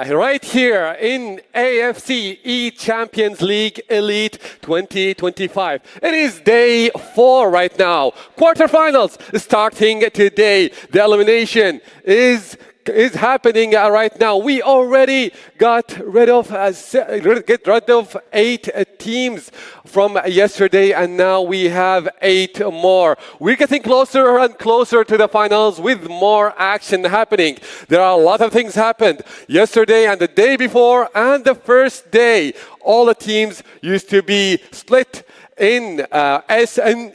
Jeddah, right here in AFC eChampions League Elite 2025. It is day 4 right now. Quarterfinals starting today. The elimination is happening right now. We already got rid of 8 teams from yesterday, and now we have 8 more. We're getting closer and closer to the finals with more action happening. There are a lot of things happened yesterday and the day before and the first day. All the teams used to be split in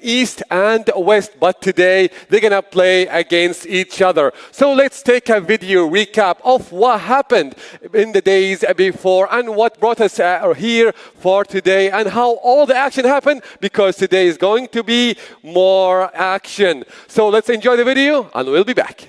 East and West, but today they're gonna play against each other. So let's take a video recap of what happened in the days before and what brought us here for today and how all the action happened, because today is going to be more action. So let's enjoy the video and we'll be back.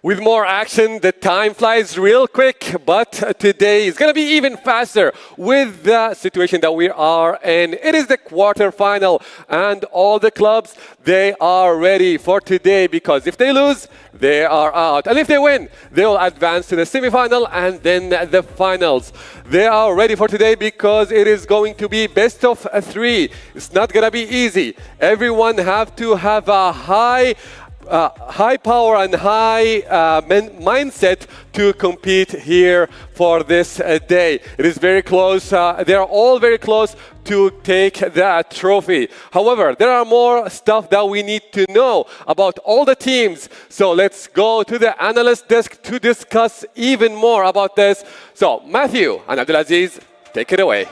With more action, the time flies real quick, but today is going to be even faster with the situation that we are in. It is the quarterfinal, and all the clubs, they are ready for today, because if they lose, they are out. And if they win, they will advance to the semifinal and then the finals. They are ready for today because it is going to be best of 3. It's not going to be easy. Everyone have to have a high power and high mindset to compete here for this day. It is very close. They are all very close to take that trophy. However, there are more stuff that we need to know about all the teams. So let's go to the analyst desk to discuss even more about this. So Matthew and Abdulaziz, take it away.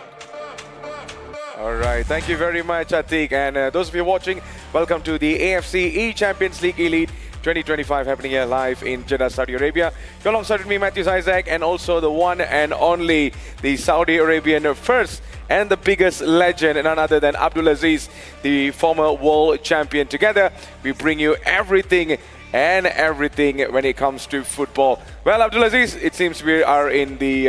All right, thank you very much, Atiq. And those of you watching, welcome to the AFC eChampions League Elite 2025 happening here live in Jeddah, Saudi Arabia. You're alongside with me, Matthew Isaac, and also the one and only, the Saudi Arabian first and the biggest legend, none other than Abdulaziz, the former world champion. Together, we bring you everything and everything when it comes to football. Well, Abdulaziz, it seems we are in the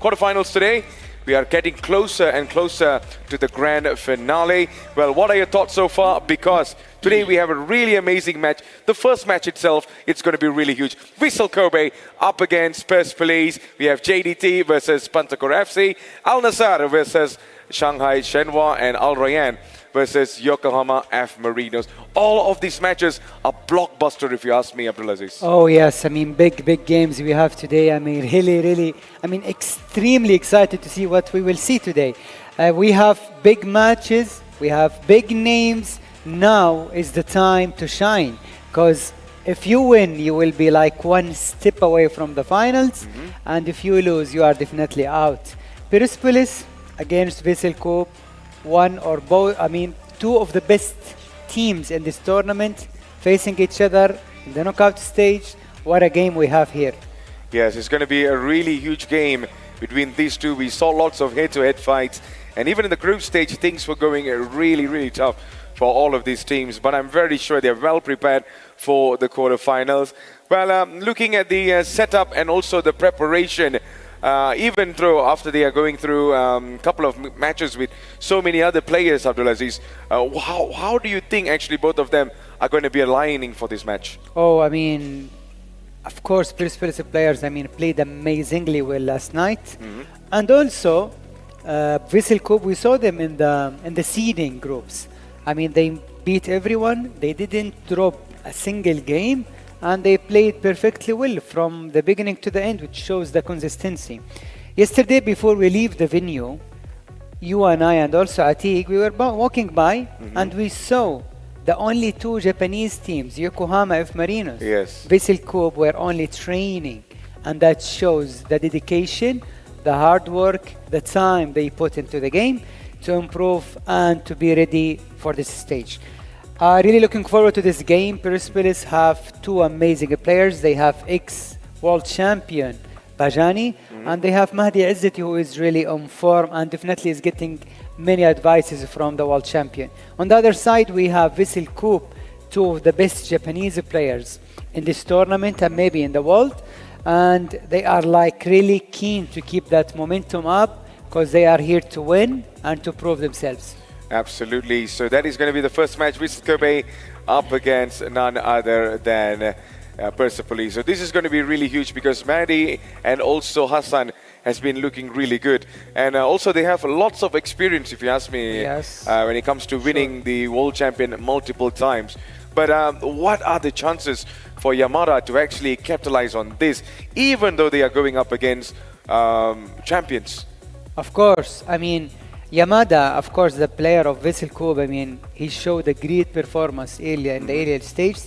quarterfinals today. We are getting closer and closer to the grand finale. Well, what are your thoughts so far? Because today we have a really amazing match. The first match itself, it's going to be really huge. Vissel Kobe up against Persepolis. We have JDT versus Pantakor FC. Al Nassr versus Shanghai Shenhua, and Al Rayyan versus Yokohama F Marinos. All of these matches are blockbuster, if you ask me, Abdulaziz. Oh yes, I mean big games we have today. I mean really, extremely excited to see what we will see today. We have big matches, we have big names. Now is the time to shine, because if you win, you will be like one step away from the finals, and if you lose, you are definitely out. Persepolis against Vissel Kobe, one or both, two of the best teams in this tournament facing each other in the knockout stage. What a game we have here. Yes, it's going to be a really huge game between these two. We saw lots of head-to-head fights, and even in the group stage, things were going really tough for all of these teams, but I'm very sure they're well prepared for the quarterfinals. Well, looking at the setup and also the preparation, even after they are going through a couple of matches with so many other players, Abdulaziz, how do you think actually both of them are going to be aligning for this match? Oh, I mean, of course, Persepolis players, I mean, played amazingly well last night. And also, Vissel Kobe, we saw them in the seeding groups. I mean, they beat everyone. They didn't drop a single game, and they played perfectly well from the beginning to the end, which shows the consistency. Yesterday, before we leave the venue, you and I and also Atiq, we were walking by, and we saw the only two Japanese teams, Yokohama F Marinos, Vissel Kobe, were only training, and that shows the dedication, the hard work, the time they put into the game to improve and to be ready for this stage. Really looking forward to this game. Persepolis have two amazing players. They have ex-world champion Bajani, and they have Mahdi Izzati, who is really on form and definitely is getting many advices from the world champion. On the other side, we have Vissel Kobe, two of the best Japanese players in this tournament and maybe in the world. And they are like really keen to keep that momentum up because they are here to win and to prove themselves. Absolutely. So that is going to be the first match. Vissel Kobe up against none other than Persepolis. So this is going to be really huge because Mahdi and also Hassan has been looking really good. And also they have lots of experience, if you ask me, when it comes to winning the world champion multiple times. But what are the chances for Yamada to actually capitalize on this, even though they are going up against champions? Of course. I mean, Yamada, of course, the player of Vissel Kobe, I mean, he showed a great performance earlier in the aerial stage.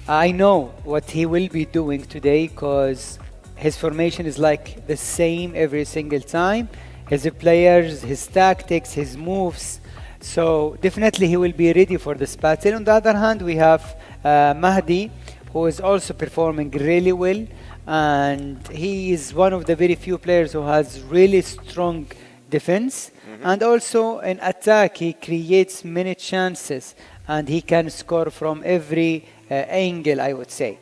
I know what he will be doing today because his formation is like the same every single time. His players, his tactics, his moves. So definitely he will be ready for this battle. On the other hand, we have Mahdi, who is also performing really well. And he is one of the very few players who has really strong defense. And also in attack, he creates many chances. And he can score from every angle, I would say.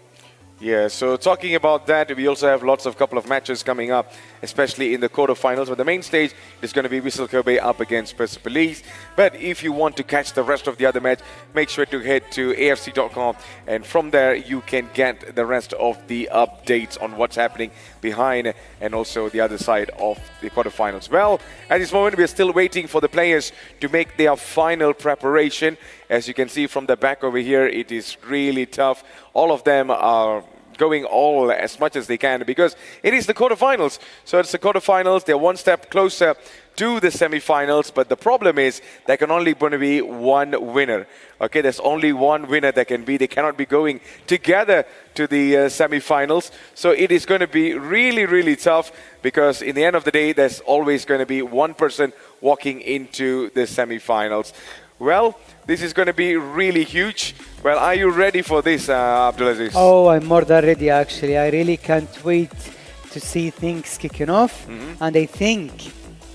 Yeah, so talking about that, we also have lots of couple of matches coming up, especially in the quarterfinals. But the main stage is going to be Vissel Kobe up against Persepolis. But if you want to catch the rest of the other match, make sure to head to afc.com, and from there you can get the rest of the updates on what's happening behind and also the other side of the quarterfinals. Well, at this moment we are still waiting for the players to make their final preparation. As you can see from the back over here, it is really tough. All of them are going all as much as they can because it is the quarterfinals. So it's the quarterfinals. They're one step closer to the semifinals. But the problem is there can only going to be one winner. Okay, there's only one winner that can be. They cannot be going together to the semifinals. So it is going to be really, really tough because in the end of the day, there's always going to be one person walking into the semifinals. Well, this is going to be really huge. Well, are you ready for this, Abdulaziz? Oh, I'm more than ready, actually. I really can't wait to see things kicking off. And I think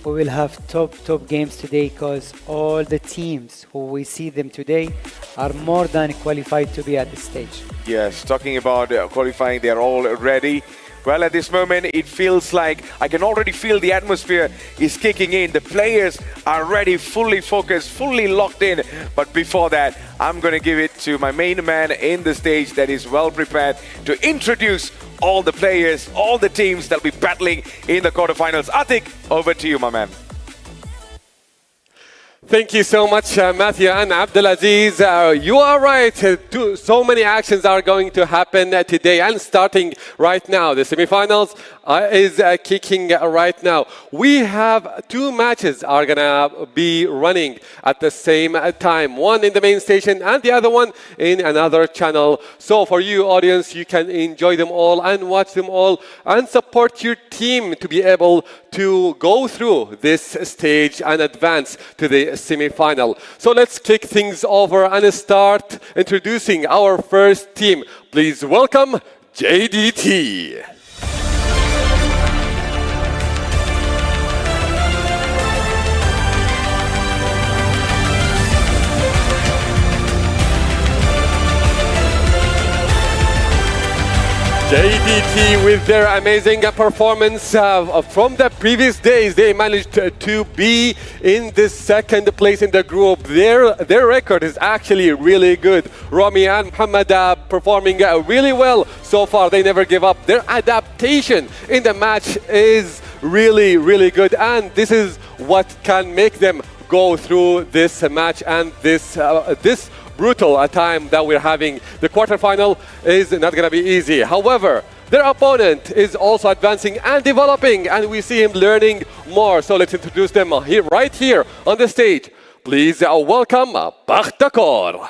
we will have top games today because all the teams who we see them today are more than qualified to be at this stage. Yes, talking about qualifying, they're all ready. Well, at this moment, it feels like I can already feel the atmosphere is kicking in. The players are ready, fully focused, fully locked in. But before that, I'm going to give it to my main man in the stage that is well prepared to introduce all the players, all the teams that will be battling in the quarterfinals. Atiq, over to you, my man. Thank you so much, Matthew and Abdulaziz. You are right. So many actions are going to happen today and starting right now. The semifinals is kicking right now. We have two matches are going to be running at the same time. One in the main station and the other one in another channel. So for you, audience, you can enjoy them all and watch them all and support your team to be able to go through this stage and advance to the semi-final. So let's kick things over and start introducing our first team. Please welcome JDT. JDT with their amazing performance from the previous days. They managed to be in the second place in the group. Their record is actually really good. Rami and Muhammad performing really well so far. They never give up. Their adaptation in the match is really, really good. And this is what can make them go through this match and this brutal time that we're having. The quarterfinal is not going to be easy. However, their opponent is also advancing and developing, and we see him learning more. So let's introduce them right here on the stage. Please welcome Bakhtakor.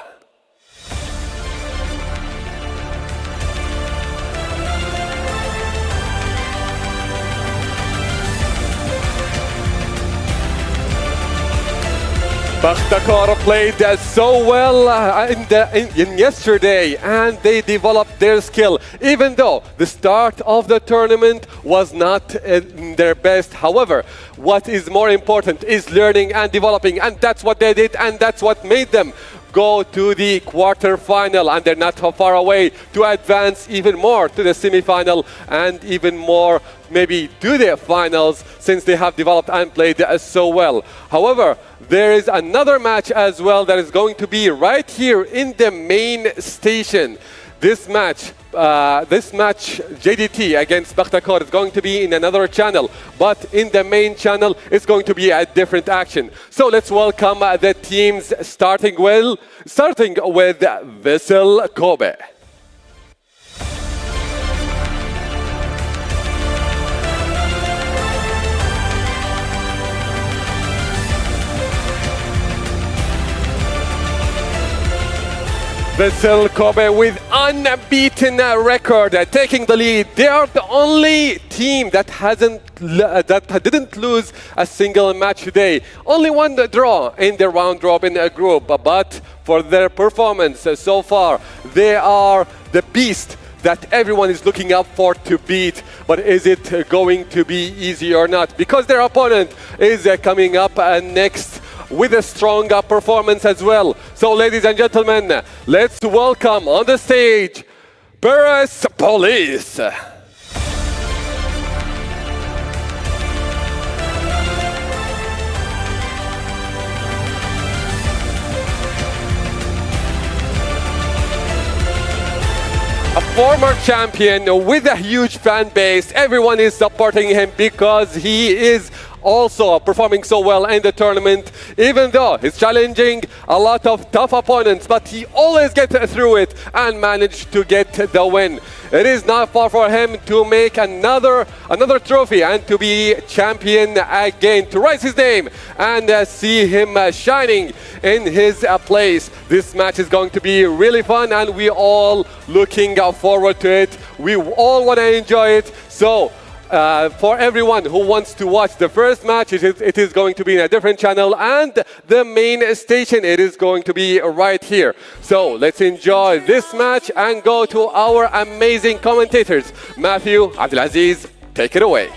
Bakhtakor played so well in yesterday, and they developed their skill, even though the start of the tournament was not their best. However, what is more important is learning and developing, and that's what they did, and that's what made them go to the quarterfinal, and they're not far away to advance even more to the semifinal and even more maybe to the finals, since they have developed and played so well. However, there is another match as well that is going to be right here in the main station. This match, JDT against Bakhtakor, is going to be in another channel, but in the main channel, it's going to be a different action. So let's welcome the teams, starting with Vissel Kobe. Vissel Kobe with unbeaten record, taking the lead. They are the only team that didn't lose a single match today. Only one draw in the round robin group, but for their performance so far, they are the beast that everyone is looking up for to beat. But is it going to be easy or not? Because their opponent is coming up next with a strong performance as well. So ladies and gentlemen, let's welcome on the stage Paris Police. A former champion with a huge fan base. Everyone is supporting him because he is also performing so well in the tournament, even though he's challenging a lot of tough opponents, but he always gets through it and managed to get the win. It is not far for him to make another trophy and to be champion again, to raise his name and see him shining in his place. This match is going to be really fun, and we all looking forward to it. We all want to enjoy it. So for everyone who wants to watch the first match, it is going to be in a different channel, and the main station, it is going to be right here. So let's enjoy this match and go to our amazing commentators. Matthew, Abdulaziz, take it away.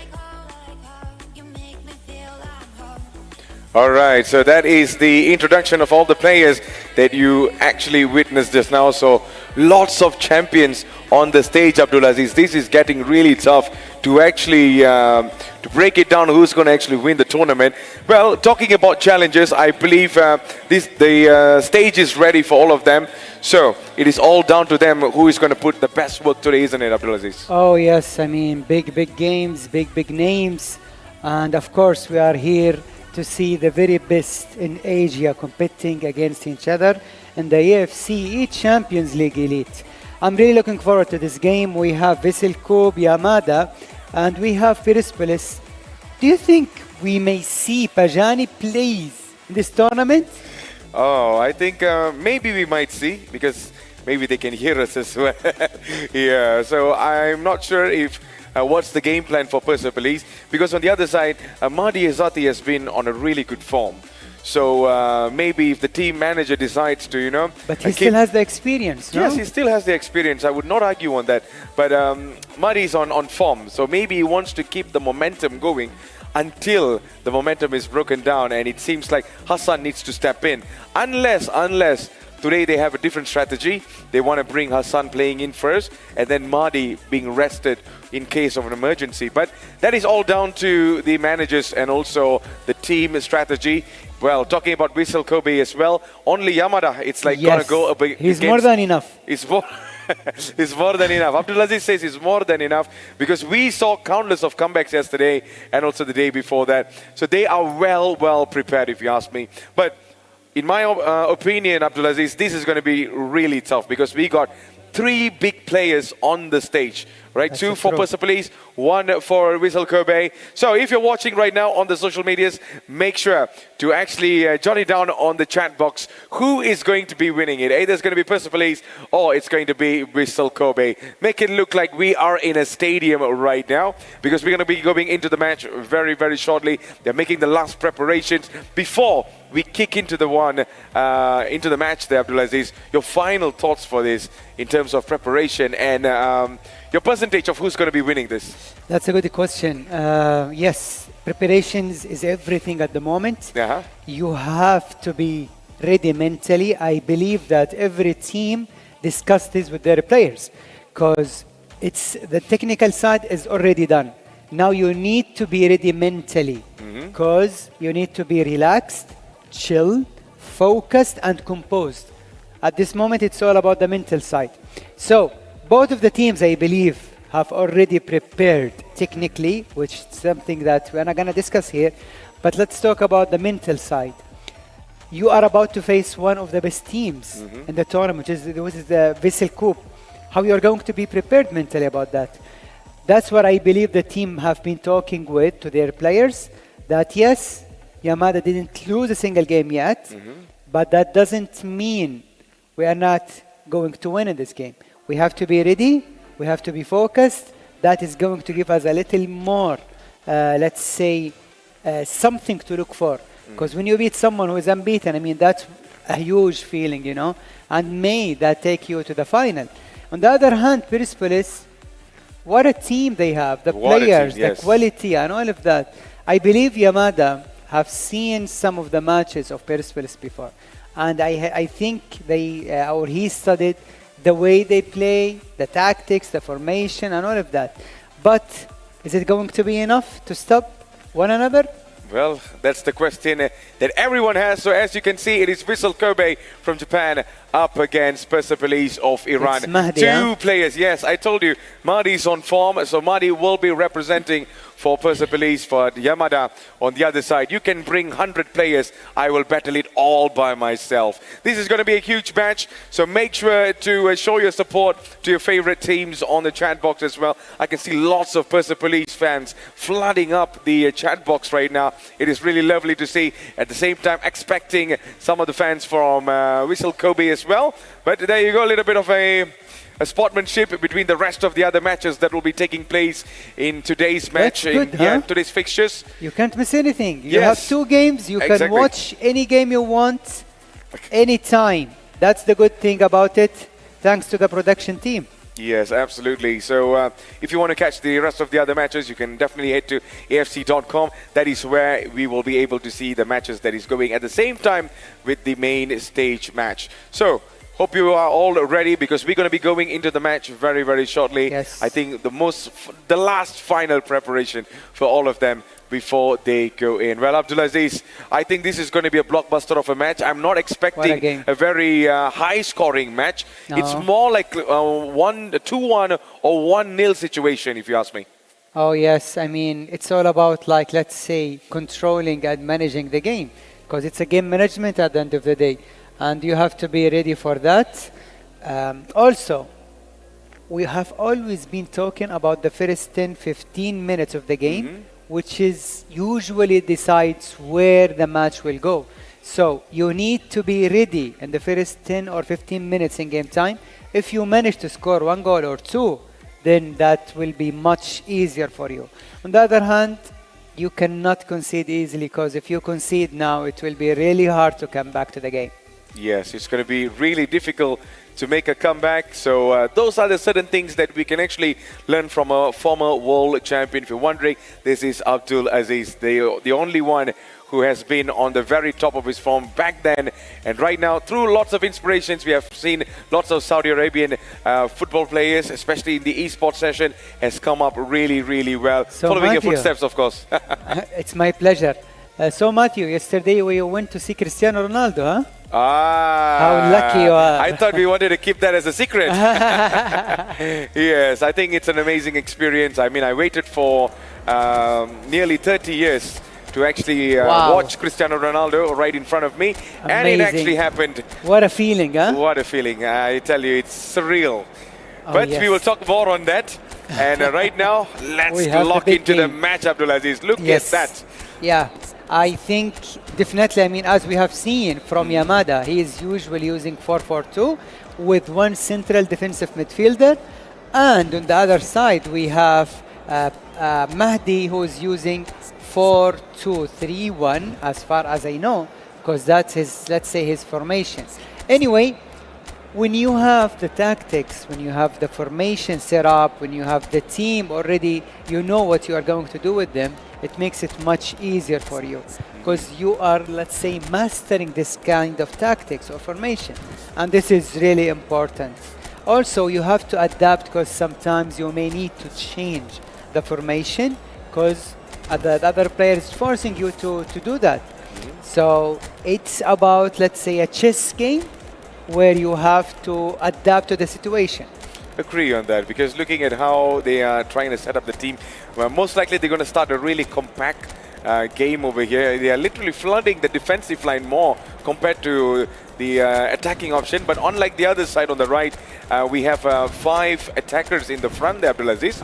All right, so that is the introduction of all the players that you actually witnessed just now. So lots of champions on the stage, Abdulaziz. This is getting really tough to actually to break it down who's going to actually win the tournament. Well, talking about challenges, I believe the stage is ready for all of them. So it is all down to them who is going to put the best work today, isn't it, Abdulaziz? Oh yes, I mean big games, big names, and of course we are here to see the very best in Asia competing against each other in the AFC eChampions League Elite. I'm really looking forward to this game. We have Vissel Kobe, Yamada, and we have Persepolis. Do you think we may see Pajani plays in this tournament? Oh, I think maybe we might see, because maybe they can hear us as well. Yeah, so I'm not sure if what's the game plan for Persepolis, because on the other side, Mahdi Azati has been on a really good form. So maybe if the team manager decides to, you know... But he still has the experience, no? Yes, he still has the experience. I would not argue on that. But Mahdi is on form, so maybe he wants to keep the momentum going until the momentum is broken down, and it seems like Hassan needs to step in. Unless Today they have a different strategy. They want to bring Hassan playing in first and then Mahdi being rested in case of an emergency. But that is all down to the managers and also the team strategy. Well, talking about Vissel Kobe as well, only Yamada, it's like gonna go up against. He's more than enough. It's more, it's more than enough. Abdulaziz says it's more than enough because we saw countless of comebacks yesterday and also the day before that. So they are well prepared, if you ask me. But in my opinion, Abdulaziz, this is going to be really tough because we got 3 big players on the stage, right? That's 2 for true. Persepolis, 1 for Vissel Kobe. So if you're watching right now on the social medias, make sure to actually jot it down on the chat box. Who is going to be winning it? Either it's going to be Persepolis or it's going to be Vissel Kobe. Make it look like we are in a stadium right now because we're going to be going into the match very shortly. They're making the last preparations before we kick into the into the match there, Abdulaziz. Your final thoughts for this in terms of preparation and your percentage of who's going to be winning this? That's a good question. Yes, preparations is everything at the moment. Uh-huh. You have to be ready mentally. I believe that every team discussed this with their players because it's the technical side is already done. Now you need to be ready mentally because you need to be relaxed, chill, focused and composed. At this moment, it's all about the mental side. So both of the teams, I believe, have already prepared technically, which is something that we're not going to discuss here. But let's talk about the mental side. You are about to face one of the best teams in the tournament, which is the Vissel Cup. How you are going to be prepared mentally about that? That's what I believe the team have been talking with to their players. That yes, Yamada didn't lose a single game yet, but that doesn't mean we are not going to win in this game. We have to be ready. We have to be focused. That is going to give us a little more, let's say, something to look for. Because when you beat someone who is unbeaten, I mean, that's a huge feeling, you know, and may that take you to the final. On the other hand, Persepolis, what a team they have, the players, the quality and all of that. I believe Yamada have seen some of the matches of Persepolis before. And I think he studied the way they play, the tactics, the formation and all of that. But is it going to be enough to stop one another? Well, that's the question that everyone has. So as you can see, it is Vissel Kobe from Japan up against Persepolis of Iran. It's Mahdi, 2 players. Yes, I told you, Mahdi's on form. So Mahdi will be representing for Persepolis, for Yamada on the other side. You can bring 100 players. I will battle it all by myself. This is going to be a huge match. So make sure to show your support to your favorite teams on the chat box as well. I can see lots of Persepolis fans flooding up the chat box right now. It is really lovely to see. At the same time, expecting some of the fans from Vissel Kobe as well. But there you go, a little bit of a sportsmanship between the rest of the other matches that will be taking place in today's match. That's good, huh? Today's fixtures. You can't miss anything. You Yes. have 2 games. You Exactly. can watch any game you want, anytime. That's the good thing about it, thanks to the production team. Yes, absolutely. So if you want to catch the rest of the other matches, you can definitely head to afc.com. That is where we will be able to see the matches that is going at the same time with the main stage match. So hope you are all ready because we're going to be going into the match very shortly. Yes. I think the last final preparation for all of them before they go in. Well, Abdulaziz, I think this is going to be a blockbuster of a match. I'm not expecting a very high-scoring match. No. It's more like 2-1 or 1-0 situation, if you ask me. Oh yes, I mean, it's all about, like, let's say, controlling and managing the game, because it's a game management at the end of the day, and you have to be ready for that. Also, we have always been talking about the first 10-15 minutes of the game, which is usually decides where the match will go. So you need to be ready in the first 10 or 15 minutes in game time. If you manage to score 1 goal or 2, then that will be much easier for you. On the other hand, you cannot concede easily, because if you concede now, it will be really hard to come back to the game. Yes, it's going to be really difficult to make a comeback. So those are the certain things that we can actually learn from a former world champion. If you're wondering, this is Abdulaziz, the only one who has been on the very top of his form back then and right now. Through lots of inspirations, we have seen lots of Saudi Arabian football players, especially in the esports session, has come up really, really well. So following your Matthew, footsteps, of course. It's my pleasure. So Matthew, yesterday we went to see Cristiano Ronaldo, huh? How lucky you are. I thought we wanted to keep that as a secret. Yes, I think it's an amazing experience. I mean, I waited for nearly 30 years to actually watch Cristiano Ronaldo right in front of me. Amazing. And it actually happened. What a feeling, huh? What a feeling. I tell you, it's surreal. Oh, But yes. we will talk more on that. And right now, let's have the lock big into the game. match, Abdulaziz. Look Yes. at that. Yeah, I think definitely, I mean, as we have seen from Yamada, he is usually using 4-4-2 with one central defensive midfielder. And on the other side, we have Mahdi, who is using 4-2-3-1, as far as I know, because that's his, let's say, his formation. Anyway, when you have the tactics, when you have the formation set up, when you have the team already, you know what you are going to do with them, it makes it much easier for you because you are, let's say, mastering this kind of tactics or formation. And this is really important. Also, you have to adapt because sometimes you may need to change the formation because the other player is forcing you to do that. So it's about, let's say, a chess game where you have to adapt to the situation. Agree on that, because looking at how they are trying to set up the team, well, most likely they're going to start a really compact game over here. They are literally flooding the defensive line more compared to the attacking option. But unlike the other side on the right, we have 5 attackers in the front there, Abdulaziz.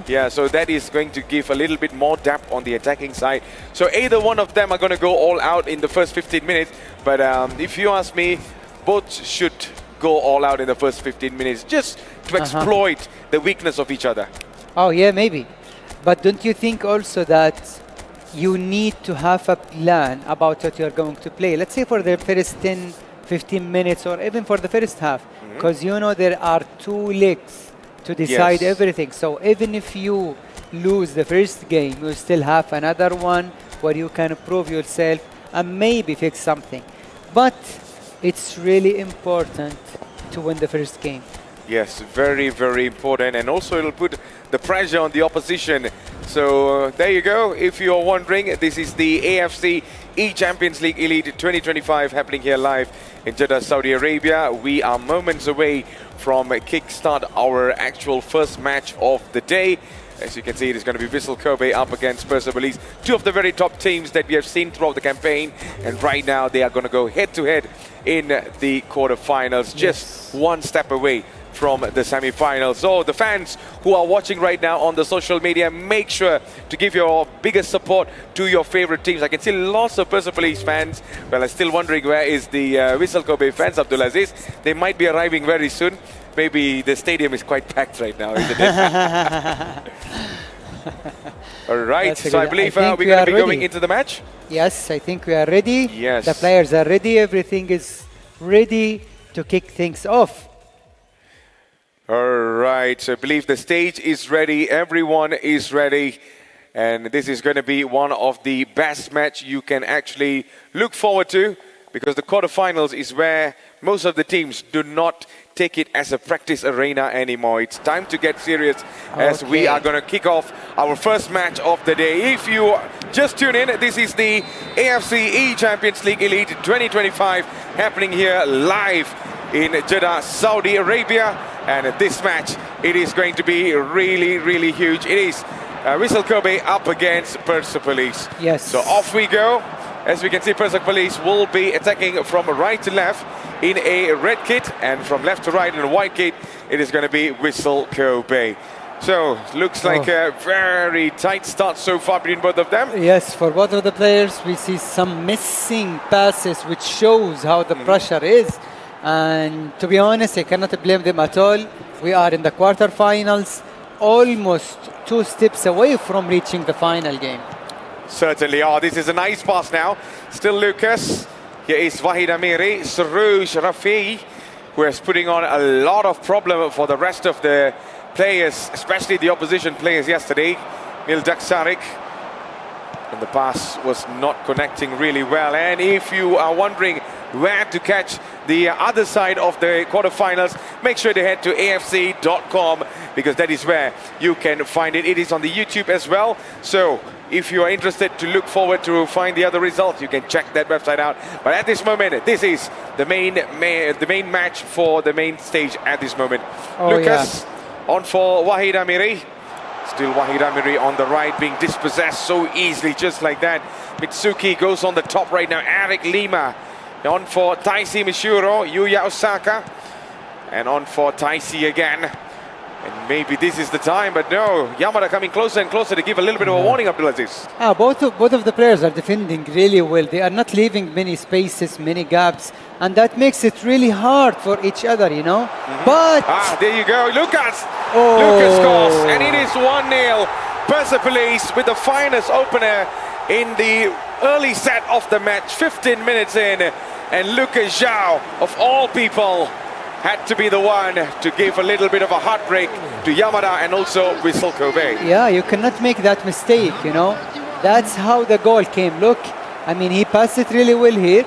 Yeah, so that is going to give a little bit more depth on the attacking side. So either one of them are going to go all out in the first 15 minutes. But if you ask me, both should go all out in the first 15 minutes just to exploit the weakness of each other. Oh, yeah, maybe. But don't you think also that you need to have a plan about what you're going to play? Let's say for the first 10, 15 minutes or even for the first half, because you know there are 2 legs to decide everything. So even if you lose the first game, you still have another one where you can prove yourself and maybe fix something. But it's really important to win the first game. Yes, very, very important. And also it'll put the pressure on the opposition. So there you go. If you're wondering, this is the AFC eChampions League Elite 2025 happening here live in Jeddah, Saudi Arabia. We are moments away from kickstart our actual first match of the day. As you can see, it is going to be Vissel Kobe up against Persepolis, 2 of the very top teams that we have seen throughout the campaign. And right now, they are going to go head-to-head in the quarterfinals, just one step away from the semifinals. So the fans who are watching right now on the social media, make sure to give your biggest support to your favorite teams. I can see lots of Persepolis fans. Well, I'm still wondering where is the Vissel Kobe fans, Abdulaziz. They might be arriving very soon. Maybe the stadium is quite packed right now, isn't it? All right, so I believe we're going to be going into the match. Yes, I think we are ready. Yes. The players are ready. Everything is ready to kick things off. All right, so I believe the stage is ready. Everyone is ready. And this is going to be one of the best match you can actually look forward to, because the quarterfinals is where most of the teams do not take it as a practice arena anymore. It's time to get serious as we are going to kick off our first match of the day. If you just tune in, this is the AFC eChampions League Elite 2025 happening here live in Jeddah, Saudi Arabia. And this match, it is going to be really, really huge. It is Vissel Kobe up against Persepolis. Yes. So off we go. As we can see, Persepolis will be attacking from right to left in a red kit, and from left to right in a white kit, it is going to be Vissel Kobe. So, looks like a very tight start so far between both of them. Yes, for both of the players, we see some missing passes, which shows how the pressure is. And to be honest, I cannot blame them at all. We are in the quarterfinals, almost 2 steps away from reaching the final game. Certainly are. This is a nice pass now. Still Lucas. Here is Wahid Amiri, Sarouj Rafi, who is putting on a lot of problem for the rest of the players, especially the opposition players yesterday. Mildak Sarik. And the pass was not connecting really well. And if you are wondering where to catch the other side of the quarterfinals, make sure to head to afc.com, because that is where you can find it. It is on the YouTube as well. So if you are interested to look forward to find the other results, you can check that website out. But at this moment, this is the main match for the main stage at this moment. Lucas on for Wahid Amiri. Still Wahid Amiri on the right, being dispossessed so easily, just like that. Mitsuki goes on the top right now. Eric Lima on for Taisi Mishuro, Yuya Osaka, and on for Taisi again. And maybe this is the time, but no, Yamada coming closer and closer to give a little bit of a warning, Abdulaziz. Both of the players are defending really well. They are not leaving many spaces, many gaps, and that makes it really hard for each other, you know. But there you go, Lucas. Lucas scores, and it is 1-0. Persepolis with the finest opener in the early set of the match, 15 minutes in, and Lucas Zhao, of all people, had to be the one to give a little bit of a heartbreak to Yamada and also Whistle Kobe. Yeah, you cannot make that mistake, you know. That's how the goal came. Look, I mean, he passed it really well here.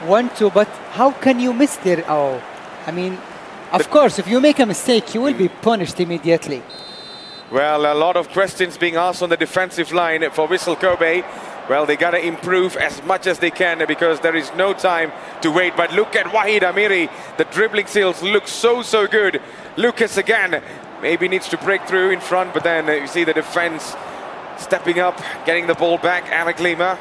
1-2, but how can you miss there? Oh, I mean, of course, if you make a mistake, you will be punished immediately. Well, a lot of questions being asked on the defensive line for Whistle Kobe. Well, they got to improve as much as they can, because there is no time to wait. But look at Wahid Amiri. The dribbling skills look so good. Lucas again maybe needs to break through in front, but then you see the defense stepping up, getting the ball back. Eric Lima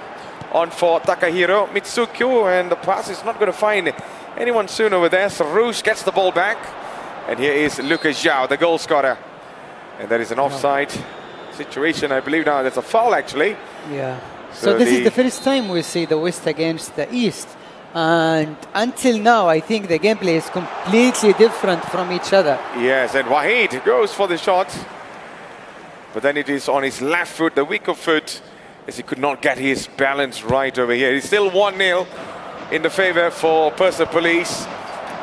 on for Takahiro Mitsuku, and the pass is not going to find anyone soon over there. Sarouche gets the ball back, and here is Lucas Zhao, the goal scorer. And that is an offside situation, I believe. Now that's a foul, actually. Yeah. So this is the first time we see the West against the East. And until now, I think the gameplay is completely different from each other. Yes, and Wahid goes for the shot. But then it is on his left foot, the weaker foot, as he could not get his balance right over here. It's still 1-0 in the favor for Persepolis.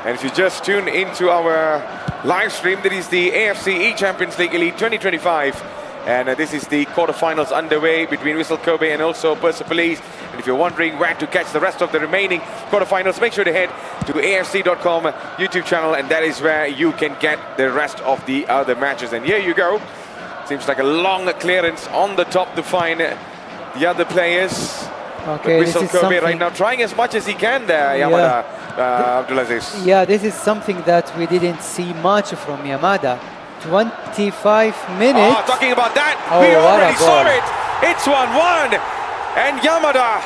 And if you just tune into our live stream, that is the AFC eChampions League Elite 2025. And this is the quarterfinals underway between Whistle Kobe and also Persepolis. And if you're wondering where to catch the rest of the remaining quarterfinals, make sure to head to afc.com YouTube channel, and that is where you can get the rest of the other matches. And here you go. Seems like a long clearance on the top to find the other players. Okay, Whistle Kobe right now trying as much as he can there, Yamada, Abdulaziz. Yeah, this is something that we didn't see much from Yamada. 25 minutes. Oh, talking about that, oh, we already saw it. It's 1-1. And Yamada,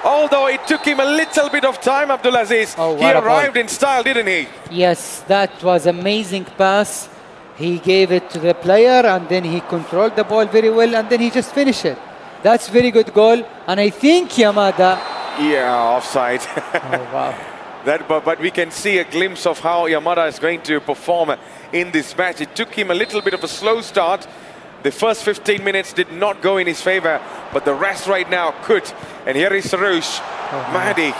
although it took him a little bit of time, Abdulaziz, he arrived in style, didn't he? Yes, that was amazing pass. He gave it to the player, and then he controlled the ball very well, and then he just finished it. That's very good goal. And I think Yamada... Yeah, offside. Oh, wow. But we can see a glimpse of how Yamada is going to perform in this match. It took him a little bit of a slow start. The first 15 minutes did not go in his favor, but the rest right now could. And here is Sarouche. Mahdi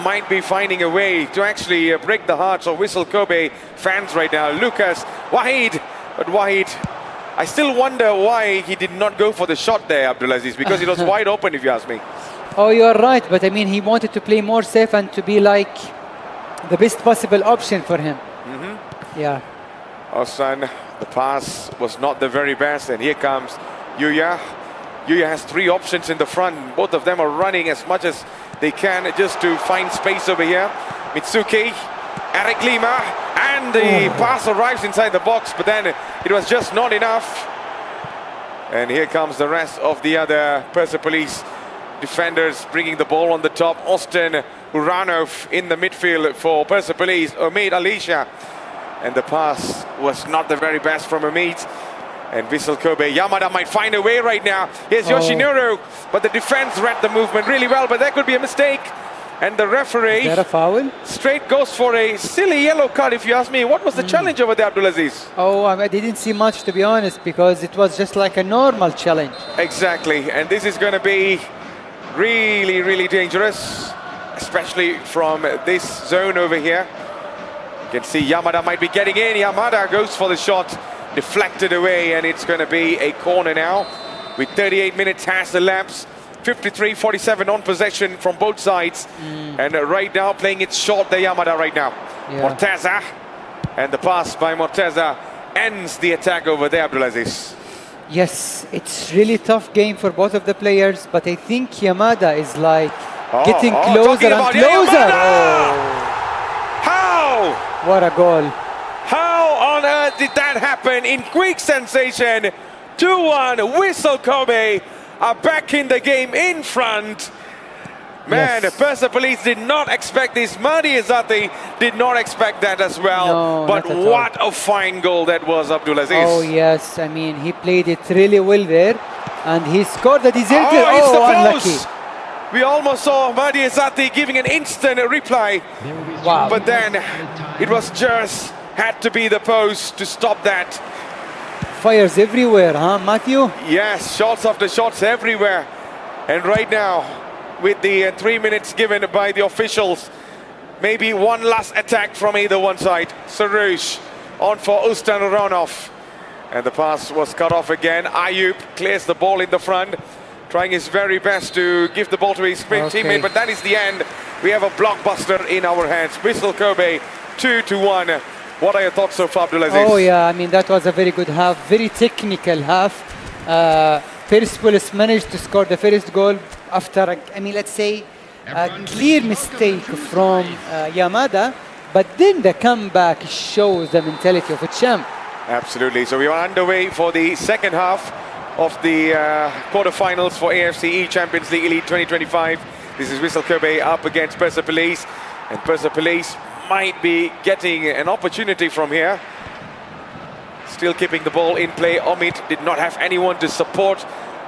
might be finding a way to actually break the hearts of Whistle Kobe fans right now. Lucas, Wahid, but Wahid, I still wonder why he did not go for the shot there, Abdulaziz, because it was wide open, if you ask me. Oh, you're right, but I mean, he wanted to play more safe and to be like the best possible option for him. Yeah. Osan, the pass was not the very best, and here comes Yuya. Yuya has three options in the front. Both of them are running as much as they can just to find space over here. Mitsuki, Eric Lima, and the pass arrives inside the box, but then it was just not enough. And here comes the rest of the other Persepolis defenders bringing the ball on the top. Austin Uranov in the midfield for Persepolis. Omid Alicia. And the pass was not the very best from Omid. And Whistle Kobe. Yamada might find a way right now. Here's Yoshinuru. But the defense read the movement really well. But that could be a mistake. And the referee... Is that a foul? Straight goes for a silly yellow card, if you ask me. What was the challenge over there, Abdulaziz? Oh, I didn't see much, to be honest, because it was just like a normal challenge. Exactly. And this is going to be really, really dangerous, especially from this zone over here. You can see Yamada might be getting in. Yamada goes for the shot, deflected away, and it's going to be a corner now. with 38 minutes has elapsed. 53-47 on possession from both sides. And right now playing it short, the Yamada right now. Yeah. Morteza, and the pass by Morteza ends the attack over there, Abdulaziz. Yes, it's really tough game for both of the players, but I think Yamada is like getting closer and closer. How? What a goal. How on earth did that happen in quick sensation? 2-1, Whistle Kobe are back in the game in front. Man, Yes. Persepolis did not expect this. Mahdi Izzati did not expect that as well. No, but not at all. what a fine goal that was, Abdulaziz. Oh yes, I mean he played it really well there, and he scored the deserted. Oh, it's the unlucky. post! We almost saw Mahdi Izzati giving an instant reply. Wow. But then it was just had to be the post to stop that. Fires everywhere, huh, Matthew? Yes, shots after shots everywhere. And right now, with the 3 minutes given by the officials, maybe one last attack from either one side. Sarouche on for Ustan Ronov. And the pass was cut off again. Ayub clears the ball in the front, trying his very best to give the ball to his teammate, but that is the end. We have a blockbuster in our hands. Whistle Kobe, 2-1. What are your thoughts so far, Abdulaziz? Oh yeah, I mean that was a very good half, very technical half. Persepolis managed to score the first goal after, let's say, a clear mistake from Yamada, but then the comeback shows the mentality of a champ. Absolutely. So we are underway for the second half of the quarterfinals for AFC Champions League Elite 2025. This is Whistle Kobe up against Persepolis, and Persepolis might be getting an opportunity from here. Still keeping the ball in play. Omid did not have anyone to support,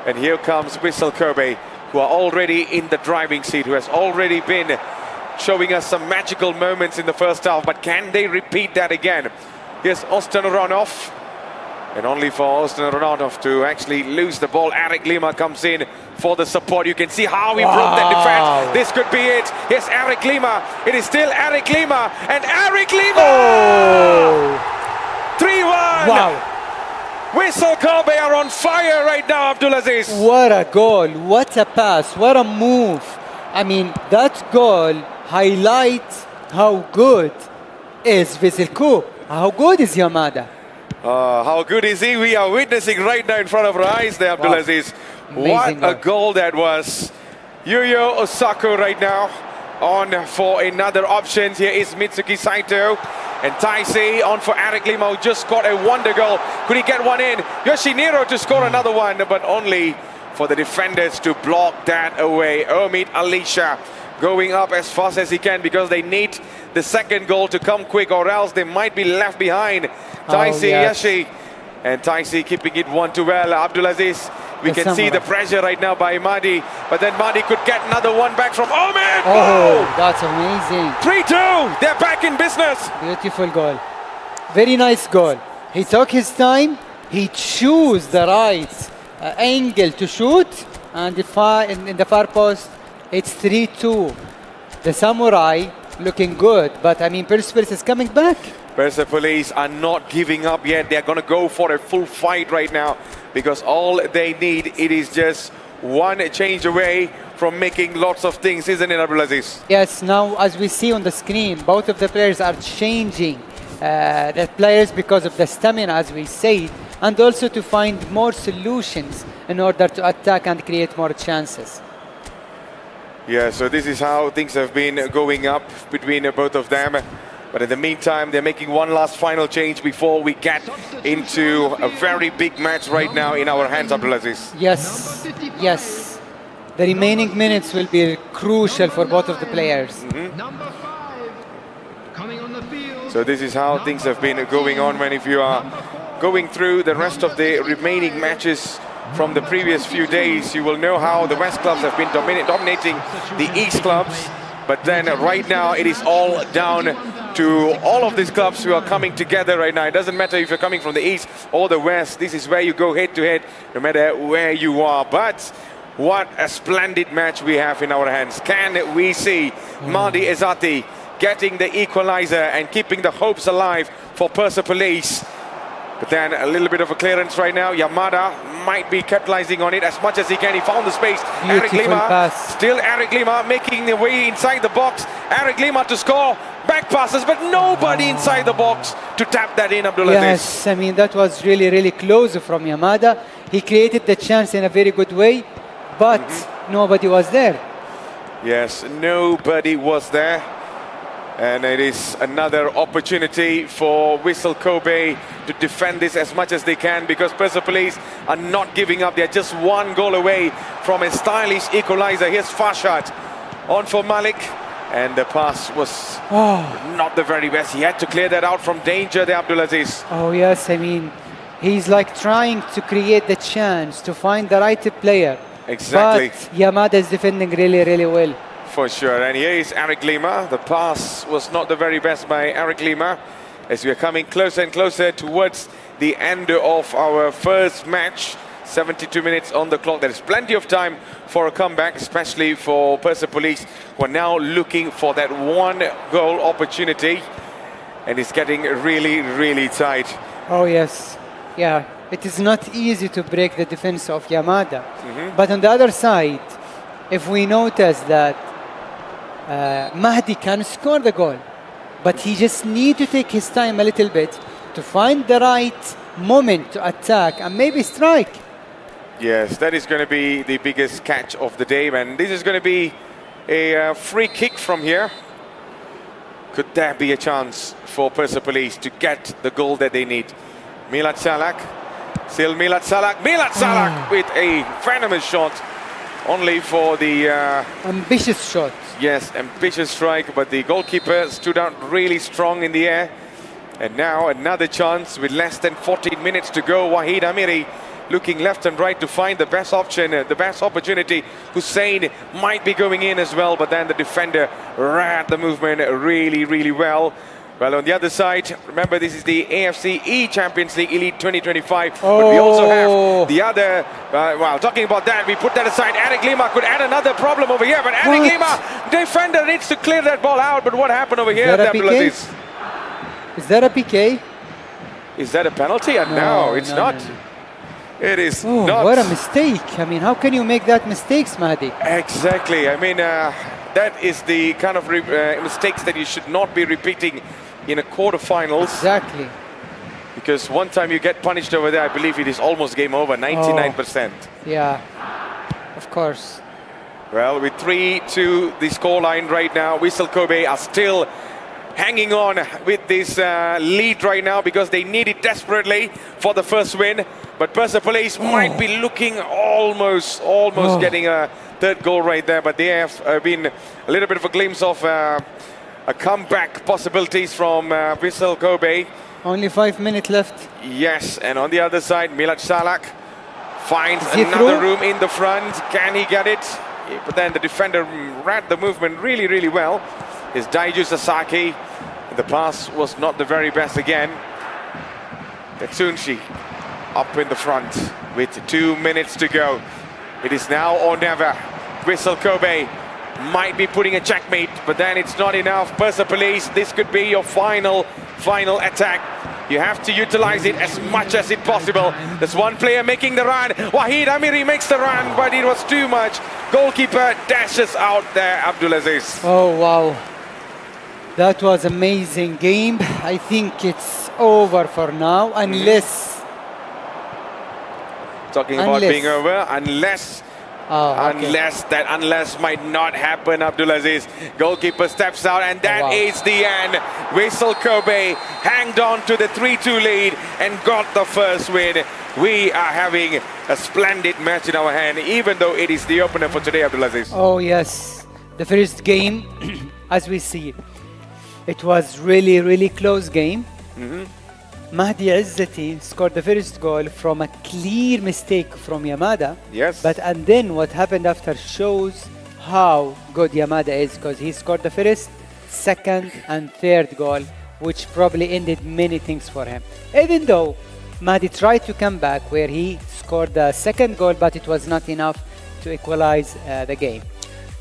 and here comes Whistle Kobe, who are already in the driving seat, who has already been showing us some magical moments in the first half, but can they repeat that again? Here's Ostan Ronov, and only for Ostan Ronov to actually lose the ball. Eric Lima comes in for the support. You can see how he broke that defense. This could be it. Here's Eric Lima. It is still Eric Lima, and Eric Lima! 3-1! Wow. Whistle Kobe are on fire right now, Abdulaziz. What a goal, what a pass, what a move. I mean, that goal highlights how good is Veselko, how good is Yamada. How good is he? We are witnessing right now in front of our eyes there, Abdulaziz. What Amazing a goal that was. Yuyo Osako right now on for another option. Here is Mitsuki Saito. And Taisei on for Eric Lima, who just scored a wonder goal. Could he get one in? Yoshiniro to score another one, but only for the defenders to block that away. Omid Alisha going up as fast as he can because they need the second goal to come quick, or else they might be left behind. Taisei Yashi, and Taisei keeping it 1-2 well. Abdulaziz, we can see the pressure right now by Mahdi, but then Mahdi could get another one back from Omid. Oh, that's amazing. 3-2, they're back in business. Beautiful goal. Very nice goal. He took his time, he chose the right angle to shoot, and in the far post, it's 3-2. The Samurai looking good, but I mean, Persepolis is coming back. Persepolis are not giving up yet. They're going to go for a full fight right now, because all they need, it is just one change away from making lots of things, isn't it, Abdulaziz? Yes, now as we see on the screen, both of the players are changing the players because of the stamina, as we said, and also to find more solutions in order to attack and create more chances. Yeah, so this is how things have been going up between both of them. But in the meantime, they're making one last final change before we get into a very big match right now in our hands, Abdulaziz. Yes, yes. The remaining minutes will be crucial for both of the players. So this is how things have been going on. When if you are going through the rest of the remaining matches from the previous few days, you will know how the West clubs have been dominating the East clubs. But then right now, it is all down to all of these clubs who are coming together right now. It doesn't matter if you're coming from the East or the West. This is where you go head to head, no matter where you are. But what a splendid match we have in our hands. Can we see Mahdi Izzati getting the equalizer and keeping the hopes alive for Persepolis? But then a little bit of a clearance right now. Yamada might be capitalizing on it as much as he can. He found the space. Eric Beautiful Lima, pass. still Eric Lima making the way inside the box. Eric Lima to score. Back passes, but nobody inside the box to tap that in, Abdulaziz. Yes, I mean, that was really, really close from Yamada. He created the chance in a very good way, but nobody was there. Yes, nobody was there. And it is another opportunity for Whistle Kobe to defend this as much as they can, because Persepolis are not giving up. They're just one goal away from a stylish equalizer. Here's Farshad on for Malik. And the pass was not the very best. He had to clear that out from danger there, Abdulaziz. Oh, yes, I mean, he's like trying to create the chance to find the right player. Exactly. But Yamada is defending really, really well. For sure. And here is Eric Lima. The pass was not the very best by Eric Lima, as we are coming closer and closer towards the end of our first match. 72 minutes on the clock. There is plenty of time for a comeback, especially for Persepolis, who are now looking for that one goal opportunity. And it's getting really, really tight. Oh, yes. Yeah, it is not easy to break the defense of Yamada. But on the other side, if we notice that Mahdi can score the goal, but he just need to take his time a little bit to find the right moment to attack and maybe strike. Yes, that is going to be the biggest catch of the day, and this is going to be a free kick from here. Could there be a chance for Persepolis to get the goal that they need? Milad Salak, still Milad Salak. Milad Salak with a venomous shot, only for the... ambitious shot. Yes, ambitious strike, but the goalkeeper stood out really strong in the air. And now another chance with less than 14 minutes to go. Wahid Amiri looking left and right to find the best option, the best opportunity. Hussein might be going in as well, but then the defender read the movement really, really well. Well, on the other side, remember this is the AFC eChampions League Elite 2025. But we also have the other, well, talking about that, we put that aside. Eric Lima could add another problem over here, but Eric Lima, defender, needs to clear that ball out. But what happened over here? Is that a PK? Is that a penalty? No, it's not. No. It is not. What a mistake. I mean, how can you make that mistakes, Mahdi? Exactly. I mean, that is the kind of mistakes that you should not be repeating in a quarterfinals. Exactly. Because one time you get punished over there, I believe it is almost game over, 99%. Yeah, of course. Well, with 3-2 the scoreline right now, Whistle Kobe are still hanging on with this lead right now because they need it desperately for the first win. But Persepolis might be looking almost getting a third goal right there. But they have been a little bit of a glimpse of a comeback possibilities from Whistle Kobe. Only 5 minutes left. Yes, and on the other side, Milad Salak finds another room in the front. Can he get it? But then the defender read the movement really, really well. Is Daiju Sasaki. The pass was not the very best again. Tetsunshi up in the front with 2 minutes to go. It is now or never. Whistle Kobe might be putting a checkmate, but then it's not enough. Persepolis, this could be your final attack. You have to utilize it as much as it possible. There's one player making the run. Wahid Amiri makes the run, but it was too much. Goalkeeper dashes out there, Abdulaziz. Oh, wow. That was amazing game. I think it's over for now, unless... Talking about being over, unless that unless might not happen, Abdulaziz. Goalkeeper steps out, and that is the end. Whistle Kobe hanged on to the 3-2 lead and got the first win. We are having a splendid match in our hand, even though it is the opener for today, Abdulaziz. Oh, yes. The first game, as we see, it was really, really close game. Mahdi Izzati scored the first goal from a clear mistake from Yamada. Yes. And then what happened after shows how good Yamada is, because he scored the first, second, and third goal, which probably ended many things for him. Even though Mahdi tried to come back where he scored the second goal, but it was not enough to equalize the game.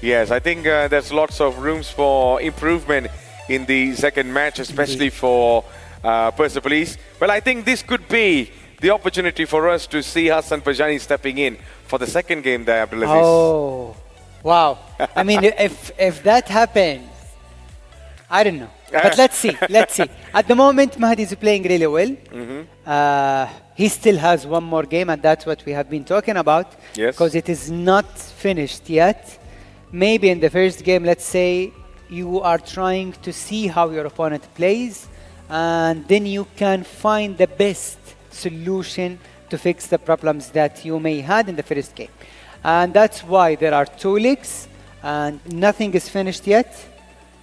Yes, I think there's lots of rooms for improvement in the second match, especially for Persepolis. Well, I think this could be the opportunity for us to see Hassan Pajani stepping in for the second game there, Abdulaziz. Oh, wow. I mean, if that happens, I don't know. But let's see. Let's see. At the moment, Mahdi is playing really well. He still has one more game, and that's what we have been talking about. Yes. Because it is not finished yet. Maybe in the first game, let's say, you are trying to see how your opponent plays, and then you can find the best solution to fix the problems that you may had in the first game. And that's why there are 2 leagues, and nothing is finished yet.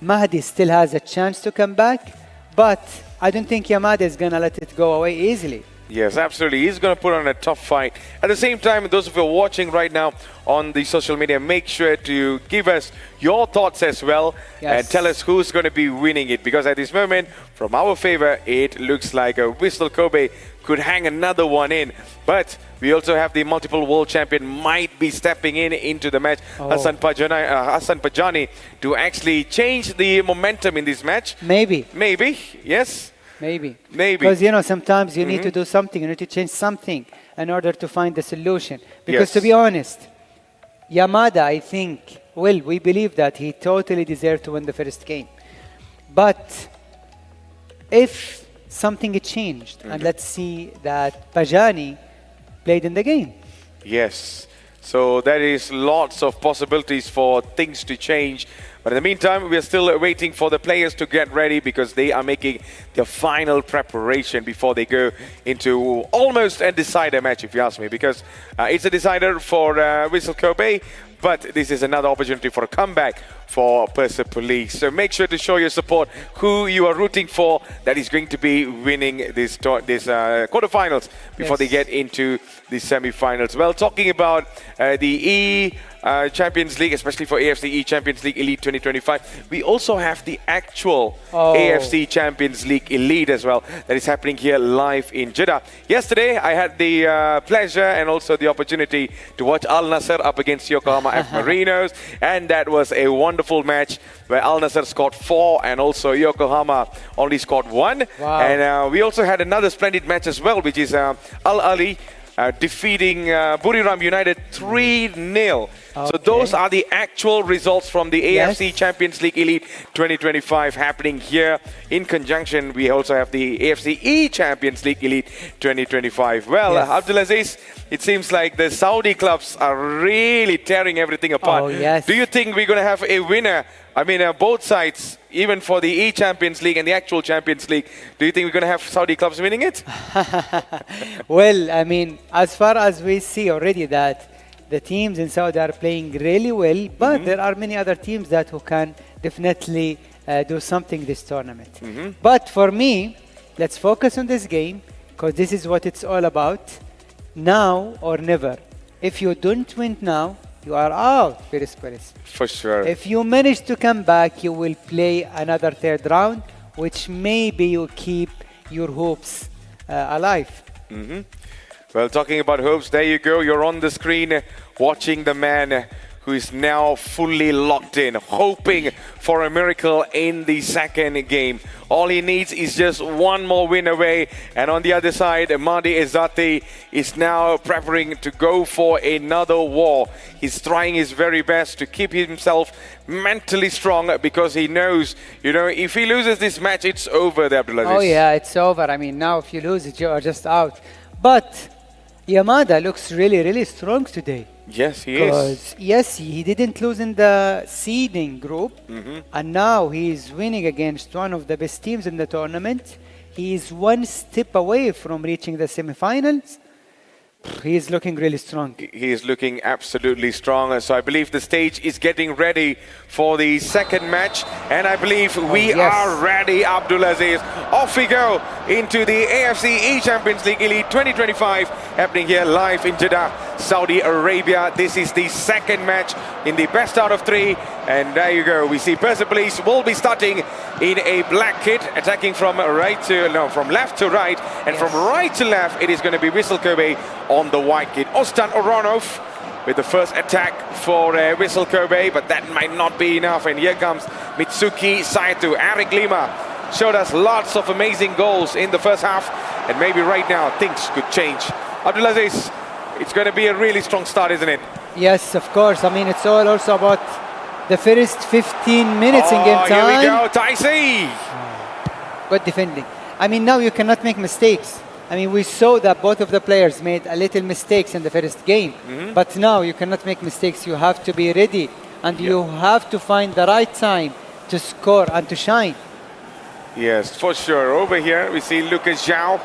Mahdi still has a chance to come back, but I don't think Yamada is going to let it go away easily. Yes, absolutely. He's going to put on a tough fight. At the same time, those of you watching right now on the social media, make sure to give us your thoughts as well. Yes. And tell us who's going to be winning it. Because at this moment, from our favor, it looks like a Whistle Kobe could hang another one in. But we also have the multiple world champion might be stepping into the match, Hassan Pajani, to actually change the momentum in this match. Maybe. Maybe, yes. Maybe. Maybe. Because, you know, sometimes you need to do something. You need to change something in order to find the solution. Because to be honest, Yamada, I think, well, we believe that he totally deserved to win the first game. But if something changed, and let's see that Pajani played in the game. Yes. So there is lots of possibilities for things to change. But in the meantime, we are still waiting for the players to get ready because they are making their final preparation before they go into almost a decider match, if you ask me, because it's a decider for Whistle Kobe, but this is another opportunity for a comeback for Persepolis. So make sure to show your support, who you are rooting for that is going to be winning this quarterfinals before they get into the semifinals. Well, talking about the Champions League, especially for AFC eChampions League Elite 2025. We also have the actual AFC Champions League Elite as well that is happening here live in Jeddah. Yesterday, I had the pleasure and also the opportunity to watch Al Nassr up against Yokohama F Marinos, and that was a wonderful match where Al Nassr scored 4 and also Yokohama only scored 1. Wow. And we also had another splendid match as well, which is Al Ali defeating Buriram United 3-0. So those are the actual results from the AFC Champions League Elite 2025 happening here in conjunction. We also have the AFC eChampions League Elite 2025. Well, Abdulaziz, it seems like the Saudi clubs are really tearing everything apart. Do you think we're going to have a winner? I mean, both sides, even for the eChampions League and the actual Champions League, do you think we're going to have Saudi clubs winning it? Well, I mean, as far as we see already that the teams in Saudi are playing really well, but there are many other teams that who can definitely do something this tournament. But for me, let's focus on this game because this is what it's all about. Now or never. If you don't win now, you are out, Persepolis. For sure. If you manage to come back, you will play another 3rd round, which maybe you keep your hopes alive. Well, talking about hopes, there you go. You're on the screen watching the man who is now fully locked in, hoping for a miracle in the second game. All he needs is just one more win away. And on the other side, Mahdi Izzati is now preparing to go for another war. He's trying his very best to keep himself mentally strong because he knows, you know, if he loses this match, it's over there, Abdulaziz. Oh yeah, it's over. I mean, now if you lose it, you are just out. But Yamada looks really, really strong today. Yes, he is. Yes, he didn't lose in the seeding group, and now he is winning against one of the best teams in the tournament. He is one step away from reaching the semifinals. He is looking really strong. He is looking absolutely strong. So I believe the stage is getting ready for the second match. And I believe we are ready, Abdulaziz. Off we go into the AFC eChampions League Elite 2025 happening here live in Jeddah, Saudi Arabia. This is the second match in the best out of 3. And there you go. We see Persepolis will be starting in a black kit, attacking from left to right. And from right to left, it is going to be Whistle Kobe on the white kit. Ostan Oronov with the first attack for Whistle Kobe, but that might not be enough. And here comes Mitsuki Saito, Eric Lima showed us lots of amazing goals in the first half, and maybe right now things could change. Abdulaziz, it's going to be a really strong start, isn't it? Yes, of course. I mean, it's all also about the first 15 minutes in game time. Here we go, Taisi. Good defending. I mean, now you cannot make mistakes. I mean, we saw that both of the players made a little mistakes in the first game. But now you cannot make mistakes. You have to be ready. And you have to find the right time to score and to shine. Yes, for sure. Over here, we see Lucas Zhao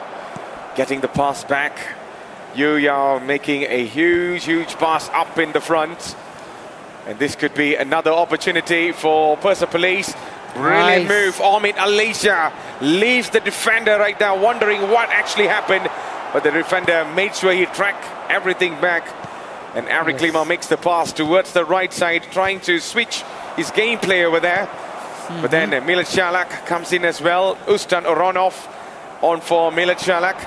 getting the pass back. Yu Yao making a huge pass up in the front. And this could be another opportunity for Persepolis. Brilliant move. Omid Alicia leaves the defender right now, wondering what actually happened. But the defender made sure he tracked everything back. And Eric Lima makes the pass towards the right side, trying to switch his gameplay over there. But then Milad Shalak comes in as well. Ustan Oronov on for Milad Shalak.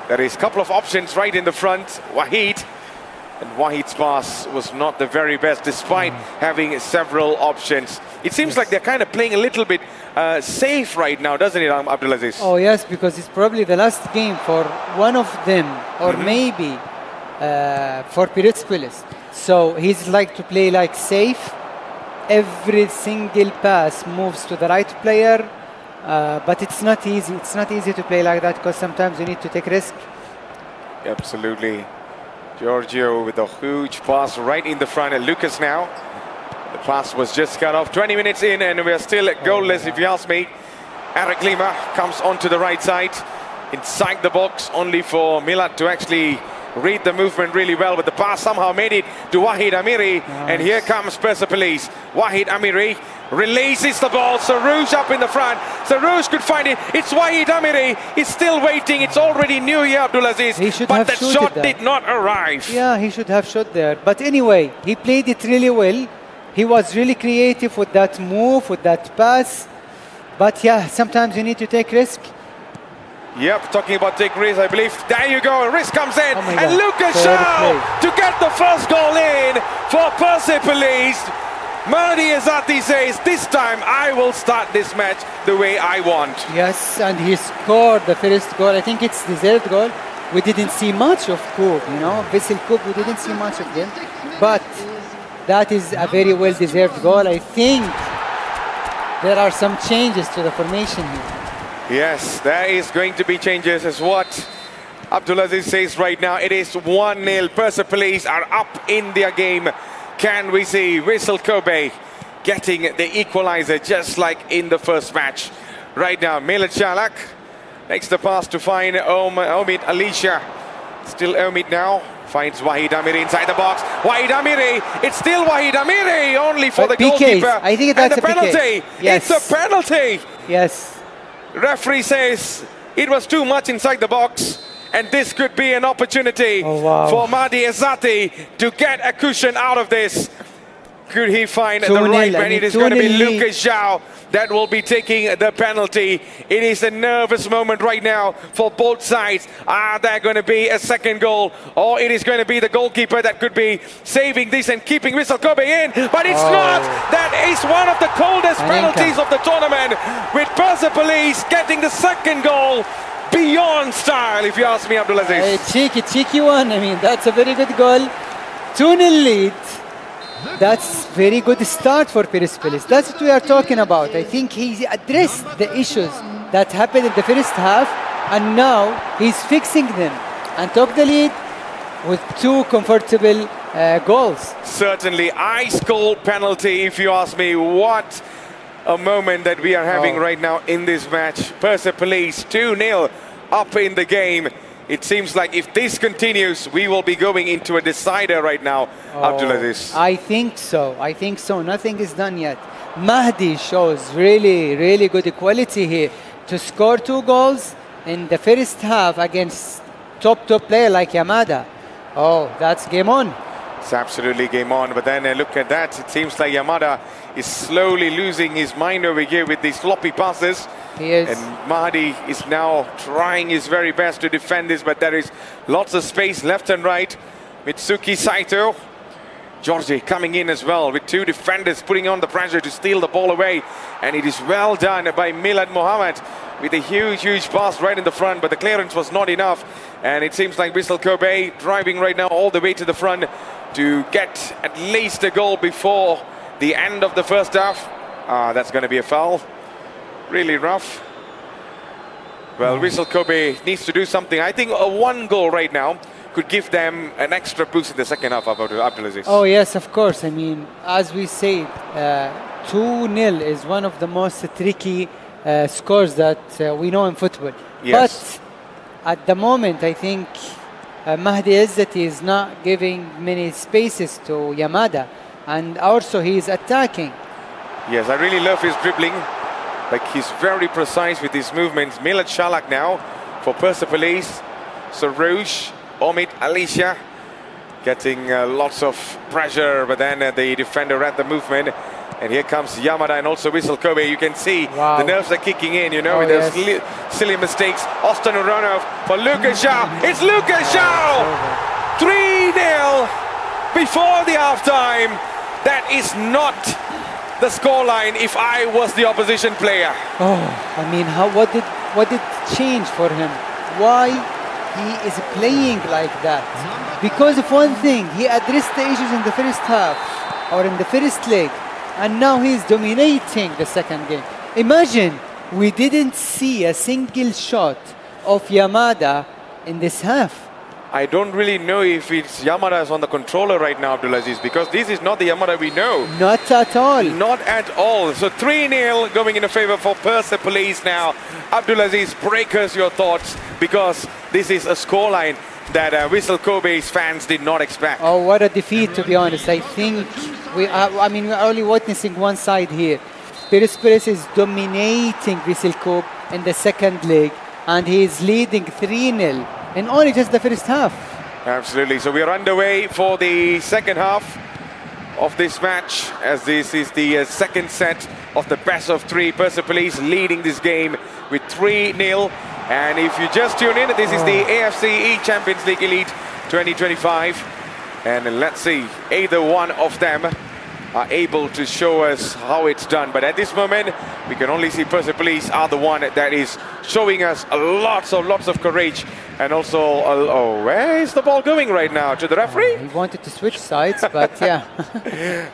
There is a couple of options right in the front. Wahid. And Wahid's pass was not the very best, despite having several options. It seems like they're kind of playing a little bit safe right now, doesn't it, Abdulaziz? Oh, yes, because it's probably the last game for one of them, or maybe for Persepolis. So he's like to play like safe. Every single pass moves to the right player, but it's not easy. It's not easy to play like that because sometimes you need to take risk. Absolutely. Giorgio with a huge pass right in the front, and Lucas now. The pass was just cut off. 20 minutes in and we are still goalless, if you ask me. Eric Lima comes onto the right side, inside the box, only for Milad to actually read the movement really well, but the pass somehow made it to Wahid Amiri. And here comes Persepolis. Wahid Amiri releases the ball. Sarouche up in the front. Sarouche could find it. It's Wahid Amiri. He's still waiting. It's already New Year, Abdulaziz. But that shot did not arrive. Yeah, he should have shot there. But anyway, he played it really well. He was really creative with that move, with that pass. But yeah, sometimes you need to take risk. Yep, talking about take risk, I believe. There you go, risk comes in. Oh and Lucas Shaw to get the first goal in for Persepolis. Mahdi Azati says, this time I will start this match the way I want. Yes, and he scored the first goal. I think it's deserved goal. We didn't see much of Kub, you know, Vissel Kub, we didn't see much of them. But that is a very well-deserved goal. I think there are some changes to the formation here. Yes, there is going to be changes, as what Abdulaziz says right now. It is 1-0. Persepolis are up in their game. Can we see Vissel Kobe getting the equalizer just like in the first match? Right now, Milad Shalak makes the pass to find Omid Alicia. Still Omid now. Finds Wahid Amiri inside the box. Wahid Amiri. It's still Wahid Amiri. Only for the goalkeeper. I think that's a penalty. Yes. It's a penalty. Yes. Referee says it was too much inside the box, and this could be an opportunity for Mahdi Azati to get a cushion out of this. Could he find the right man? It is going to be Lucas Zhao that will be taking the penalty. It is a nervous moment right now for both sides. Are there going to be a second goal, or it is going to be the goalkeeper that could be saving this and keeping Vissel Kobe in? But it's not. That is one of the coldest penalties of the tournament, with Persepolis getting the second goal. Beyond style, if you ask me, Abdulaziz. A cheeky one. I mean, that's a very good goal. 2-0 lead. That's very good start for Persepolis. That's what we are talking about. I think he addressed the issues that happened in the first half, and now he's fixing them and took the lead with two comfortable goals. Certainly, ice cold penalty, if you ask me. What a moment that we are having right now in this match. Persepolis 2-0 up in the game. It seems like if this continues, we will be going into a decider right now, Abdulaziz. I think so. I think so. Nothing is done yet. Mahdi shows really good quality here to score 2 goals in the first half against top player like Yamada. Oh, that's game on. It's absolutely game on. But then look at that. It seems like Yamada is slowly losing his mind over here with these sloppy passes. He is. And Mahdi is now trying his very best to defend this, but there is lots of space left and right. Mitsuki Saito Georgie coming in as well with two defenders putting on the pressure to steal the ball away. And it is well done by Milad Mohammed with a huge pass right in the front, but the clearance was not enough. And it seems like Vissel Kobe driving right now all the way to the front to get at least a goal before the end of the first half. That's going to be a foul. Really rough. Well, Vissel Kobe needs to do something. I think a one goal right now could give them an extra boost in the second half, Abdulaziz. Oh yes, of course. I mean, as we said, 2-0 is one of the most tricky scores that we know in football. Yes. But at the moment, I think Mahdi Izzati is not giving many spaces to Yamada, and also he is attacking. Yes, I really love his dribbling. Like, he's very precise with his movements. Milad Shalak now for Persepolis. Sarouche, Omid, Alicia getting lots of pressure, but then the defender read the movement. And here comes Yamada and also Vissel Kobe. You can see the nerves are kicking in, you know, with those silly mistakes. Austin Uranov for Lucas Zhao. It's Lucas Zhao! 3-0 before the halftime. That is not the scoreline if I was the opposition player. Oh, I mean, what did change for him? Why he is playing like that? Because of one thing, he addressed the issues in the first half or in the first leg, and now he's dominating the second game. Imagine we didn't see a single shot of Yamada in this half. I don't really know if it's Yamada is on the controller right now, Abdulaziz, because this is not the Yamada we know. Not at all. Not at all. So 3-0 going in favor for Persepolis now. Abdulaziz, break us your thoughts, because this is a scoreline that Vissel Kobe's fans did not expect. Oh, what a defeat, to be honest. I think we're only witnessing one side here. Persepolis is dominating Vissel Kobe in the second leg, and he is leading 3-0 in only just the first half. Absolutely. So we are underway for the second half of this match, as this is the second set of the best of three. Persepolis leading this game with 3-0. And if you just tune in, this is the AFC eChampions League Elite 2025. And let's see, either one of them are able to show us how it's done. But at this moment, we can only see Persepolis are the one that is showing us lots of courage. And also, where is the ball going right now? To the referee? He wanted to switch sides, but yeah.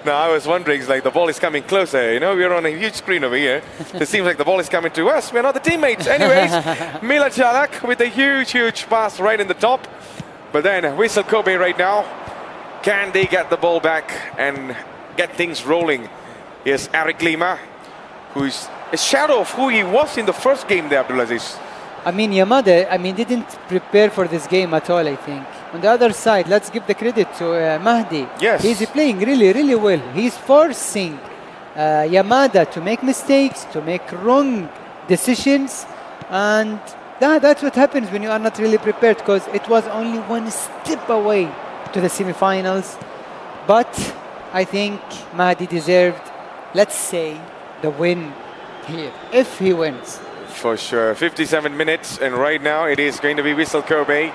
No, I was wondering, it's like the ball is coming closer. You know, we're on a huge screen over here. It seems like the ball is coming to us. We're not the teammates. Anyways, Milad Shalak with a huge pass right in the top. But then Vissel Kobe right now. Can they get the ball back and get things rolling? Here's Eric Lima, who's a shadow of who he was in the first game there, Abdulaziz. I mean, Yamada, didn't prepare for this game at all, I think. On the other side, let's give the credit to Mahdi. Yes. He's playing really well. He's forcing Yamada to make mistakes, to make wrong decisions. And that's what happens when you are not really prepared, because it was only one step away to the semifinals. But I think Mahdi deserved, let's say, the win here, if he wins. For sure. 57 minutes, and right now it is going to be Vissel Kobe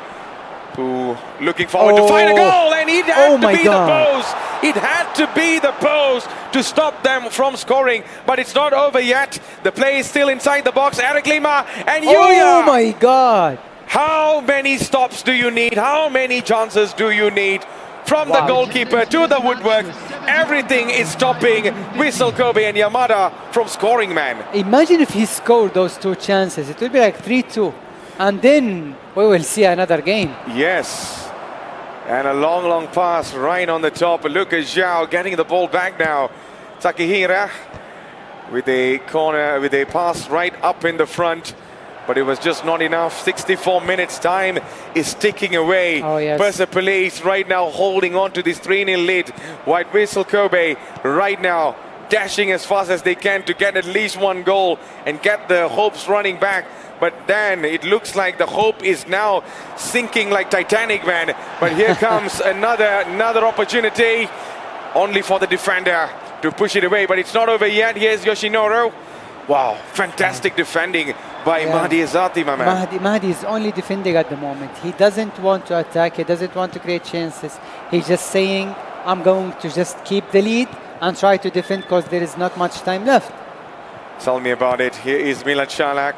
who looking forward to find a goal, and it had to be the post. It had to be the post to stop them from scoring, but it's not over yet. The play is still inside the box. Eric Lima and Yuya. Oh my God! How many stops do you need? How many chances do you need? From the goalkeeper to the woodwork, everything is stopping Vissel Kobe and Yamada from scoring, man. Imagine if he scored those two chances. It would be like 3-2. And then we will see another game. Yes. And a long pass right on the top. Lucas Zhao getting the ball back now. Takehira with a corner, with a pass right up in the front. But it was just not enough. 64 minutes time is ticking away. Oh, yes. Persepolis right now holding on to this 3-0 lead. White Vissel Kobe right now dashing as fast as they can to get at least one goal and get the hopes running back. But then it looks like the hope is now sinking like Titanic, man. But here comes another opportunity, only for the defender to push it away. But it's not over yet. Here's Yoshinoro. Wow, fantastic defending by Mahdi Izzati, my man. Mahdi is only defending at the moment. He doesn't want to attack. He doesn't want to create chances. He's just saying, I'm going to just keep the lead and try to defend because there is not much time left. Tell me about it. Here is Milan Šalak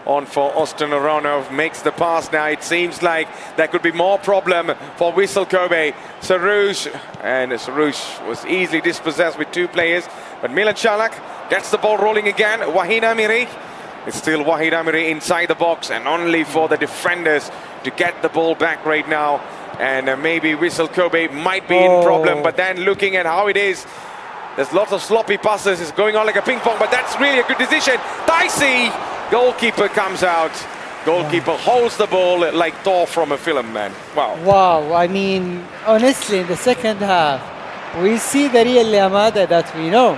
on for Austin Aronov. Makes the pass now. It seems like there could be more problem for Vissel Kobe. Sarouche, and Sarouche was easily dispossessed with 2 players. But Milan Šalak gets the ball rolling again. Wahid Amiri. It's still Wahid Amiri inside the box, and only for the defenders to get the ball back right now. And maybe Vissel Kobe might be in problem, but then looking at how it is, there's lots of sloppy passes. It's going on like a ping pong, but that's really a good decision. Dicey, goalkeeper comes out. Goalkeeper holds the ball like Thor from a film, man. Wow. Wow, I mean, honestly, in the second half, we see the real Yamada that we know.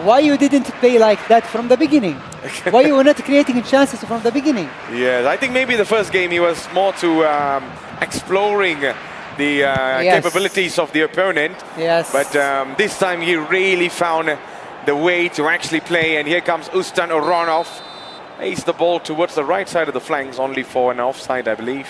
Why you didn't play like that from the beginning? Why you were not creating chances from the beginning? Yeah, I think maybe the first game he was more to exploring the capabilities of the opponent. Yes. But this time he really found the way to actually play. And here comes Ustan Oronov. Lays the ball towards the right side of the flanks, only for an offside, I believe.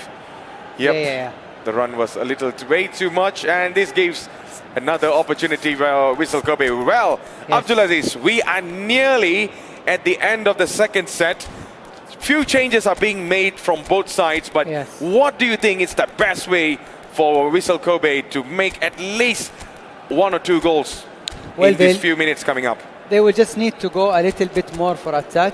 Yep. Yeah. The run was a little way too much, and this gives another opportunity for Vissel Kobe. Well, Yes. Abdulaziz, we are nearly at the end of the second set. Few changes are being made from both sides, but Yes. what do you think is the best way for Vissel Kobe to make at least 1 or 2 goals Well, in these they'll- few minutes coming up? They will just need to go a little bit more for attack,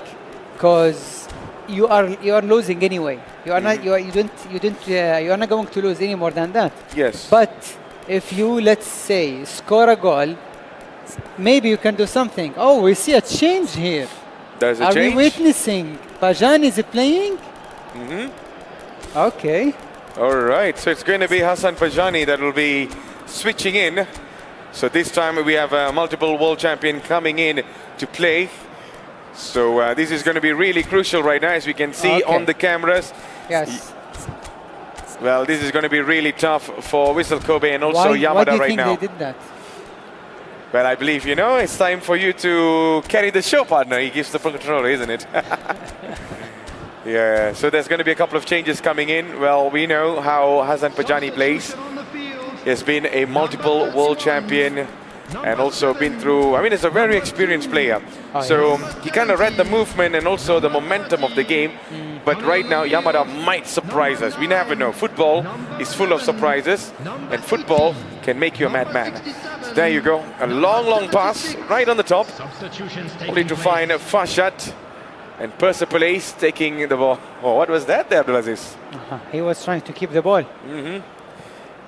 because you are losing anyway. You are not you are not going to lose any more than that. Yes. But if you, let's say, score a goal, maybe you can do something. Oh, we see a change here. There's a Are change. we witnessing Pajani is playing? Okay. All right, so it's going to be Hassan Pajani that will be switching in. So this time we have a multiple world champion coming in to play. So this is going to be really crucial right now, as we can see Okay. on the cameras. Yes. Well, this is going to be really tough for Vissel Kobe and also Why do Yamada you right think now. they did that? Well, I believe, you know, it's time for you to carry the show, partner. He gives the controller, isn't it? Yeah, so there's going to be a couple of changes coming in. Well, we know how Hassan Pajani plays. He has been a multiple world champion and also been through, I mean, he's a very experienced player. Oh, So he kind of read the movement and also the momentum of the game. But right now, Yamada might surprise us. We never know. Football is full of surprises, and football can make you a madman. So there you go. A long, long pass right on the top. Only to find Fashat. And Persepolis taking the ball. Oh, what was that there, Abdulaziz? He was trying to keep the ball.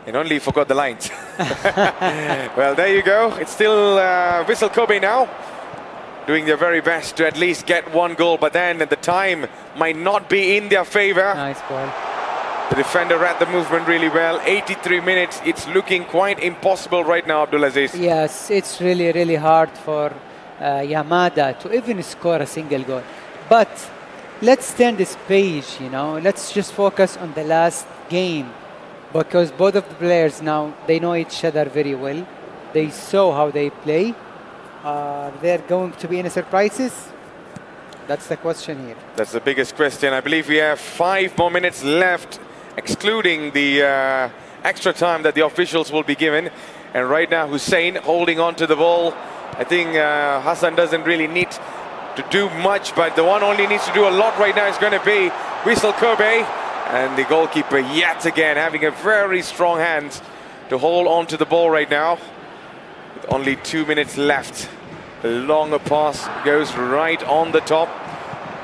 And only forgot the lines. Well, there you go. It's still Vissel Kobe now, doing their very best to at least get 1 goal. But then the time might not be in their favor. Nice ball. The defender read the movement really well. 83 minutes. It's looking quite impossible right now, Abdulaziz. Yes, it's really, really hard for Yamada to even score a single goal. But let's turn this page, you know. Let's just focus on the last game, because both of the players now, they know each other very well. They saw how they play. Are there going to be any surprises? That's the question here. That's the biggest question. I believe we have 5 more minutes left, excluding the extra time that the officials will be given. And right now, Hussein holding on to the ball. I think Hassan doesn't really need to do much, but the one only needs to do a lot right now is going to be Vissel Kobe. And the goalkeeper yet again having a very strong hand to hold on to the ball right now. With only 2 minutes left. A longer pass goes right on the top.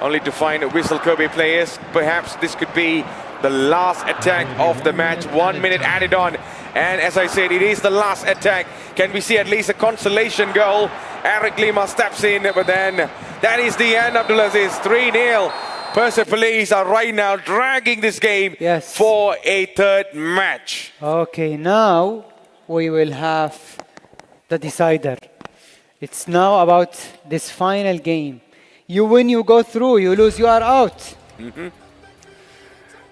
Only to find Vissel Kobe players. Perhaps this could be the last attack of the match. 1 minute added on. And as I said, it is the last attack. Can we see at least a consolation goal? Eric Lima steps in, but then that is the end, Abdulaziz. 3-0. Persepolis are right now dragging this game for a third match. Okay, now we will have the decider. It's now about this final game. You win, you go through. You lose, you are out.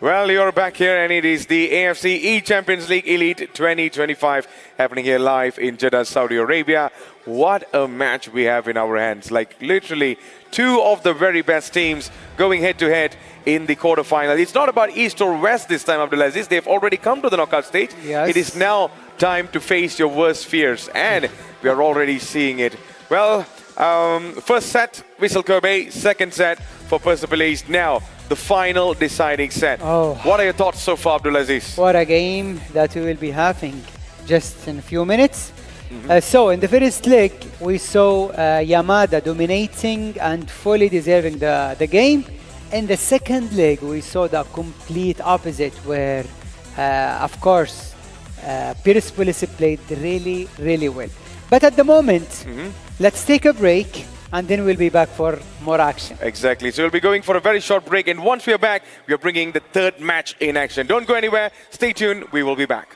Well, you're back here, and it is the AFC eChampions League Elite 2025 happening here live in Jeddah, Saudi Arabia. What a match we have in our hands. Like literally 2 of the very best teams going head-to-head in the quarterfinal. It's not about East or West this time, Abdulaziz. They've already come to the knockout stage. Yes. It is now time to face your worst fears, and we are already seeing it. Well, first set, Vissel Kobe. Second set for Persepolis. Now, the final deciding set. Oh. What are your thoughts so far, Abdulaziz? What a game that we will be having just in a few minutes. So in the first leg, we saw Yamada dominating and fully deserving the game. In the second leg, we saw the complete opposite, where, of course, Persepolis played really, really well. But at the moment, let's take a break, and then we'll be back for more action. Exactly. So we'll be going for a very short break, and once we are back, we are bringing the third match in action. Don't go anywhere. Stay tuned. We will be back.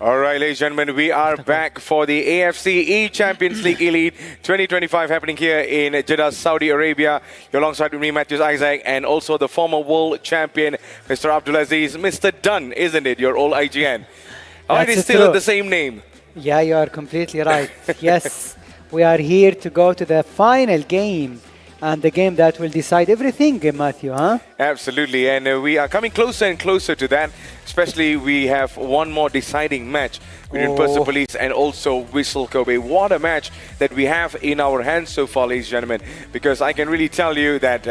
All right, ladies and gentlemen, we are back for the AFC eChampions League Elite 2025 happening here in Jeddah, Saudi Arabia. You're alongside with me, Matthews Isaac, and also the former world champion, Mr. Abdulaziz. Mr. Dunn, isn't it? Your old IGN. Oh, it is still the same name. Yeah, you are completely right. Yes, we are here to go to the final game. And the game that will decide everything, Matthew, huh? Absolutely, and we are coming closer and closer to that. Especially, we have one more deciding match between Persepolis and also Whistle Kobe. What a match that we have in our hands so far, ladies and gentlemen. Because I can really tell you that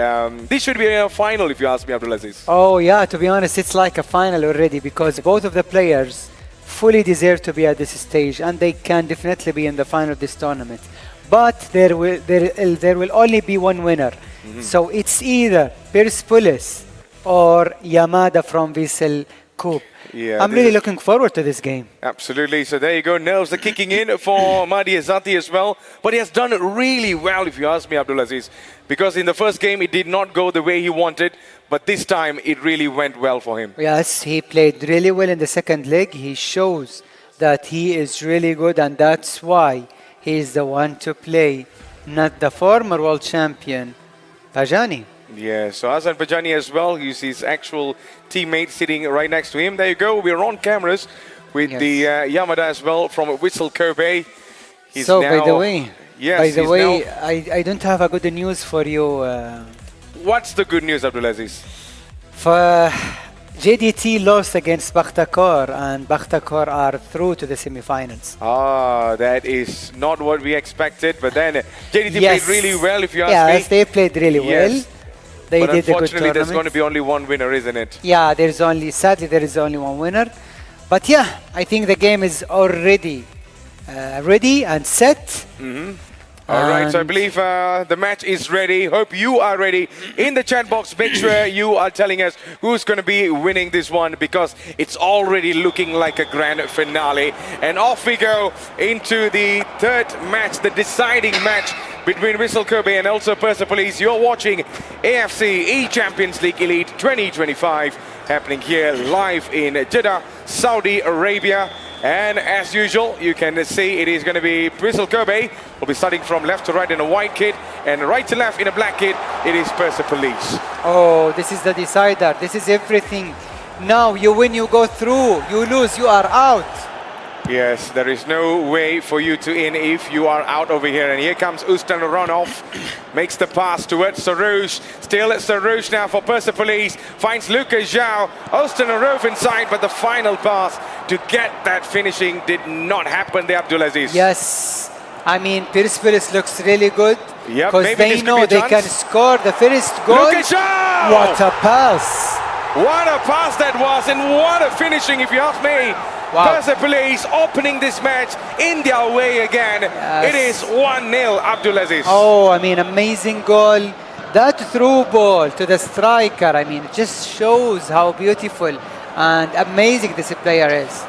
this should be a final, if you ask me, Abdulaziz. Oh, yeah, to be honest, it's like a final already because both of the players fully deserve to be at this stage and they can definitely be in the final of this tournament. But there will only be one winner. So it's either Persepolis or Yamada from Whistle Kobe. Yeah, I'm really looking forward to this game. Absolutely. So there you go. Nerves are kicking in for Mahdi Azati as well. But he has done really well, if you ask me, Abdulaziz. Because in the first game, it did not go the way he wanted. But this time, it really went well for him. Yes, he played really well in the second leg. He shows that he is really good, and that's why he is the one to play, not the former world champion, Pajani. Yeah, so Hassan Pajani as well. You see his actual teammate sitting right next to him. There you go. We're on cameras with the Yamada as well from Whistle Kobe. He's so, now, by the way, now, I don't have a good news for you. What's the good news, Abdulaziz? For JDT lost against Bakhtakor, and Bakhtakor are through to the semifinals. Ah, that is not what we expected. But then JDT played really well, if you ask me. Yes, they played really well. They but did a good tournament. unfortunately, there's going to be only one winner, isn't it? Yeah, sadly, there is only one winner. But yeah, I think the game is already ready and set. All right, so I believe the match is ready. Hope you are ready. In the chat box, make sure you are telling us who's going to be winning this one because it's already looking like a grand finale. And off we go into the third match, the deciding match between Whistle Kobe and also Persepolis. You're watching AFC eChampions League Elite 2025 happening here live in Jeddah, Saudi Arabia. And as usual, you can see it is going to be Whistle Kobe. Will be starting from left to right in a white kit and right to left in a black kit. It is Persepolis. Oh, this is the decider. This is everything. Now you win, you go through. You lose, you are out. Yes, there is no way for you to in if you are out over here. And here comes Ustan Runoff. Makes the pass towards Sarouche. Still it's Sarouche now for Persepolis. Finds Lucas Zhao. Ostanarov inside, but the final pass to get that finishing did not happen there, Abdulaziz. Yes. I mean, Persepolis looks really good. Yep, because they know they can score the first goal. Lucas Zhao! What a pass. What a pass that was, and what a finishing, if you ask me. Wow. Persepolis opening this match in their way again. Yes. It is 1-0, Abdulaziz. Oh, I mean, amazing goal. That through ball to the striker, I mean, it just shows how beautiful and amazing this player is.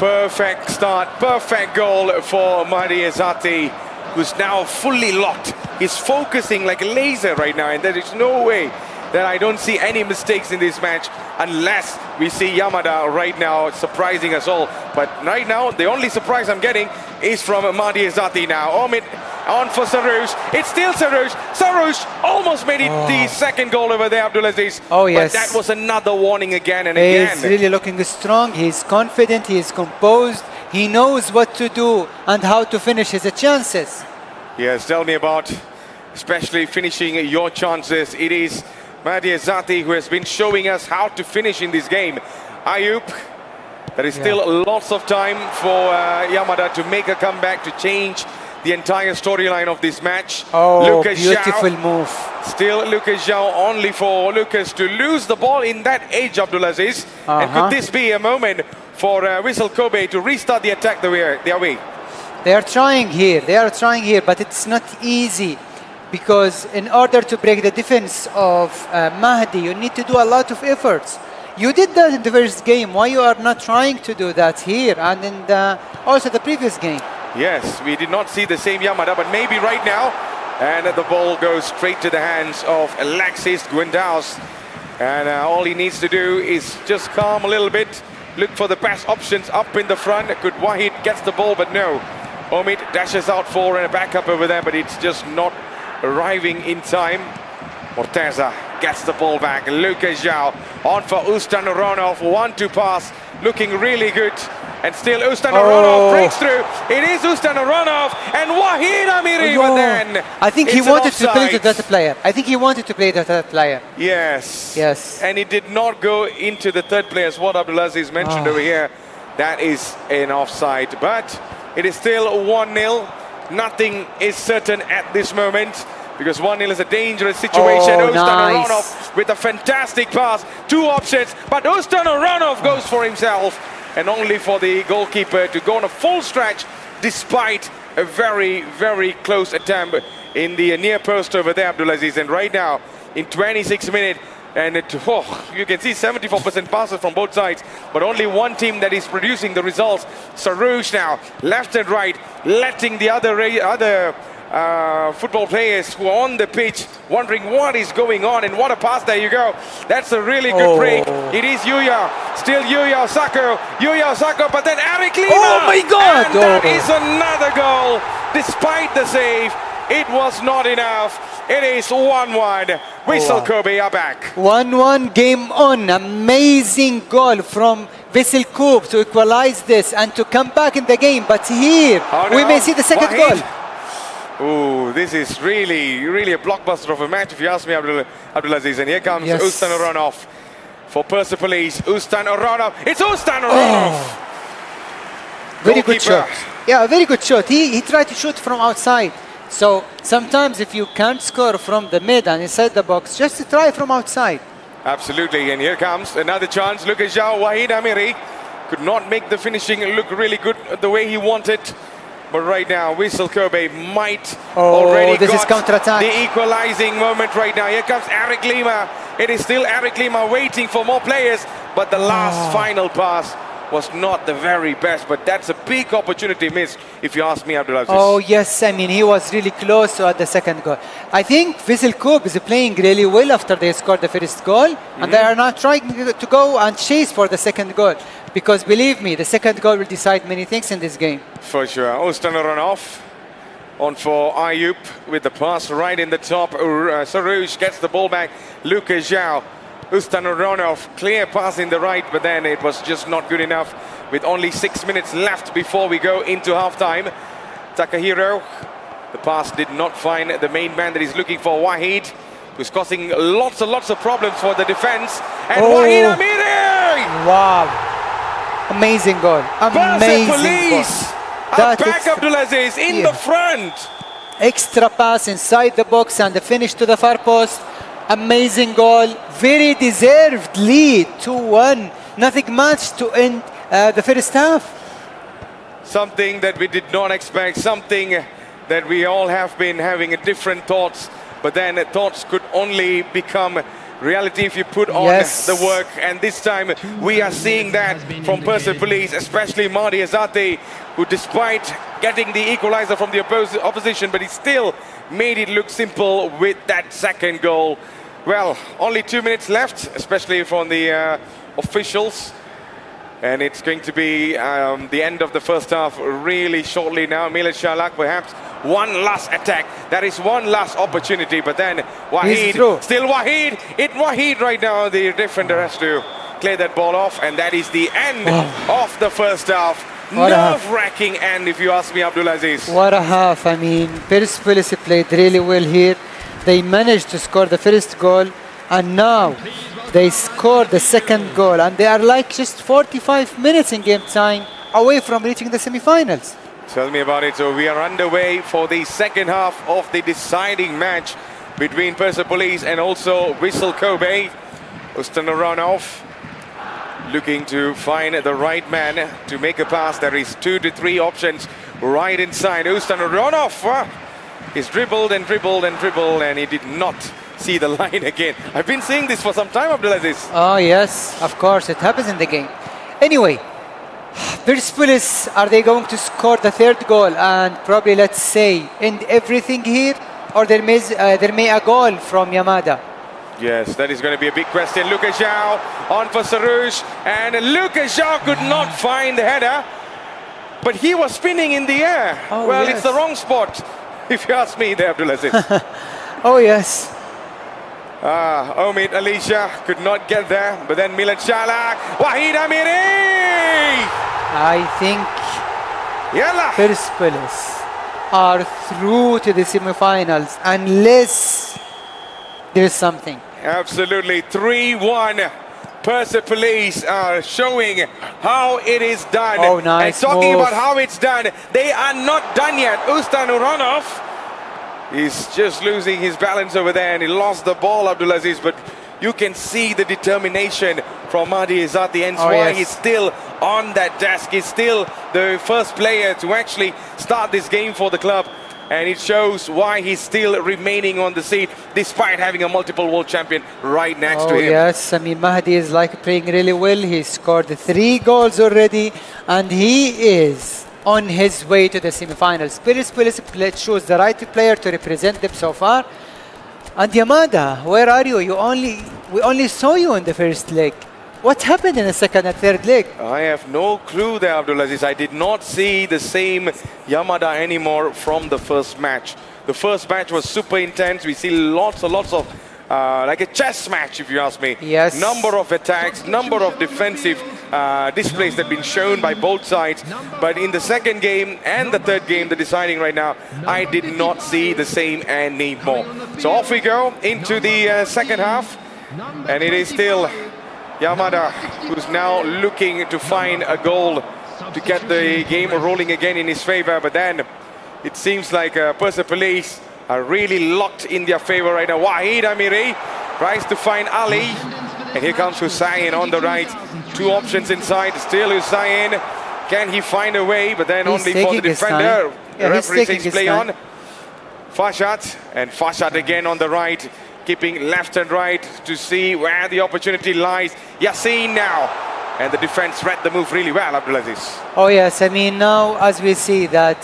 Perfect start, perfect goal for Mahdi Azati, who's now fully locked. He's focusing like a laser right now, and there is no way that I don't see any mistakes in this match unless we see Yamada right now surprising us all. But right now, the only surprise I'm getting is from Mahdi Azati now. Omid on for Sarouche. It's still Sarouche. Sarouche almost made it the second goal over there, Abdulaziz. Oh, yes. But that was another warning again and again. He's really looking strong. He's confident. He's composed. He knows what to do and how to finish his chances. Yes, tell me about especially finishing your chances. It is Mahdi Azati who has been showing us how to finish in this game. Ayub, there is still lots of time for Yamada to make a comeback, to change the entire storyline of this match. Oh, Lucas beautiful Zhao, move. Still Lucas Zhao, only for Lucas to lose the ball in that age, Abdulaziz. And could this be a moment for Whistle Kobe to restart the attack their way? They are trying here. They are trying here, but it's not easy. Because in order to break the defense of Mahdi, you need to do a lot of efforts. You did that in the first game. Why you are not trying to do that here and in also the previous game? Yes, we did not see the same Yamada, but maybe right now. And the ball goes straight to the hands of Alexis Guindaus. And all he needs to do is just calm a little bit. look for the best options up in the front. Good Wahid gets the ball, but no. Omid dashes out for a backup over there, but it's just not arriving in time. Morteza gets the ball back. Lucas Zhao on for Ustan Uronov. 1-2 pass, looking really good. And still Ustan Uronov breaks through. It is Ustan Uronov and Wahid Amiri, but then I think he it's an wanted to play to offside. that player. I think he wanted to play to that player. Yes. Yes. And it did not go into the third player, as what Abdulaziz mentioned over here. That is an offside. But it is still 1-0. Nothing is certain at this moment, because 1-0 is a dangerous situation. Ustan nice. Uronov with a fantastic pass. 2 options, but Ustan Uronov goes for himself. And only for the goalkeeper to go on a full stretch, despite a very, very close attempt in the near post over there, Abdulaziz. And right now, in 26 minutes, and you can see 74% passes from both sides, but only one team that is producing the results. Sarouche now, left and right, letting the other football players who are on the pitch wondering what is going on, and what a pass. There you go. That's a really good break. It is Yuya, still Yuya Osako, but then Eric Lima. Oh my God! And that is another goal. Despite the save, it was not enough. It is 1-1. Whistle Kobe are back. 1-1, game on. Amazing goal from Vissel Koop to equalize this and to come back in the game. But here, we may see the second goal. Oh, this is really, really a blockbuster of a match, if you ask me, Abdulaziz. And here comes Ustan Uronov for Persepolis. Ustan Uronov. It's Ustan Uronov. Very good shot. Yeah, very good shot. He tried to shoot from outside. So sometimes if you can't score from the mid and inside the box, just try from outside. Absolutely. And here comes another chance. Lucas Zhao, Wahid Amiri could not make the finishing look really good the way he wanted. But right now, Whistle Kobe might already this is got counter-attack. the equalizing moment right now. Here comes Eric Lima. It is still Eric Lima waiting for more players, but the last final pass was not the very best. But that's a big opportunity missed, if you ask me, Abdulaziz. Oh yes, I mean he was really close at the second goal. I think Vissel Koop is playing really well after they scored the first goal, and they are now trying to go and chase for the second goal. Because believe me, the second goal will decide many things in this game. For sure. Ustan Uronov on for Ayub with the pass right in the top. Sarouche gets the ball back. Lucas Zhao. Ustan Uronov, clear pass in the right, but then it was just not good enough with only 6 minutes left before we go into halftime. Takahiro, the pass did not find the main man that he's looking for, Wahid, who's causing lots and lots of problems for the defense. And Wahid Amiri! Wow. Amazing goal. Amazing Police goal. back Abdulaziz in the front. Extra pass inside the box and the finish to the far post. Amazing goal. Very deserved lead. 2-1. Nothing much to end the first half. Something that we did not expect. Something that we all have been having different thoughts. But then thoughts could only become reality if you put on the work, and this time we are seeing that from Persepolis, especially Mahdi Azati, who despite getting the equalizer from the opposition, but he still made it look simple with that second goal. Well, only 2 minutes left, especially from the officials, and it's going to be the end of the first half really shortly now. Milad Shalak, perhaps one last attack. That is one last opportunity, but then Wahid, still Wahid. It's Wahid right now. The defender has to clear that ball off, and that is the end of the first half. Nerve-wracking end, if you ask me, Abdulaziz. What a half. I mean, Persepolis played really well here. They managed to score the first goal, and now they scored the second goal, and they are like just 45 minutes in game time away from reaching the semifinals. Tell me about it. So we are underway for the second half of the deciding match between Persepolis and also Whistle Kobe. Ustan Uronov looking to find the right man to make a pass. There is 2 to 3 options right inside. Ustan Uronov is dribbled and dribbled and dribbled, and he did not see the line again. I've been seeing this for some time, Abdulaziz. Oh yes, of course, it happens in the game. Anyway, Persepolis, are they going to score the third goal and probably, let's say, end everything here? Or there may a goal from Yamada? Yes, that is going to be a big question. Lucas Zhao on for Sarouche, and Lucas Zhao could not find the header, but he was spinning in the air. Oh, well, yes. it's the wrong spot, if you ask me there, Abdulaziz. Oh, yes. Omid Alicia could not get there, but then Milan Shalak, Wahid Amiri! I think Yalla! Persepolis are through to the semifinals unless there's something. Absolutely, 3-1. Persepolis are showing how it is done. Oh, nice And talking move. about how it's done, they are not done yet. Ustan Uranov is just losing his balance over there, and he lost the ball, Abdulaziz, but you can see the determination from Mahdi Izzati, hence why yes. he's still on that desk. He's still the first player to actually start this game for the club, and it shows why he's still remaining on the seat despite having a multiple world champion right next to him. Yes, I mean, Mahdi is like playing really well. He scored 3 goals already, and he is on his way to the semifinals. Persepolis chose the right player to represent them so far. And Yamada, where are you? We only saw you in the first leg. What happened in the second and third leg? I have no clue there, Abdulaziz. I did not see the same Yamada anymore from the first match. The first match was super intense. We see lots and lots of, like a chess match, if you ask me. Yes. Number of attacks, number of defensive displays that have been shown by both sides. But in the second game and the third game, the deciding right now, I did not see the same anymore. So off we go into the second half. And it is still Yamada who's now looking to find a goal to get the game rolling again in his favor. But then it seems like Persepolis are really locked in their favor right now. Wahid Amiri tries to find Ali. And here comes Hussain on the right. 2 options inside. Still Hussain. Can he find a way? But then He's only for the taking his defender. time. The Yeah, he's referee taking says his play time. on. Fashat. And Fashat again on the right. Keeping left and right to see where the opportunity lies. Yassin now. And the defense read the move really well, Abdulaziz. Oh yes, I mean now as we see that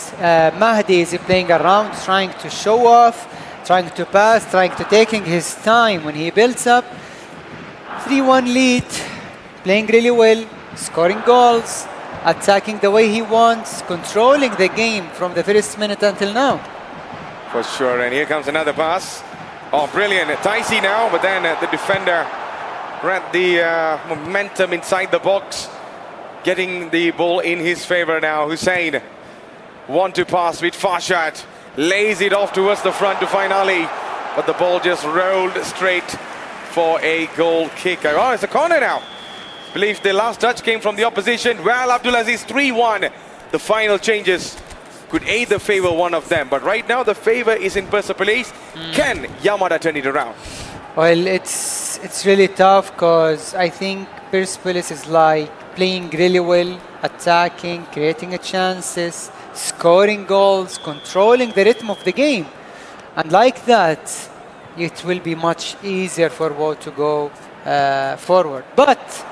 Mahdi is playing around, trying to show off, trying to pass, trying to taking his time when he builds up. 3-1 lead, playing really well, scoring goals, attacking the way he wants, controlling the game from the first minute until now. For sure, and here comes another pass. Oh, brilliant. Taisi now, but then the defender read the momentum inside the box, getting the ball in his favor now. Hussein, 1-2 pass with Fashat, lays it off towards the front to find Ali, but the ball just rolled straight for a goal kick. Oh, it's a corner now. I believe the last touch came from the opposition. Well, Abdulaziz, 3-1. The final changes could either favor one of them, but right now the favor is in Persepolis. Can Yamada turn it around? Well, it's really tough because I think Persepolis is like playing really well, attacking, creating chances, scoring goals, controlling the rhythm of the game. And like that, it will be much easier for Wo to go forward. But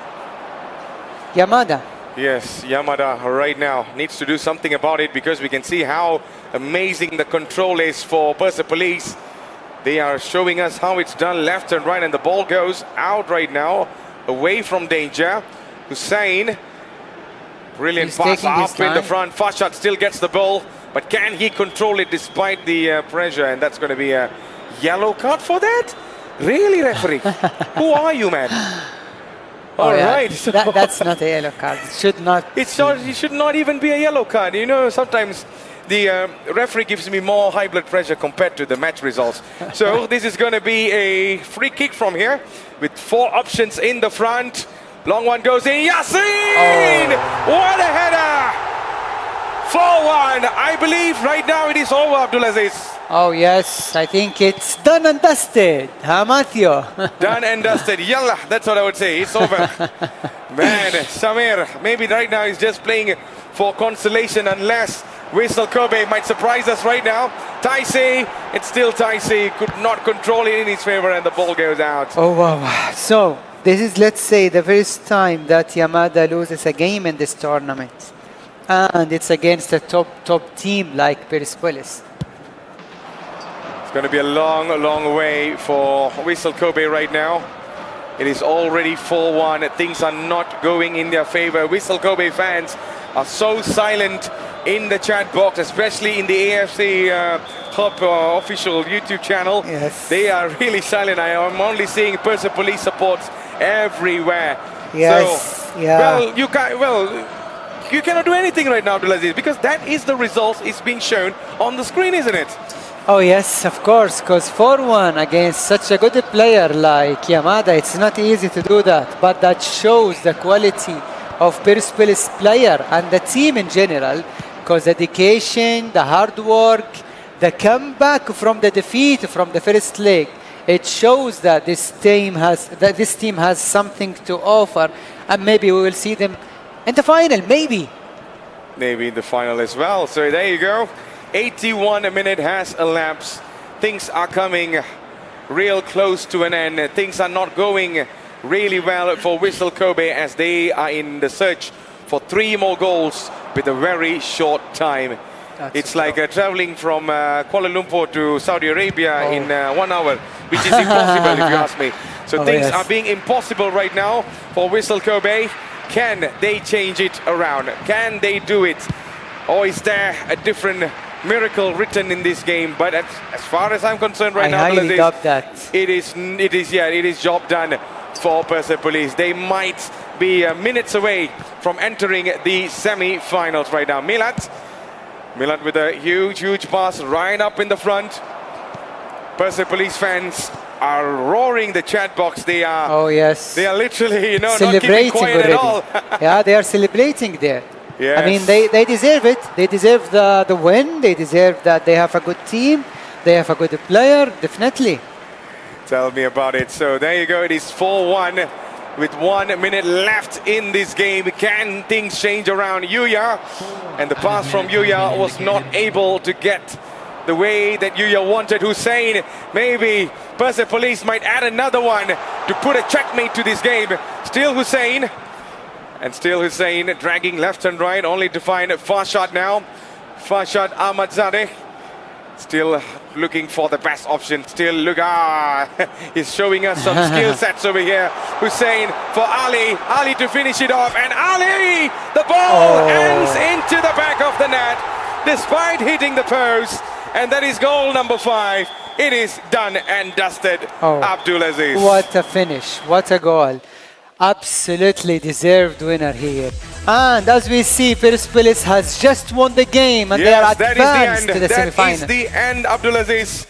Yamada. Yes, Yamada right now needs to do something about it, because we can see how amazing the control is for Persepolis. They are showing us how it's done left and right, and the ball goes out right now, away from danger. Hussein, brilliant He's pass taking his up in the time. front. Fashat still gets the ball, but can he control it despite the pressure? And that's going to be a yellow card for that? Really, referee? Who are you, man? All right. So That's not a yellow card. It should not. it should not even be a yellow card. You know, sometimes the referee gives me more high blood pressure compared to the match results. So this is going to be a free kick from here with 4 options in the front. Long one goes in. Yassin! What a header! 4-1. I believe right now it is over, Abdulaziz. Oh yes, I think it's done and dusted. Huh, Matthew? Done and dusted. Yalla, that's what I would say. It's over. Man, Samir, maybe right now he's just playing for consolation, unless Whistle Kobe might surprise us right now. Taisi, it's still Taisi, could not control it in his favor, and the ball goes out. Oh wow. So this is, let's say, the first time that Yamada loses a game in this tournament. And it's against a top team like Persepolis. It's Going to be a long, long way for Whistle Kobe right now. It is already 4-1. Things are not going in their favor. Whistle Kobe fans are so silent in the chat box, especially in the AFC Hub official YouTube channel. Yes. They are really silent. I am only seeing Persepolis supports everywhere. Yes. So, Yeah. well, you cannot do anything right now, Abdulaziz, because that is the results is being shown on the screen, isn't it? Oh yes, of course, because 4-1 against such a good player like Yamada, it's not easy to do that, but that shows the quality of Persepolis player and the team in general, because dedication, the hard work, the comeback from the defeat from the first leg, it shows that this team has something to offer, and maybe we will see them in the final, maybe. Maybe in the final as well. So there you go. 81 minute has elapsed. Things are coming real close to an end. Things are not going really well for Whistle Kobe as they are in the search for 3 more goals with a very short time. It's like traveling from Kuala Lumpur to Saudi Arabia in 1 hour, which is impossible if you ask me. So things are being impossible right now for Whistle Kobe. Can they change it around? Can they do it? Or is there a different miracle written in this game? But as far as I'm concerned right now, I highly doubt that. it is job done for Persepolis. They might be minutes away from entering the semi-finals right now. Milat with a huge pass right up in the front. Persepolis fans are roaring the chat box. They are. Oh yes. They are literally, not celebrating keeping quiet already. at all. Yeah, they are celebrating there. Yes. I mean, they deserve it. They deserve the win. They deserve that they have a good team. They have a good player, definitely. Tell me about it. So there you go. It is 4-1 with 1 minute left in this game. Can things change around? Yuya, and the pass from Yuya was not able to get the way that Yuya wanted. Hussein, maybe Persepolis might add another one to put a checkmate to this game. Still Hussein. And still Hussein dragging left and right, only to find Farshad now. Farshad Ahmadzadeh still looking for the best option. Still look, he's showing us some skill sets over here. Hussein for Ali. Ali to finish it off. And Ali, the ball ends into the back of the net despite hitting the post. And that is goal number 5. It is done and dusted. Abdulaziz. What a finish. What a goal. Absolutely deserved winner here. And as we see, Persepolis has just won the game and they are advanced to the semi-final. That is the end, Abdulaziz.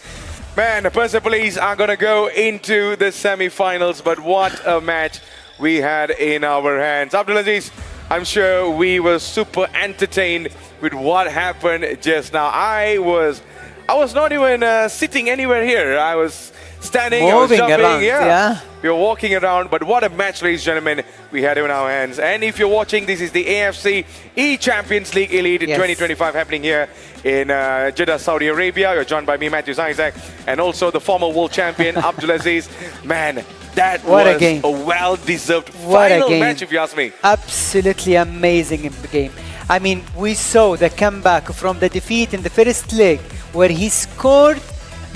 Man, Persepolis are going to go into the semi-finals, but what a match we had in our hands. Abdulaziz, I'm sure we were super entertained with what happened just now. I was not even sitting anywhere here. I was standing, I was jumping, around, we were walking around, but what a match, ladies and gentlemen, we had in our hands. And if you're watching, this is the AFC eChampions League Elite 2025 happening here in Jeddah, Saudi Arabia. You're joined by me, Matthew Isaac, and also the former world champion, Abdulaziz. Man, that was a well-deserved final match, if you ask me. Absolutely amazing game. I mean, we saw the comeback from the defeat in the first leg, where he scored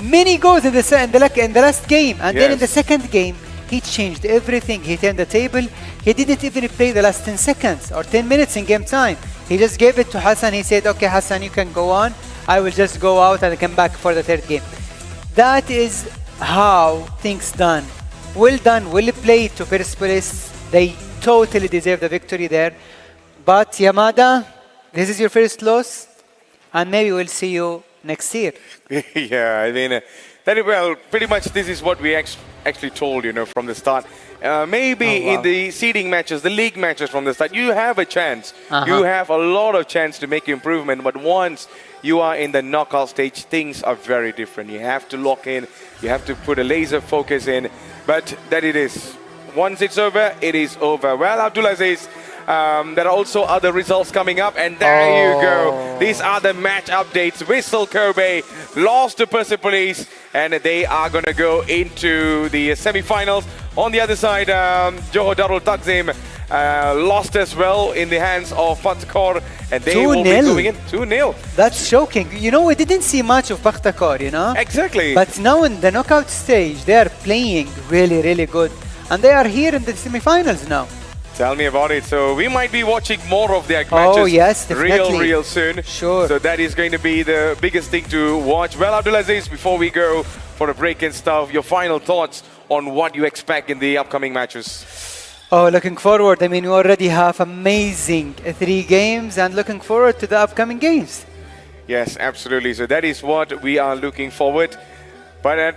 many goals in the last game, and then in the second game he changed everything. He turned the table. He didn't even play the last 10 seconds or 10 minutes in game time. He just gave it to Hassan. He said, okay Hassan, you can go on, I will just go out and come back for the third game. That is how things done. Well played to Persepolis. They totally deserve the victory there. But Yamada, this is your first loss, and maybe we'll see you next year. Yeah, I mean, pretty much this is what we actually told, from the start. Maybe in the seeding matches, the league matches from the start, you have a chance. You have a lot of chance to make improvement. But once you are in the knockout stage, things are very different. You have to lock in. You have to put a laser focus in. But that it is. Once it's over, it is over. Well, Abdulaziz, there are also other results coming up, and there you go. These are the match updates. Whistle Kobe lost to Persepolis, and they are going to go into the semi-finals. On the other side, Johor Darul Takzim lost as well in the hands of Patkor, and they will be 2-0. going in 2-0. That's shocking. You know, we didn't see much of Pakhtakar, you know? Exactly. But now in the knockout stage, they are playing really, really good. And they are here in the semifinals now. Tell me about it. So we might be watching more of their matches Oh, yes, definitely. real soon. Sure. So that is going to be the biggest thing to watch. Well, Abdulaziz, before we go for a break and stuff, your final thoughts on what you expect in the upcoming matches? Oh, looking forward. I mean, we already have amazing 3 games and looking forward to the upcoming games. Yes, absolutely. So that is what we are looking forward. But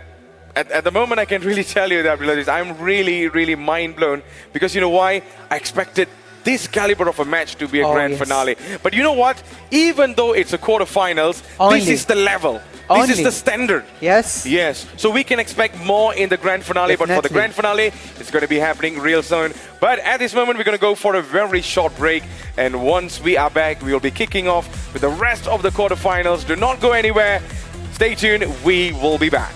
at the moment, I can really tell you that, Abdulaziz, I'm really, really mind blown, because you know why? I expected this caliber of a match to be a grand finale. But you know what? Even though it's a quarterfinals, this is the level. This is the standard. Yes. Yes. So we can expect more in the grand finale, but for the grand finale, it's going to be happening real soon. But at this moment, we're going to go for a very short break. And once we are back, we will be kicking off with the rest of the quarterfinals. Do not go anywhere. Stay tuned. We will be back.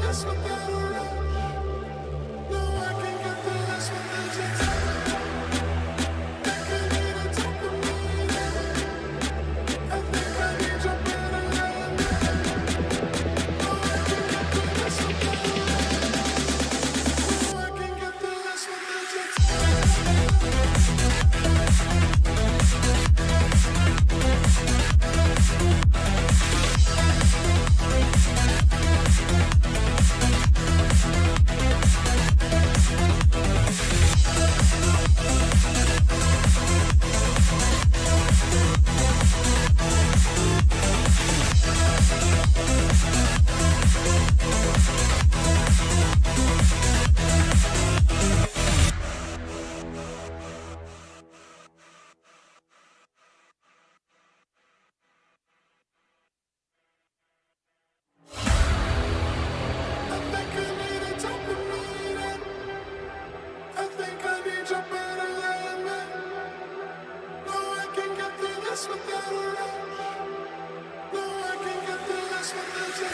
this without a rush. No, I can get through this without your touch. Think you need to talk to me. I think I need your better love. No, I can get through this without a rush. No, I can get through this without your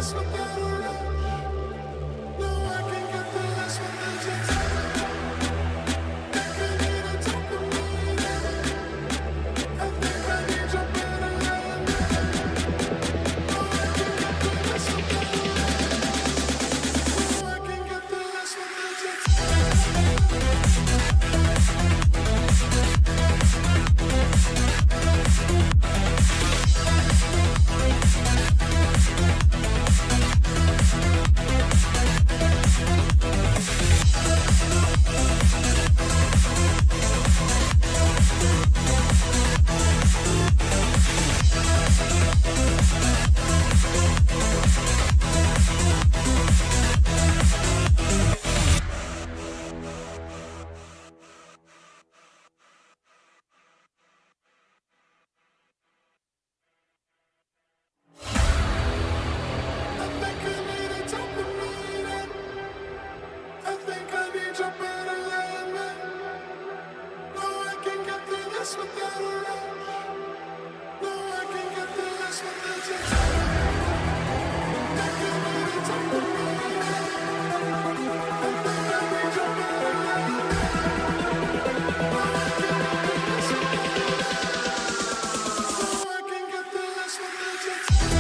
this without a rush. No, I can get through this without your touch. Think I need a dopamine. I think I need your better love. No, I can get through this without a rush. No, I can get through this without your touch. I think I need a dopamine. I think I need your better love. No, I can get through this without a rush. No, I can get through this without your touch. Think I need a dopamine. I think I need your better love. No, I can get through this without a rush. No, I can get through this without your touch.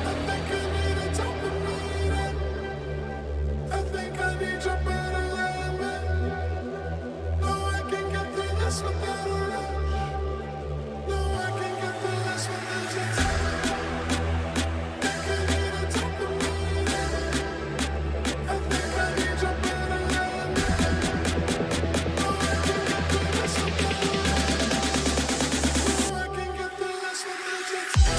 I think I need a dopamine. I think I need your better love. No, I can get through this without a rush. No, I can get through this without your touch. Think I need a dopamine. I think I need your better love. No, I can get through this without a rush. No, I can get through this without your touch.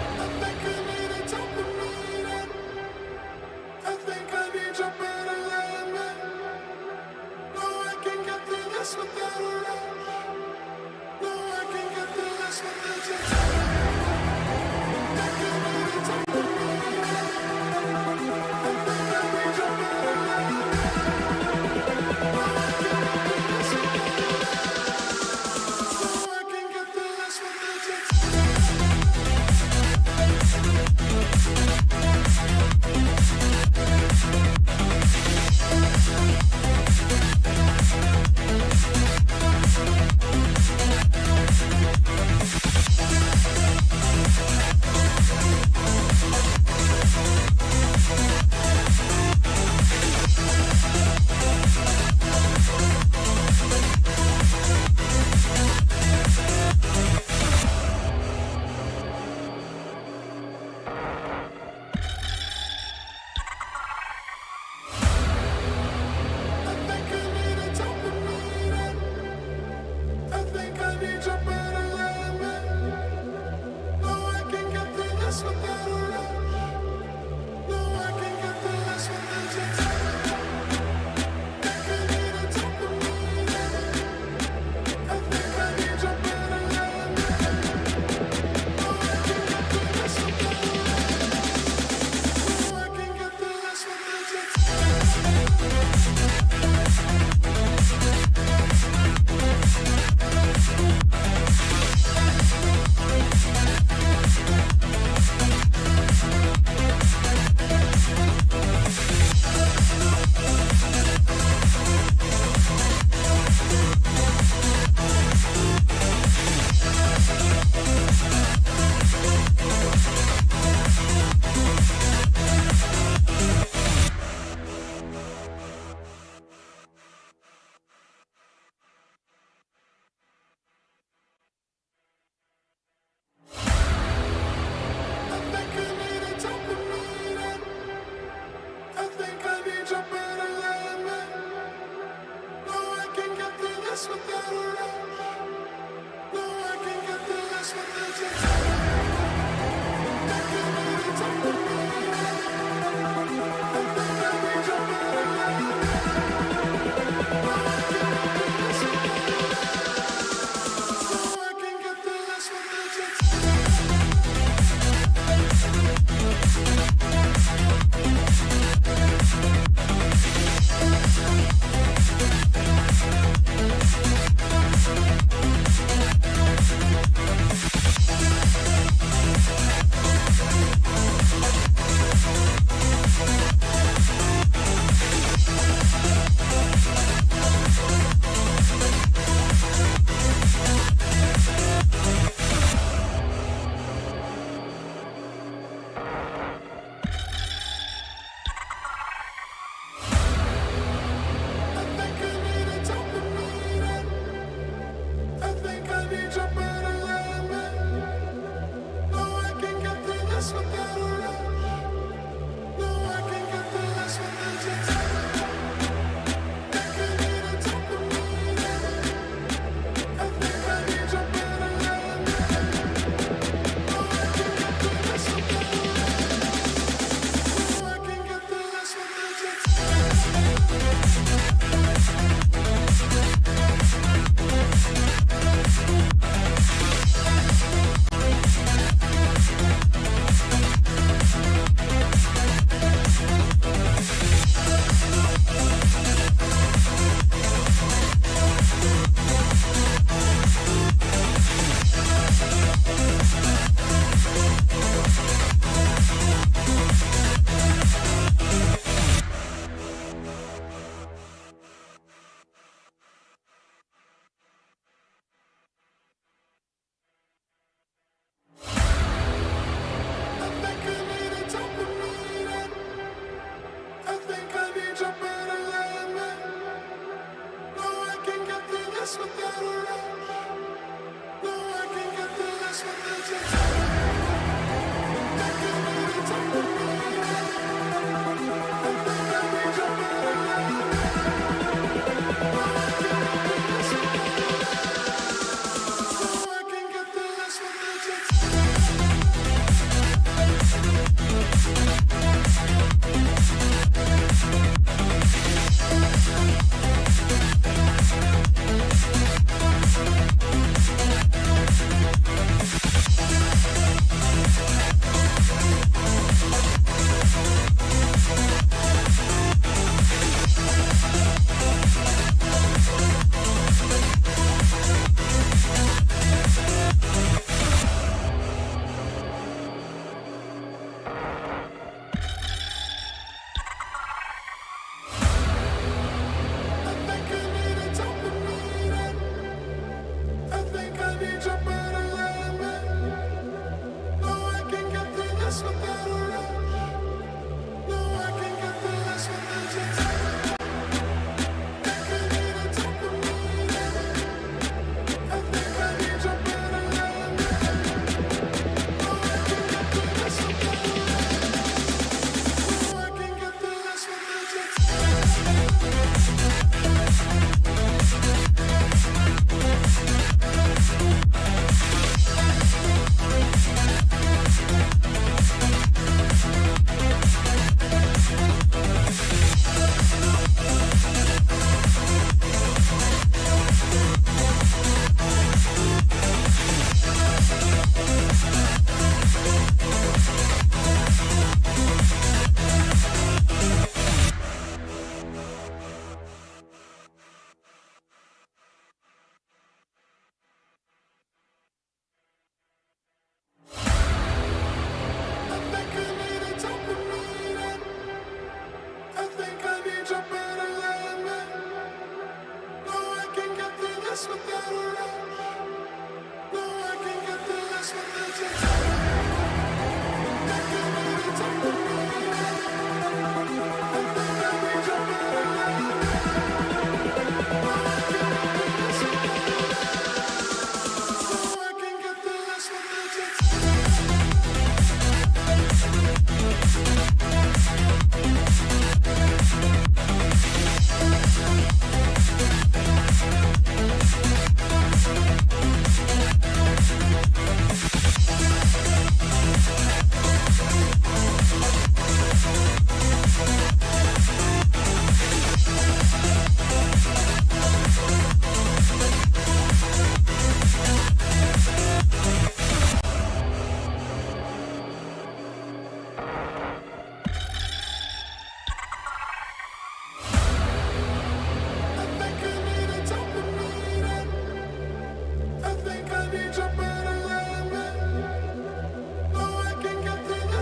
I think I need a dopamine. I think I need your better love. No, I can get through this without a rush. No, I can get through this without your touch. Think I need a dopamine. I think I need your better love. No, I can get through this without a rush. No, I can get through this without your touch. I think I need a dopamine. I think I need your better love. No, I can get through this without a rush. No, I can get through this without your touch. Think I need a dopamine. I think I need your better love. No, I can get through this without a rush. No, I can get through this without your touch.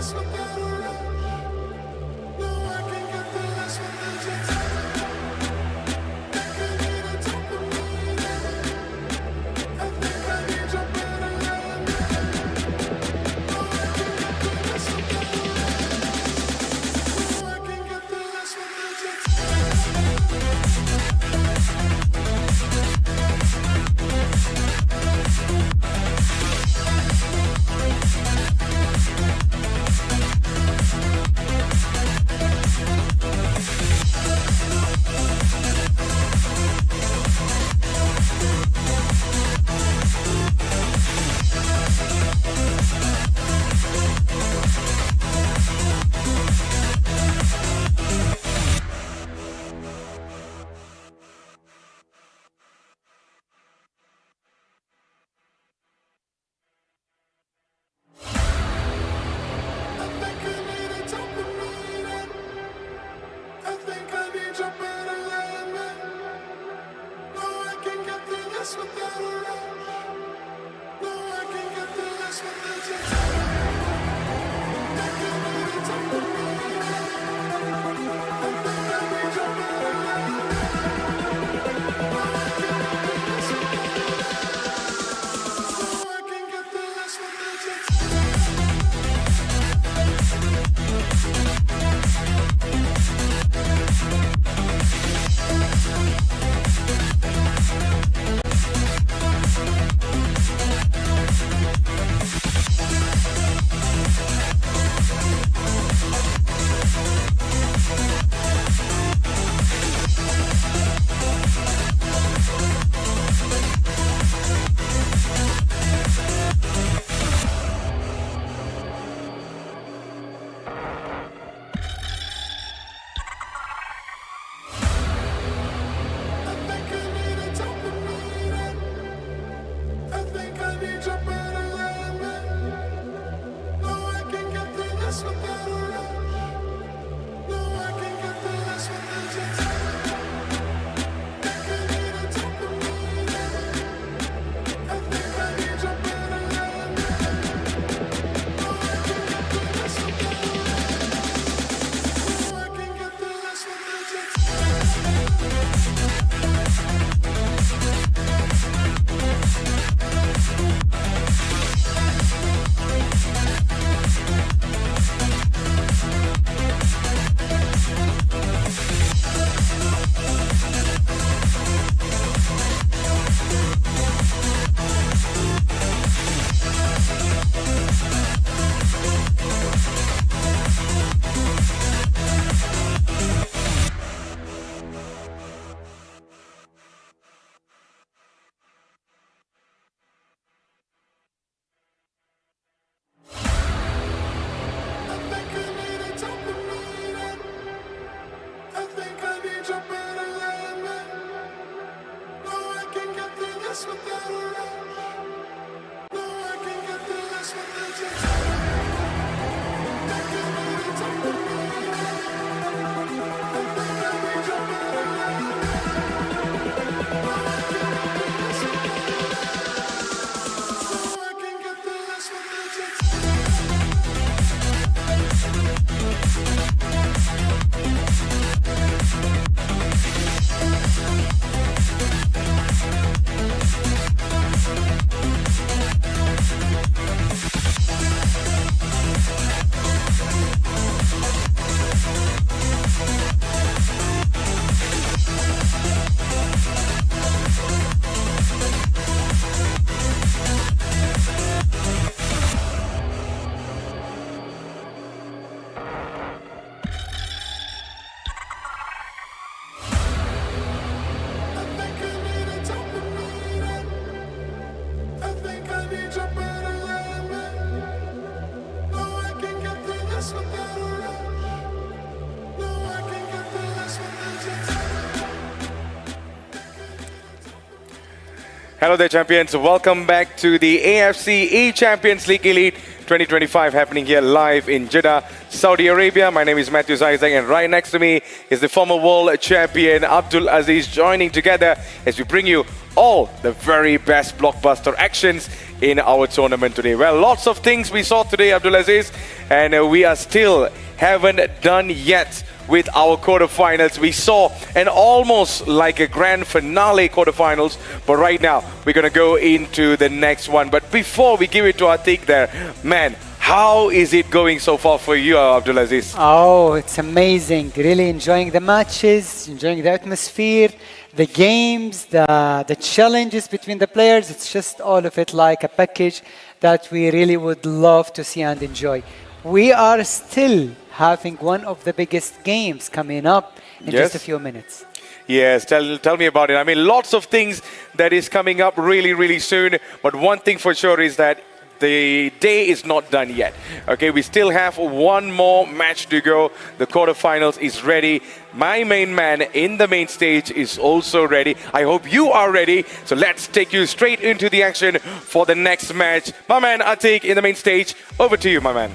this without a rush. No, I can get through this without your touch. Think I need a dopamine. I think I need your better love. No, I can get through this without a rush. No, I can get through this without your touch. I think I need a dopamine. I think I need your better love. No, I can get through this without a rush. No, I can get through this without your touch. Think I need a dopamine. I think I need your better love. No, I can get through this without a rush. No, I can get through this without your touch. I think I need a dopamine. I think I need your better love. No, I can get through this without a rush. No, I can get through this without your touch. Think I need a dopamine. I think I need your better love. No, I can get through this without a rush. No, I can get through this without your touch. I think I need a dopamine. I think I need your better love. No, I can get through this without a rush. No, I can get through this without your touch. Think I need a dopamine. I think I need your better love. No, I can get through this without a rush. No, I can get through this without your touch. I think I need a dopamine. I think I need your better love. No, I can get through this without a rush. No, I can get through this without your touch. Hello there, champions. Welcome back to the AFC eChampions League Elite 2025 happening here live in Jeddah, Saudi Arabia. My name is Matthew Isaac, and right next to me is the former world champion Abdul Aziz, joining together as we bring you all the very best blockbuster actions in our tournament today. Well, lots of things we saw today, Abdul Aziz, and we are still haven't done yet with our quarterfinals. We saw an almost like a grand finale quarterfinals, but right now we're gonna go into the next one. But before we give it to Atiq there, man, how is it going so far for you, Abdulaziz? Oh, it's amazing. Really enjoying the matches, enjoying the atmosphere, the games, the challenges between the players. It's just all of it like a package that we really would love to see and enjoy. We are still having one of the biggest games coming up in just a few minutes. Yes, tell me about it. I mean, lots of things that is coming up really soon, but one thing for sure is that the day is not done yet. Okay, we still have one more match to go. The quarterfinals is ready. My main man in the main stage is also ready. I hope you are ready. So let's take you straight into the action for the next match. My man Atiq in the main stage. Over to you, my man.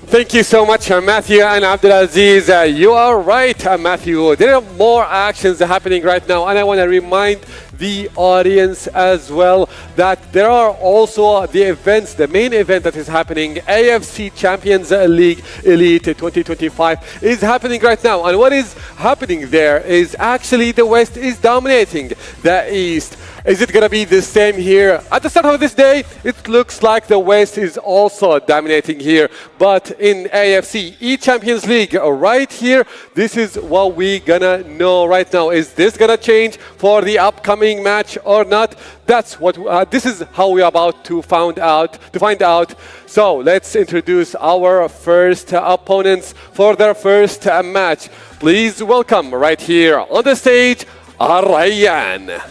Thank you so much, Matthew and Abdulaziz. You are right, Matthew. There are more actions happening right now, and I want to remind the audience as well that there are also the events, the main event that is happening, AFC Champions League Elite 2025 is happening right now. And what is happening there is actually the West is dominating the East. Is it going to be the same here? At the start of this day, it looks like the West is also dominating here. But in AFC eChampions League, right here, this is what we're going to know right now. Is this going to change for the upcoming match or not? That's what. This is how we're about to find out. So let's introduce our first opponents for their first match. Please welcome right here on the stage, Arayyan.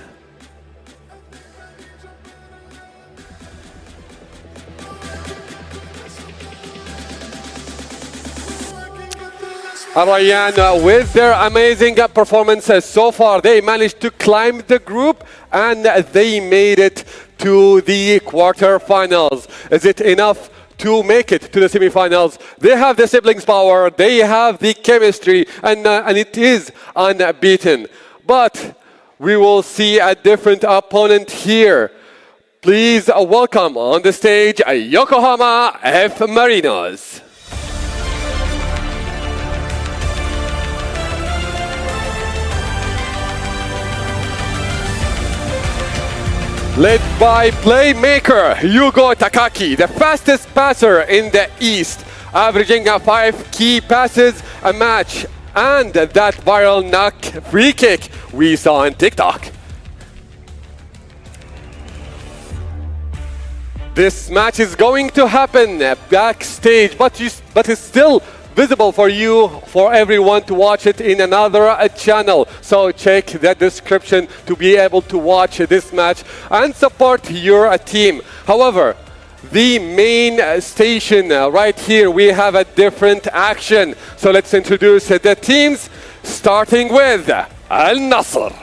Arayyan, with their amazing performances so far, they managed to climb the group and they made it to the quarterfinals. Is it enough to make it to the semifinals? They have the siblings power, they have the chemistry, and it is unbeaten. But we will see a different opponent here. Please welcome on the stage Yokohama F Marinos. Led by playmaker Yugo Takaki, the fastest passer in the East, averaging 5 key passes a match, and that viral knock free kick we saw on TikTok. This match is going to happen backstage, but it's still visible for you, for everyone to watch it in another channel. So check the description to be able to watch this match and support your team. However, the main station right here, we have a different action. So let's introduce the teams, starting with Al Nassr.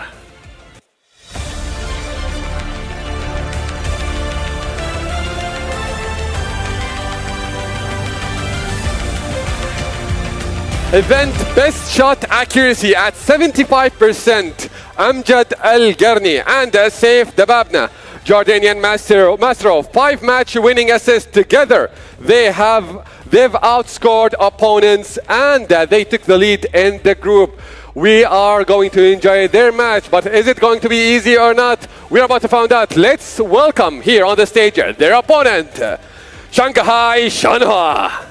Event best shot accuracy at 75%, Amjad Al-Garni and Saif Dababna, Jordanian master of 5 match winning assists together. They've outscored opponents and they took the lead in the group. We are going to enjoy their match, but is it going to be easy or not? We're about to find out. Let's welcome here on the stage their opponent, Shanghai Shanghua.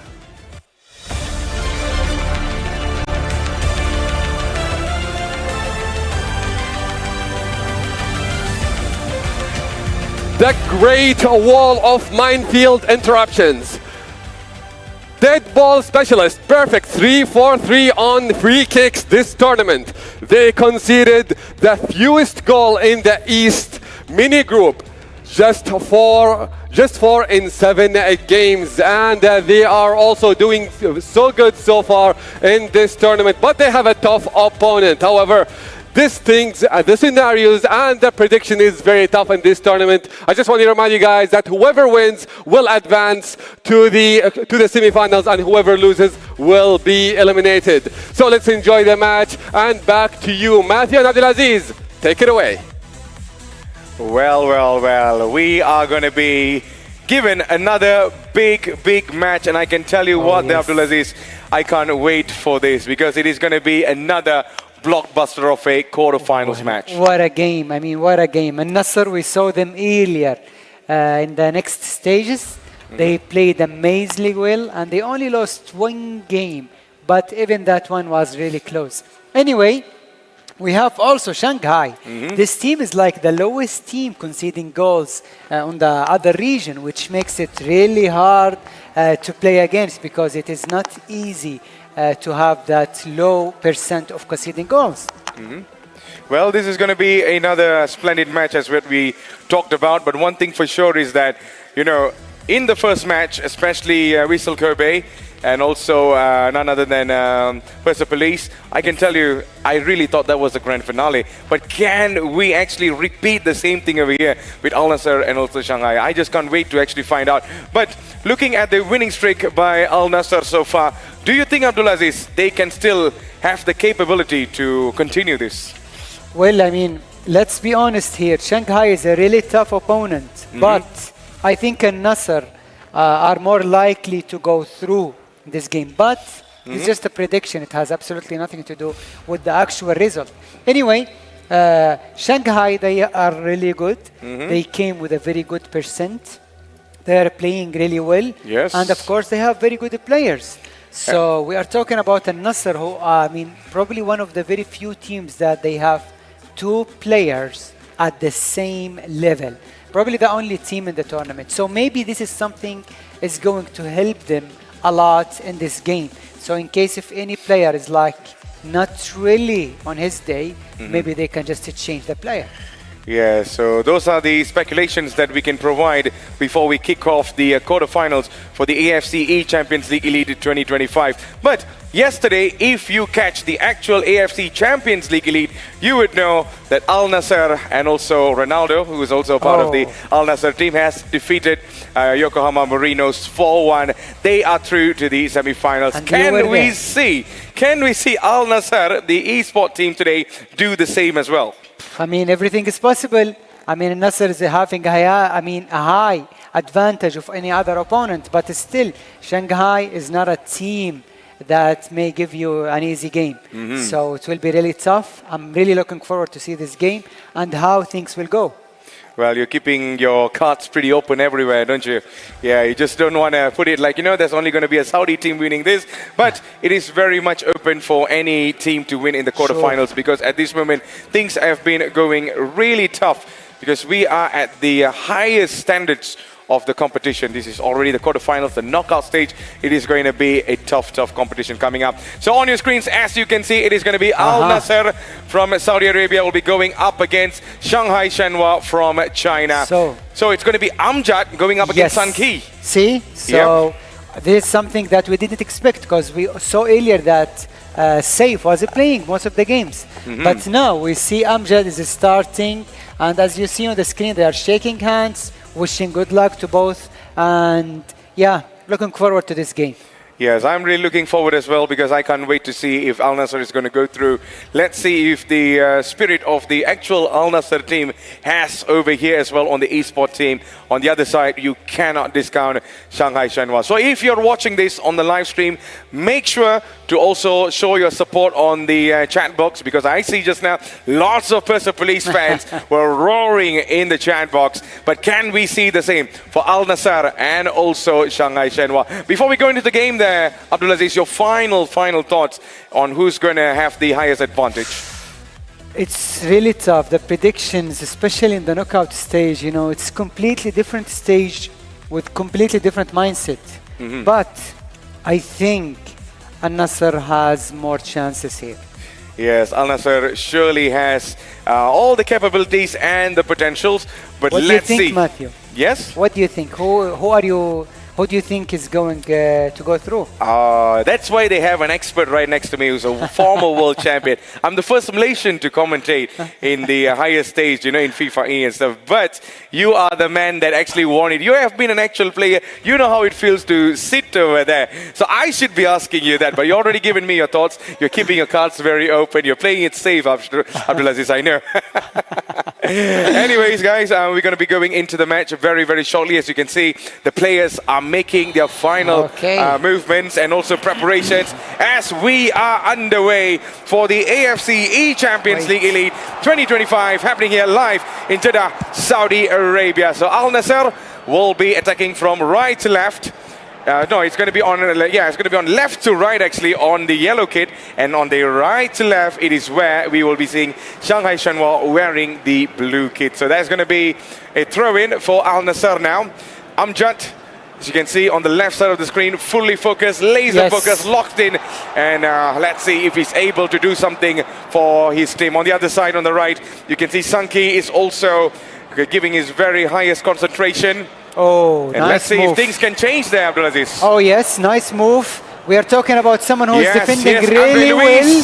The great wall of minefield interruptions. Dead ball specialist, perfect 3-4-3 on free kicks this tournament. They conceded the fewest goal in the East mini group, just 4 in 7 games, and they are also doing so good so far in this tournament, but they have a tough opponent. However, the scenarios and the prediction is very tough in this tournament. I just want to remind you guys that whoever wins will advance to the semifinals, and whoever loses will be eliminated. So let's enjoy the match, and back to you, Matthew and Abdulaziz. Take it away. Well, we are going to be given another big match, and I can tell you what, yes. Abdulaziz, I can't wait for this because it is going to be another blockbuster of a quarterfinals match. What a game. I mean, what a game. And Nasser, we saw them earlier in the next stages. They played amazingly well, and they only lost one game. But even that one was really close. Anyway, we have also Shanghai. This team is like the lowest team conceding goals on the other region, which makes it really hard to play against because it is not easy to have that low percent of conceding goals. Well, this is going to be another splendid match as what we talked about. But one thing for sure is that, you know, in the first match, especially Whistle Kobe and also none other than Persepolis, I can tell you, I really thought that was the grand finale. But can we actually repeat the same thing over here with Al Nassr and also Shanghai? I just can't wait to actually find out. But looking at the winning streak by Al Nassr so far, do you think, Abdulaziz, they can still have the capability to continue this? Well, I mean, let's be honest here. Shanghai is a really tough opponent, but I think Al Nassr are more likely to go through this game. But it's just a prediction. It has absolutely nothing to do with the actual result. Anyway, Shanghai, they are really good. They came with a very good percent. They are playing really well. Yes. And of course, they have very good players. So we are talking about Al Nassr, who I mean, probably one of the very few teams that they have two players at the same level. Probably the only team in the tournament. So maybe this is something is going to help them a lot in this game. So in case if any player is like not really on his day, maybe they can just change the player. Yeah, so those are the speculations that we can provide before we kick off the quarterfinals for the AFC eChampions League Elite 2025. But yesterday, if you catch the actual AFC Champions League Elite, you would know that Al Nassr and also Ronaldo, who is also part of the Al Nassr team, has defeated Yokohama Marinos 4-1. They are through to the semifinals. And Can we see Al Nassr, the esports team today, do the same as well? I mean, everything is possible. I mean, Nasser is having a high advantage of any other opponent, but still, Shanghai is not a team that may give you an easy game. So it will be really tough. I'm really looking forward to see this game and how things will go. Well, you're keeping your cards pretty open everywhere, don't you? Yeah, you just don't want to put it like, you know, there's only going to be a Saudi team winning this. But it is very much open for any team to win in the quarterfinals because at this moment, things have been going really tough because we are at the highest standards of the competition. This is already the quarterfinals, the knockout stage. It is going to be a tough competition coming up. So on your screens, as you can see, it is going to be Al Nassr from Saudi Arabia will be going up against Shanghai Shenhua from China. So it's going to be Amjad going up against Sun Ki. See? So this is something that we didn't expect because we saw earlier that Saif was playing most of the games. But now we see Amjad is starting, and as you see on the screen, they are shaking hands, wishing good luck to both, and yeah, looking forward to this game. Yes, I'm really looking forward as well because I can't wait to see if Al Nassr is going to go through. Let's see if the spirit of the actual Al Nassr team has over here as well on the esports team. On the other side, you cannot discount Shanghai Shenhua. So if you're watching this on the live stream, make sure to also show your support on the chat box because I see just now lots of Persepolis fans were roaring in the chat box. But can we see the same for Al Nassr and also Shanghai Shenhua? Before we go into the game there, Abdulaziz, your final thoughts on who's going to have the highest advantage? It's really tough. The predictions, especially in the knockout stage, you know, it's completely different stage with completely different mindset. But I think Al Nassr has more chances here. Yes, Al Nassr surely has all the capabilities and the potentials. But What let's do you think, see. Matthew? Yes? What do you think? Who do you think is going to go through? That's why they have an expert right next to me who's a former world champion. I'm the first Malaysian to commentate in the highest stage, you know, in FIFA E and stuff. But you are the man that actually won it. You have been an actual player. You know how it feels to sit over there. So I should be asking you that. But you're already given me your thoughts. You're keeping your cards very open. You're playing it safe, Abdulaziz, I know. Anyways, guys, we're going to be going into the match very, very shortly. As you can see, the players are making their final movements and also preparations as we are underway for the AFC eChampions League Elite 2025 happening here live in Jeddah, Saudi Arabia. So Al Nassr will be attacking from right to left. No, it's going to be on. It's going to be on left to right, actually, on the yellow kit, and on the right to left, it is where we will be seeing Shanghai Shenhua wearing the blue kit. So that's going to be a throw-in for Al Nassr now. Amjad, as you can see on the left side of the screen, fully focused, laser focused, locked in, and let's see if he's able to do something for his team. On the other side, on the right, you can see Sanki is also giving his very highest concentration. Oh, and nice let's see move. if things can change there, Abdulaziz. Oh yes, nice move. We are talking about someone who is defending really well.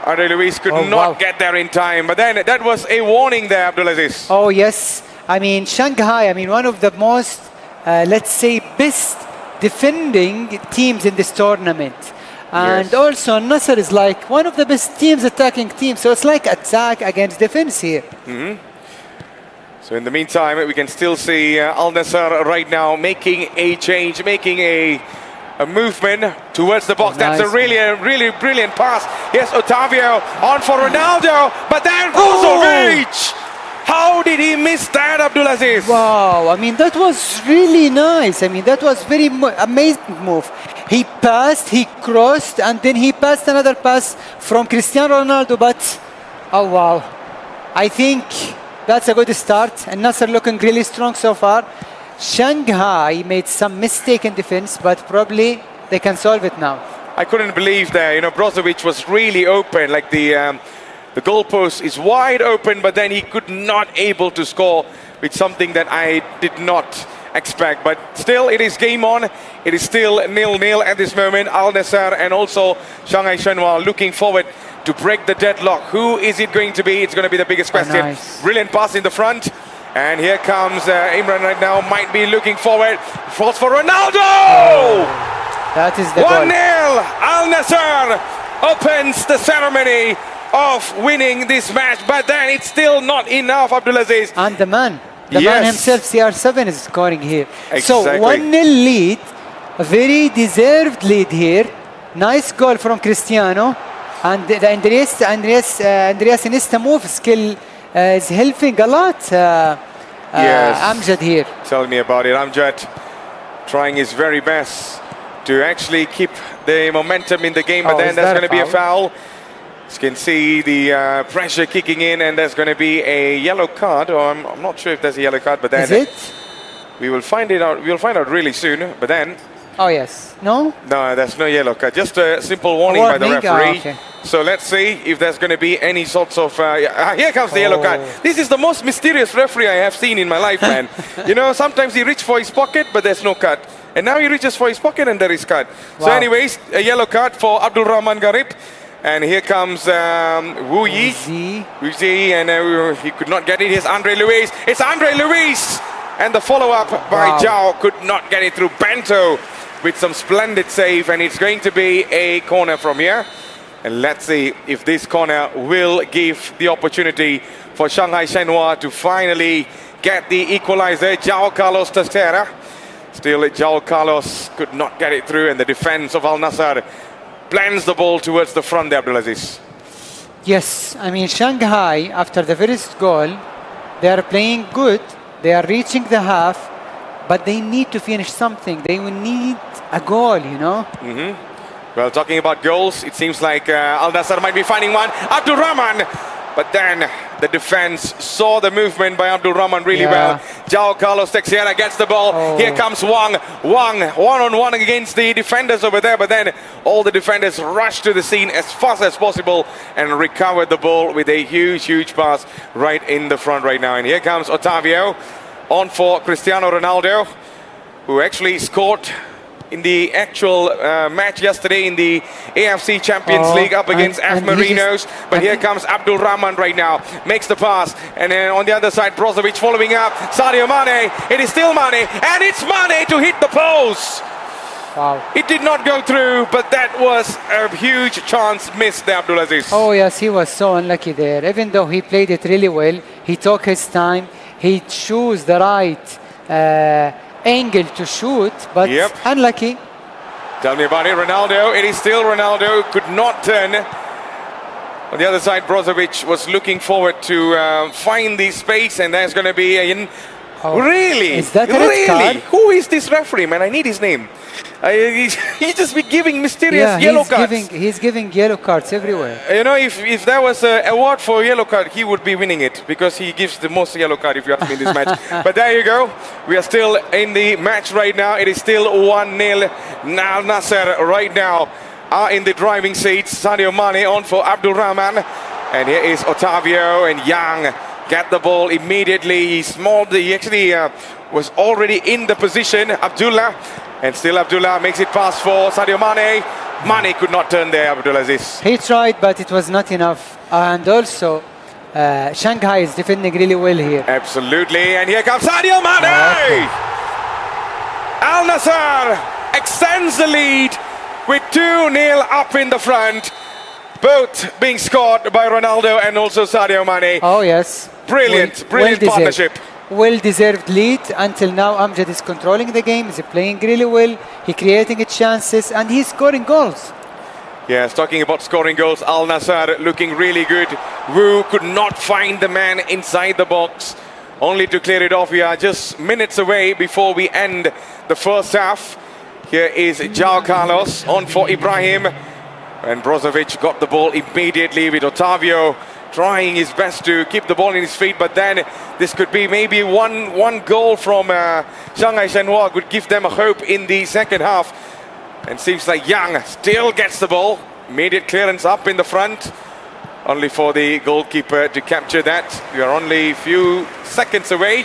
Andre Luis could not get there in time, but then that was a warning there, Abdulaziz. Oh yes, I mean Shanghai, I mean one of the most, let's say, best defending teams in this tournament. And also Nasser is like one of the best teams, attacking teams. So it's like attack against defense here. So in the meantime, we can still see Al Nassr right now making a change, making a movement towards the box. That's a really brilliant pass. Yes, Otavio on for Ronaldo, but then also reach. How did he miss that, Abdulaziz? Wow, I mean, that was really nice. I mean, that was very amazing move. He passed, he crossed, and then he passed another pass from Cristiano Ronaldo, but, oh wow. I think that's a good start, and Nasser looking really strong so far. Shanghai made some mistake in defense, but probably they can solve it now. I couldn't believe that, Brozovic was really open, like the goalpost is wide open, but then he could not able to score with something that I did not expect. But still, it is game on. It is still 0-0 at this moment. Al Nassr and also Shanghai Shenhua looking forward to break the deadlock. Who is it going to be? It's going to be the biggest question. Nice. Brilliant pass in the front. And here comes Imran right now. Might be looking forward. Falls for Ronaldo! That is the 1-0. Al Nassr opens the ceremony of winning this match. But then it's still not enough, Abdulaziz. And the man himself, CR7, is scoring here. So 1-0 lead, a very deserved lead here. Nice goal from Cristiano. And the Andreas Iniesta move skill is helping a lot Amjad here. Tell me about it. Amjad trying his very best to actually keep the momentum in the game, but then there's going to be a foul. As you can see the pressure kicking in, and there's going to be a yellow card. Or I'm not sure if there's a yellow card, but then is it? We will find it out. We'll find out really soon. But then, oh yes, no, there's no yellow card. Just a simple warning by the referee. So let's see if there's going to be any sorts of. Here comes the yellow card. This is the most mysterious referee I have seen in my life, man. Sometimes he reaches for his pocket, but there's no cut. And now he reaches for his pocket, and there is cut. So, anyways, a yellow card for Abdul Rahman Garib. And here comes Wu Yi, and he could not get it. Here's Andre Luis. It's Andre Luis! And the follow-up by Zhao could not get it through. Bento with some splendid save, and it's going to be a corner from here. And let's see if this corner will give the opportunity for Shanghai Shenhua to finally get the equalizer. João Carlos Teixeira. Still, João Carlos could not get it through, and the defense of Al Nassr plans the ball towards the front there, Abdulaziz. Yes, I mean Shanghai, after the first goal, they are playing good. They are reaching the half, but they need to finish something. They will need a goal, Well, talking about goals, it seems like Al Nassr might be finding one. Abdul Rahman, but then the defense saw the movement by Abdul Rahman really well. João Carlos Teixeira gets the ball. Here comes Wang. Wang, one-on-one against the defenders over there, but then all the defenders rushed to the scene as fast as possible and recovered the ball with a huge pass right in the front right now. And here comes Otavio on for Cristiano Ronaldo, who actually scored in the actual match yesterday in the AFC Champions League up against F Marinos. But here comes Abdul Rahman right now, makes the pass, and then on the other side Brozovic following up. Sadio Mane, it is still Mane, and it's Mane to hit the post. Wow. It did not go through, but that was a huge chance missed there, Abdulaziz. Oh yes, he was so unlucky there. Even though he played it really well, he took his time. He chose the right angle to shoot, but Yep. unlucky. Tell me about it, Ronaldo. It is still Ronaldo, could not turn. On the other side, Brozovic was looking forward to find the space, and there's going to be in. Oh, Really? is that a red really? card? Who is this referee, man? I need his name. He just be giving mysterious Yeah, yellow cards. he's giving yellow cards everywhere. You know, if there was an award for yellow card, he would be winning it because he gives the most yellow card, if you ask me, in this match. But there you go. We are still in the match right now. It is still 1-0. Al Nassr right now are in the driving seats. Sadio Mane on for Abdul Rahman. And here is Otavio and Yang. Get the ball immediately. He actually was already in the position. Abdullah. And still Abdullah makes it pass for Sadio Mane. Mane could not turn there, Abdulaziz. He tried, but it was not enough. And also, Shanghai is defending really well here. Absolutely. And here comes Sadio Mane. Al Nassr extends the lead with 2-0 up in the front. Both being scored by Ronaldo and also Sadio Mane. Oh yes. Brilliant, brilliant well-deserved. partnership. Well-deserved lead. Until now, Amjad is controlling the game. He's playing really well. He's creating chances, and he's scoring goals. Yes, talking about scoring goals, Al Nassr looking really good. Wu could not find the man inside the box. Only to clear it off. We are just minutes away before we end the first half. Here is João Carlos on for Ibrahim. And Brozovic got the ball immediately with Otavio trying his best to keep the ball in his feet, but then this could be maybe one goal from Shanghai Shenhua would give them a hope in the second half. And seems like Yang still gets the ball. Immediate clearance up in the front. Only for the goalkeeper to capture that. We are only a few seconds away.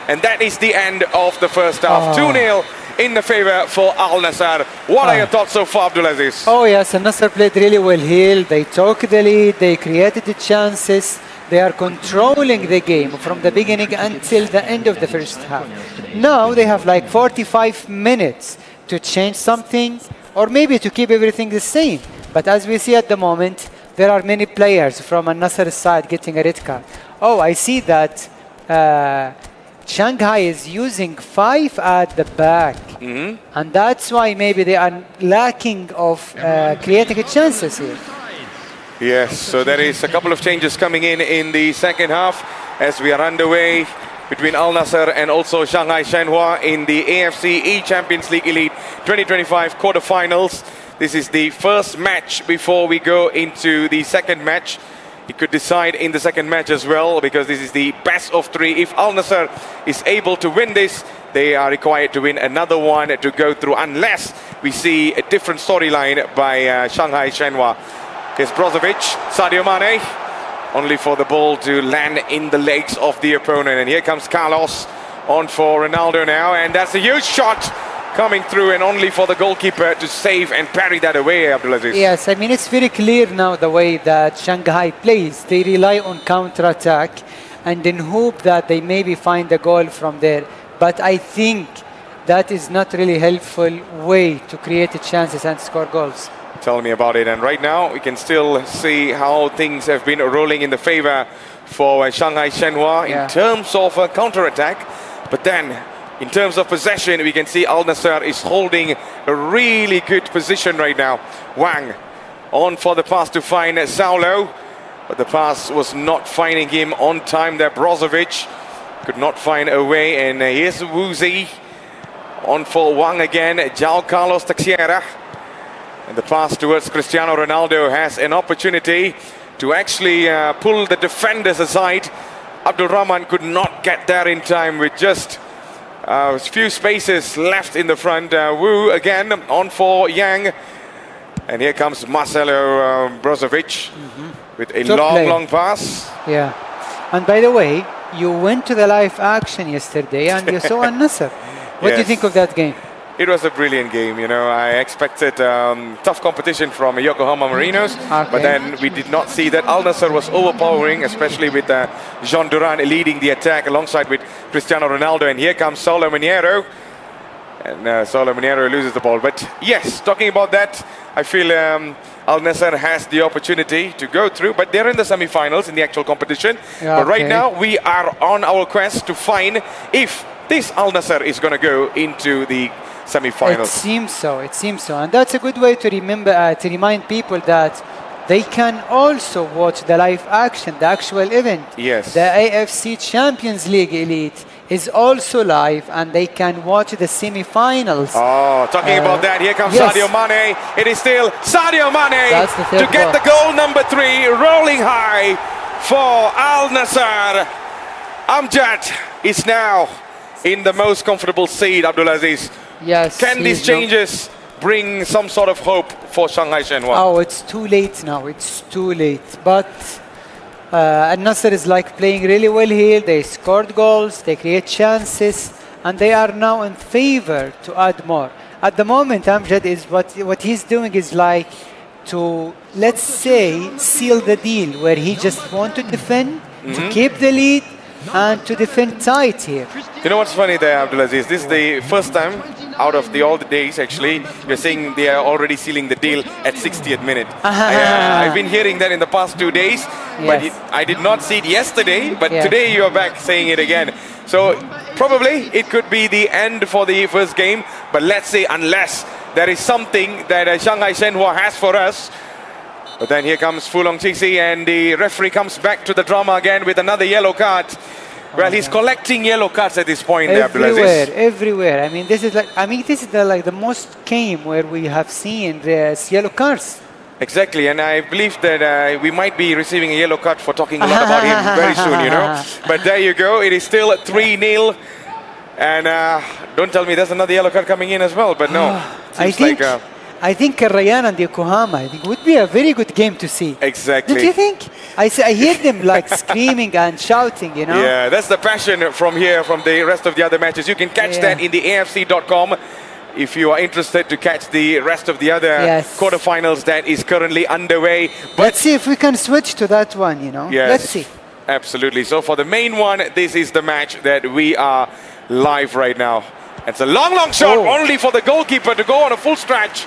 And that is the end of the first half. 2-0 in the favor for Al Nassr. What are your thoughts so far, Abdulaziz? Oh yes, Al Nassr played really well here. They took the lead, they created the chances, they are controlling the game from the beginning until the end of the first half. Now they have like 45 minutes to change something or maybe to keep everything the same. But as we see at the moment, there are many players from Al Nassr's side getting a red card. Oh, I see that Shanghai is using 5 at the back, and that's why maybe they are lacking of creating chances here. Yes, so there is a couple of changes coming in the second half as we are underway between Al Nassr and also Shanghai Shenhua in the AFC eChampions League Elite 2025 quarterfinals. This is the first match before we go into the second match. It could decide in the second match as well because this is the best of 3. If Al Nassr is able to win this, they are required to win another one to go through unless we see a different storyline by Shanghai Shenhua. Here's Brozovic, Sadio Mane, only for the ball to land in the legs of the opponent. And here comes Carlos on for Ronaldo now, and that's a huge shot coming through and only for the goalkeeper to save and parry that away, Abdulaziz. Yes, I mean, it's very clear now the way that Shanghai plays. They rely on counter-attack and then hope that they maybe find a goal from there. But I think that is not really helpful way to create chances and score goals. Tell me about it. And right now, we can still see how things have been rolling in the favor for Shanghai Shenhua in terms of counter-attack. But then, in terms of possession, we can see Al Nassr is holding a really good position right now. Wang on for the pass to find Saulo, but the pass was not finding him on time there. Brozovic could not find a way, and here's Woozy on for Wang again. João Carlos Teixeira, and the pass towards Cristiano Ronaldo has an opportunity to actually pull the defenders aside. Abdul Rahman could not get there in time with just a few spaces left in the front. Wu again on for Yang. And here comes Marcelo Brozovic with a long pass. Yeah. And by the way, you went to the live action yesterday and you saw Al Nassr. What do you think of that game? It was a brilliant game, you know. I expected tough competition from Yokohama Marinos, but then we did not see that. Al Nassr was overpowering, especially with Jean Duran leading the attack alongside with Cristiano Ronaldo. And here comes Saulo Mineiro. And Saul Munero loses the ball. But yes, talking about that, I feel Al Nassr has the opportunity to go through, but they're in the semi-finals in the actual competition. Yeah, but right okay. now, we are on our quest to find if this Al Nassr is going to go into the semi-finals. It seems so. It seems so, and that's a good way to remember to remind people that they can also watch the live action, the actual event. Yes. The AFC Champions League Elite is also live, and they can watch the semi-finals. Oh, talking about that, here comes yes. Sadio Mane. It is still Sadio Mane That's the third to get goal. the goal number 3, rolling high for Al Nassr. Amjad is now in the most comfortable seat, Abdulaziz. Yes. Can these he's no- changes bring some sort of hope for Shanghai Shenhua? Oh, it's too late now. It's too late. But Al Nassr is like playing really well here. They scored goals, they create chances, and they are now in favor to add more. At the moment, Amjad is what he's doing is like to, let's say, seal the deal where he just want to defend, to keep the lead, and to defend tight here. You know what's funny there, Abdulaziz? This is the first time out of all the days, actually, you're saying they are already sealing the deal at 60th minute. I've been hearing that in the past 2 days, but Yes. I did not see it yesterday, but Yeah. today you're back saying it again. So probably it could be the end for the first game, but let's say unless there is something that Shanghai Shenhua has for us. But then here comes Fulong Chixi, and the referee comes back to the drama again with another yellow card. Well, he's collecting yellow cards at this point, Everywhere, Abdulaziz. everywhere. This is the most game where we have seen the yellow cards. Exactly, and I believe that we might be receiving a yellow card for talking a lot about him very soon, you know. But there you go, it is still 3-0. And don't tell me there's another yellow card coming in as well, but no. I think Rayan and Yokohama, I think would be a very good game to see. Exactly. Don't you think? I hear them like screaming and shouting, you know? Yeah, that's the passion from here, from the rest of the other matches. You can catch that in the AFC.com if you are interested to catch the rest of the other quarterfinals that is currently underway. But let's see if we can switch to that one, you know? Yes, Let's see. Absolutely. So for the main one, this is the match that we are live right now. It's a long, long shot, only for the goalkeeper to go on a full stretch.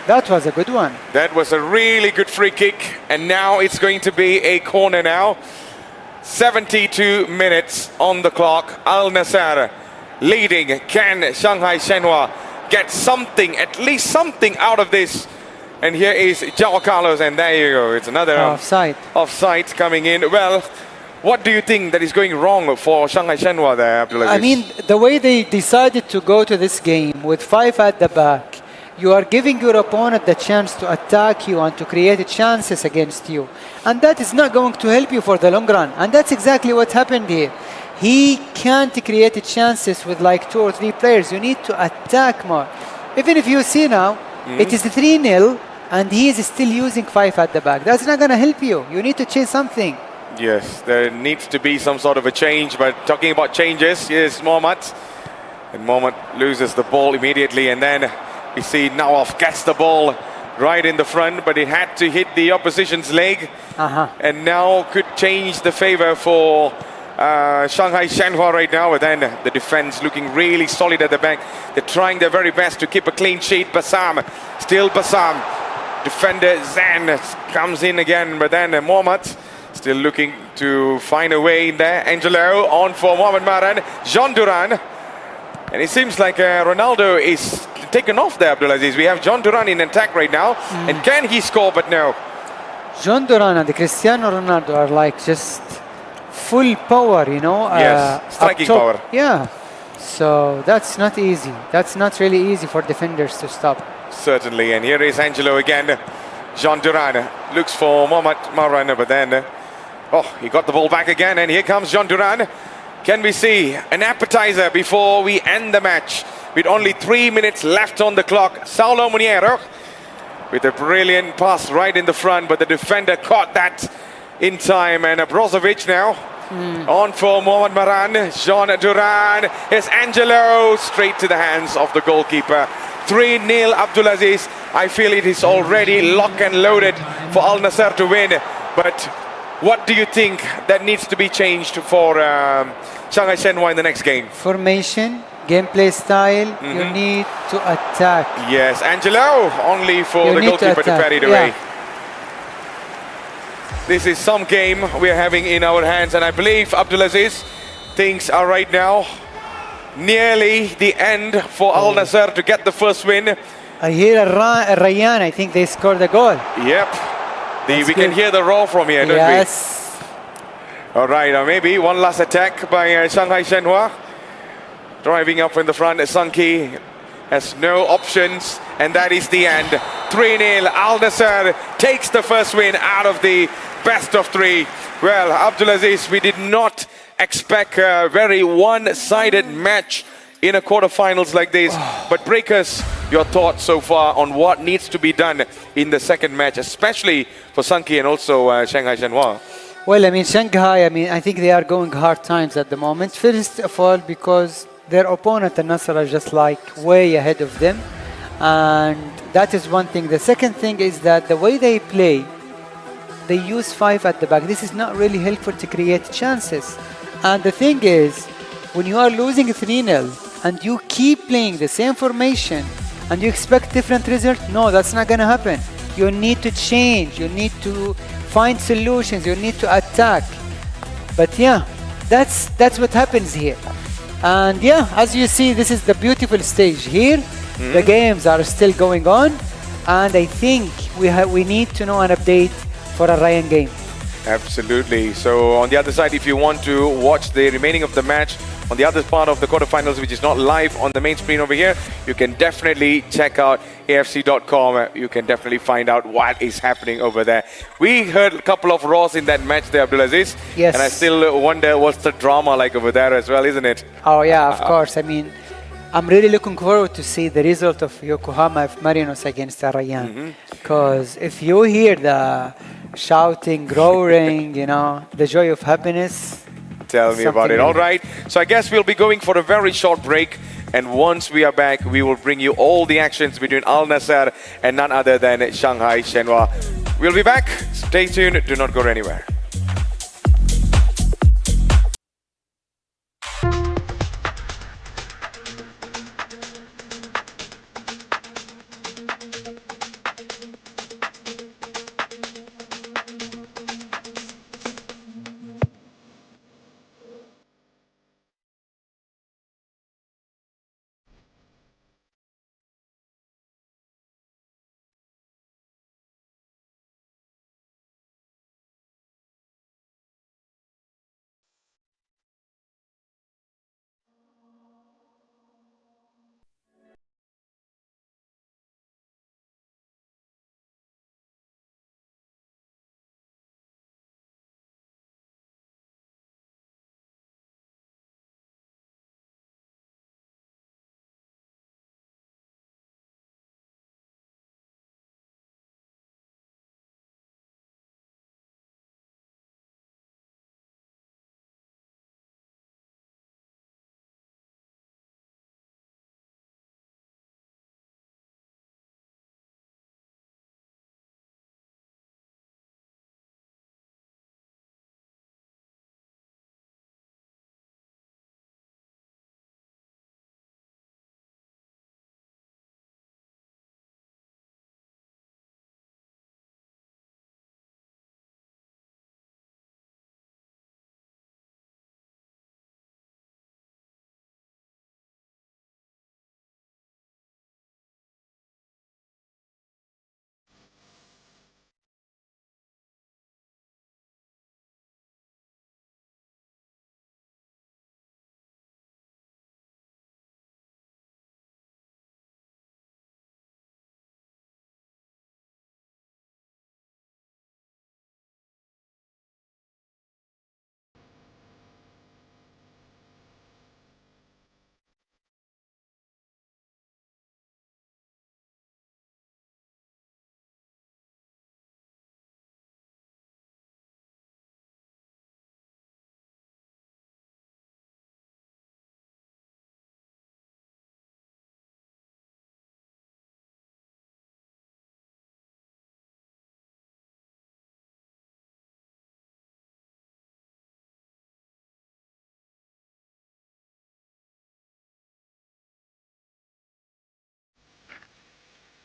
That was a good one. That was a really good free kick, and now it's going to be a corner now. 72 minutes on the clock. Al Nassr leading. Can Shanghai Shenhua get something, at least something out of this? And here is João Carlos, and there you go. It's another offside coming in. Well, what do you think that is going wrong for Shanghai Shenhua there, Abdulaziz? The way they decided to go to this game with 5 at the back, you are giving your opponent the chance to attack you and to create chances against you. And that is not going to help you for the long run. And that's exactly what happened here. He can't create chances with like 2 or 3 players. You need to attack more. Even if you see now, it is 3-0 and he is still using 5 at the back. That's not going to help you. You need to change something. Yes, there needs to be some sort of a change. But talking about changes, here's Mohamed. And Mohamed loses the ball immediately, and then you see Nawaf gets the ball right in the front, but it had to hit the opposition's leg. And now could change the favor for Shanghai Shenhua right now. But then the defense looking really solid at the back. They're trying their very best to keep a clean sheet. Bassam, still Bassam. Defender Zan comes in again, but then Mohamed still looking to find a way in there. Angelo on for Mohamed Maran. Jean Duran. And it seems like Ronaldo is taken off there, Abdulaziz. We have John Duran in attack right now. And can he score? But no. John Duran and Cristiano Ronaldo are like just full power, you know. Yes, striking power. Yeah. So that's not easy. That's not really easy for defenders to stop. Certainly. And here is Angelo again. Jean Duran looks for Mohamed Maran, but then he got the ball back again. And here comes Jean Duran. Can we see an appetizer before we end the match? With only 3 minutes left on the clock. Saulo Muniero with a brilliant pass right in the front, but the defender caught that in time. And Brozovic now on for Mohamed Maran. Jean Duran. Here's Angelo straight to the hands of the goalkeeper. 3-0 Abdulaziz. I feel it is already lock and loaded for Al Nassr to win. But what do you think that needs to be changed for Shanghai Shenhua in the next game? Formation, gameplay style, you need to attack. Yes, Angelo, only for You the need to goalkeeper to attack, parry it yeah. away. This is some game we are having in our hands, and I believe, Abdulaziz, things are right now nearly the end for Al Nassr to get the first win. I hear Rayyan, I think they scored a goal. Yep. That's We can good. hear the roar from here, don't Yes. we? All right, maybe one last attack by Shanghai Shenhua. Driving up in the front, Sunki has no options, and that is the end. 3-0, Al Nassr takes the first win out of the best of three. Well, Abdulaziz, we did not expect a very one-sided match in a quarterfinals like this, but break us your thoughts so far on what needs to be done in the second match, especially for Sunki and also Shanghai Shenhua. Well, I mean, Shanghai, I mean, I think they are going hard times at the moment. First of all, because their opponent, Al Nassr, are just like way ahead of them. And that is one thing. The second thing is that the way they play, they use 5 at the back. This is not really helpful to create chances. And the thing is, when you are losing 3-0 and you keep playing the same formation and you expect different result, no, that's not going to happen. You need to change. You need to find solutions. You need to attack. But yeah, that's what happens here. And yeah, as you see, this is the beautiful stage here. The games are still going on, and I think we need to know an update for a Ryan game. Absolutely. So on the other side, if you want to watch the remaining of the match on the other part of the quarterfinals, which is not live on the main screen over here, you can definitely check out AFC.com. You can definitely find out what is happening over there. We heard a couple of roars in that match there, Abdulaziz. Yes. And I still wonder what's the drama like over there as well, isn't it? Oh yeah, of course. I mean, I'm really looking forward to see the result of Yokohama F. Marinos against Rayyan. Because if you hear the shouting, roaring, you know, the joy of happiness. Tell me about it. All right. So I guess we'll be going for a very short break. And once we are back, we will bring you all the actions between Al Nassr and none other than Shanghai Shenhua. We'll be back. Stay tuned. Do not go anywhere.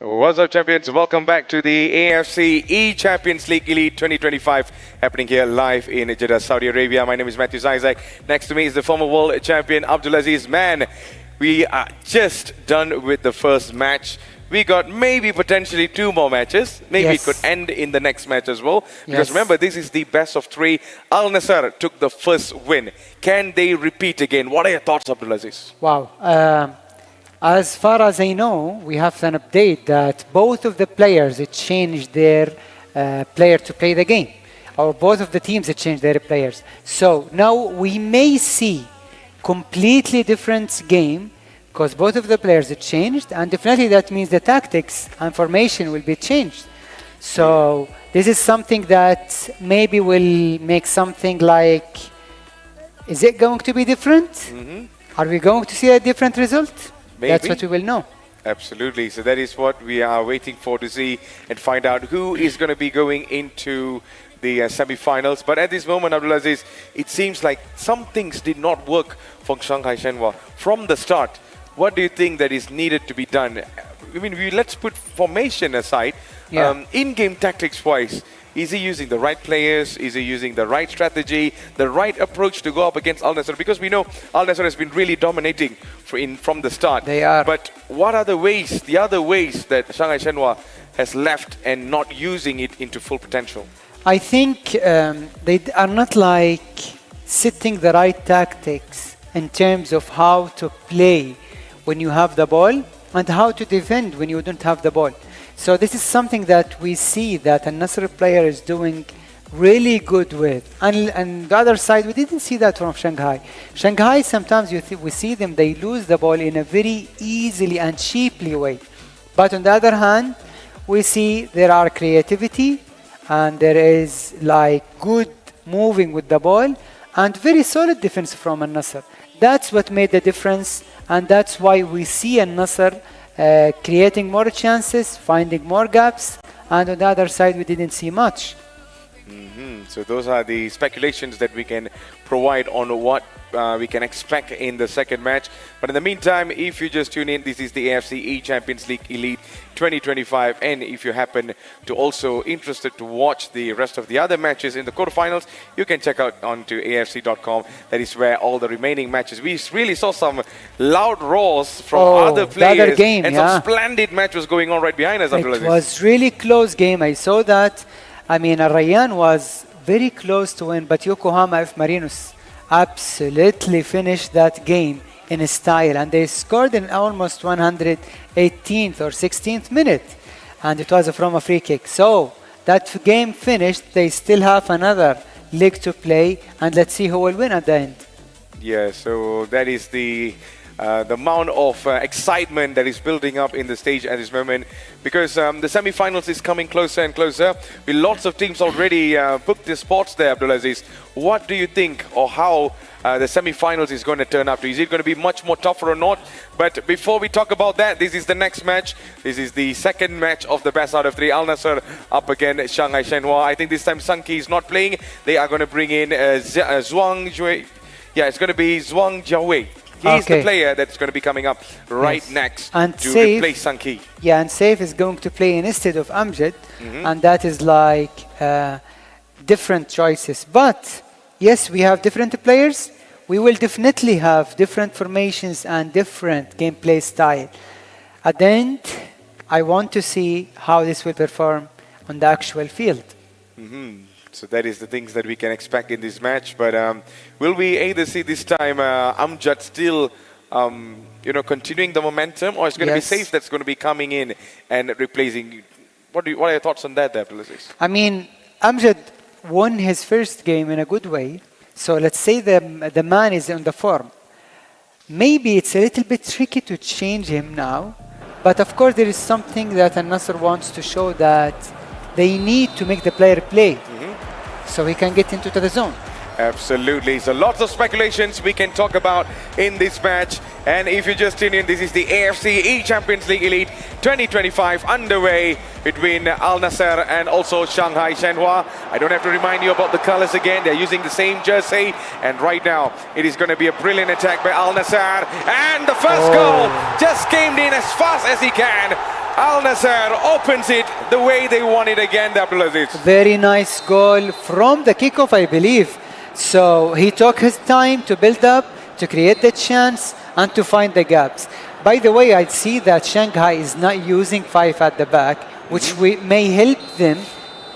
What's up, champions? Welcome back to the AFC eChampions League Elite 2025, happening here live in Jeddah, Saudi Arabia. My name is Matthew Isaac. Next to me is the former world champion Abdulaziz. Man, we are just done with the first match. We got maybe potentially 2 more matches. Maybe it could end in the next match as well. Because remember, this is the best of 3. Al Nassr took the first win. Can they repeat again? What are your thoughts, Abdulaziz? Wow. As far as I know, we have an update that both of the players changed their player to play the game, or both of the teams changed their players. So now we may see completely different game because both of the players changed, and definitely that means the tactics and formation will be changed. So this is something that maybe will make something like, is it going to be different? Are we going to see a different result? Maybe. That's what we will know. Absolutely. So that is what we are waiting for to see and find out who is going to be going into the semi-finals. But at this moment, Abdulaziz, it seems like some things did not work for Shanghai Shenhua from the start. What do you think that is needed to be done? I mean, let's put formation aside. In-game tactics-wise, is he using the right players? Is he using the right strategy, the right approach to go up against Al Nassr? Because we know Al Nassr has been really dominating from the start. They are. But what are the other ways that Shanghai Shenhua has left and not using it into full potential? I think they are not like setting the right tactics in terms of how to play when you have the ball and how to defend when you don't have the ball. So this is something that we see that a Nasr player is doing really good with. And the other side, we didn't see that from Shanghai. Shanghai, sometimes we see them, they lose the ball in a very easily and cheaply way. But on the other hand, we see there are creativity and there is like good moving with the ball and very solid defense from Al Nassr. That's what made the difference, and that's why we see Al Nassr creating more chances, finding more gaps, and on the other side we didn't see much. So those are the speculations that we can provide on what we can expect in the second match. But in the meantime, if you just tune in, this is the AFC eChampions League Elite 2025. And if you happen to also interested to watch the rest of the other matches in the quarterfinals, you can check out onto AFC.com. That is where all the remaining matches. We really saw some loud roars from other players. The other game, and some splendid match was going on right behind us. It was really close game. I saw that. I mean, Al Rayyan was very close to win, but Yokohama F. Marinos absolutely finished that game in style, and they scored in almost 118th or 16th minute, and it was from a free kick. So that game finished, they still have another leg to play, and let's see who will win at the end. Yeah, so that is the amount of excitement that is building up in the stage at this moment, because the semi-finals is coming closer and closer. With lots of teams already booked their spots there, Abdulaziz. What do you think, or how the semi-finals is going to turn up? Is it going to be much more tougher or not? But before we talk about that, this is the next match. This is the second match of the best out of 3. Al Nassr up against Shanghai Shenhua. I think this time Sanki is not playing. They are going to bring in Zhuang Jue. Yeah, it's going to be Zhuang Jiawei. He's the player that's going to be coming up right next and to replace Sanki. Yeah, and Saif is going to play instead of Amjad, and that is like different choices. But yes, we have different players. We will definitely have different formations and different gameplay style. At the end, I want to see how this will perform on the actual field. So that is the things that we can expect in this match. But will we either see this time Amjad still, continuing the momentum, or it's going to be Saif that's going to be coming in and replacing you? What are your thoughts on that, Abdulaziz? I mean, Amjad won his first game in a good way. So let's say the man is on the form. Maybe it's a little bit tricky to change him now. But of course, there is something that Al Nassr wants to show, that they need to make the player play so he can get into the zone. Absolutely. So lots of speculations we can talk about in this match. And if you just tune in, this is the AFC eChampions League Elite 2025 underway between Al Nassr and also Shanghai Shenhua. I don't have to remind you about the colors again. They're using the same jersey. And right now, it is going to be a brilliant attack by Al Nassr. And the first goal just came in as fast as he can. Al Nassr opens it the way they want it again, Abdulaziz. Very nice goal from the kickoff, I believe. So he took his time to build up, to create the chance, and to find the gaps. By the way, I see that Shanghai is not using 5 at the back, which may help them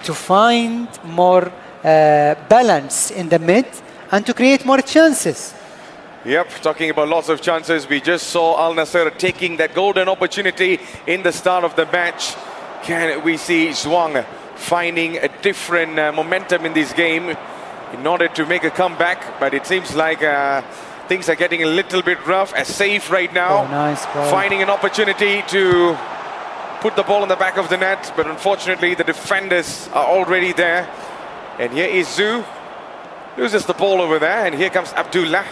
to find more balance in the mid and to create more chances. Yep, talking about lots of chances. We just saw Al Nassr taking that golden opportunity in the start of the match. Can we see Zhuang finding a different momentum in this game in order to make a comeback? But it seems like things are getting a little bit rough. As safe right now, nice ball. Finding an opportunity to put the ball in the back of the net. But unfortunately, the defenders are already there. And here is Zhu. Loses the ball over there. And here comes Abdullah.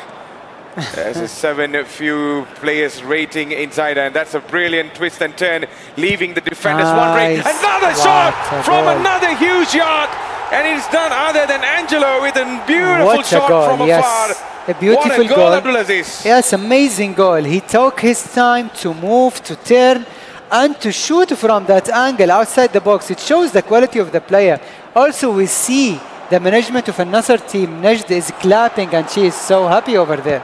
There's a 7 few players rating inside, and that's a brilliant twist and turn, leaving the defenders wondering. Another shot from another huge yard, and it's done other than Angelo with a beautiful shot from afar. A beautiful what a goal, Abdulaziz. Yes, amazing goal. He took his time to move, to turn, and to shoot from that angle outside the box. It shows the quality of the player. Also, we see the management of another team. Najd is clapping, and she is so happy over there.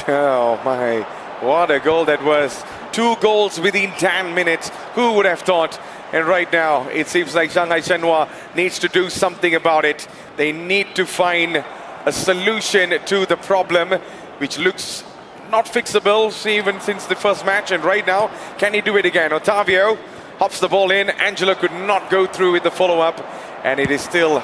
Oh my, what a goal that was. 2 goals within 10 minutes. Who would have thought? And right now, it seems like Shanghai Shenhua needs to do something about it. They need to find a solution to the problem, which looks not fixable even since the first match. And right now, can he do it again? Otavio hops the ball in. Angelo could not go through with the follow-up. And it is still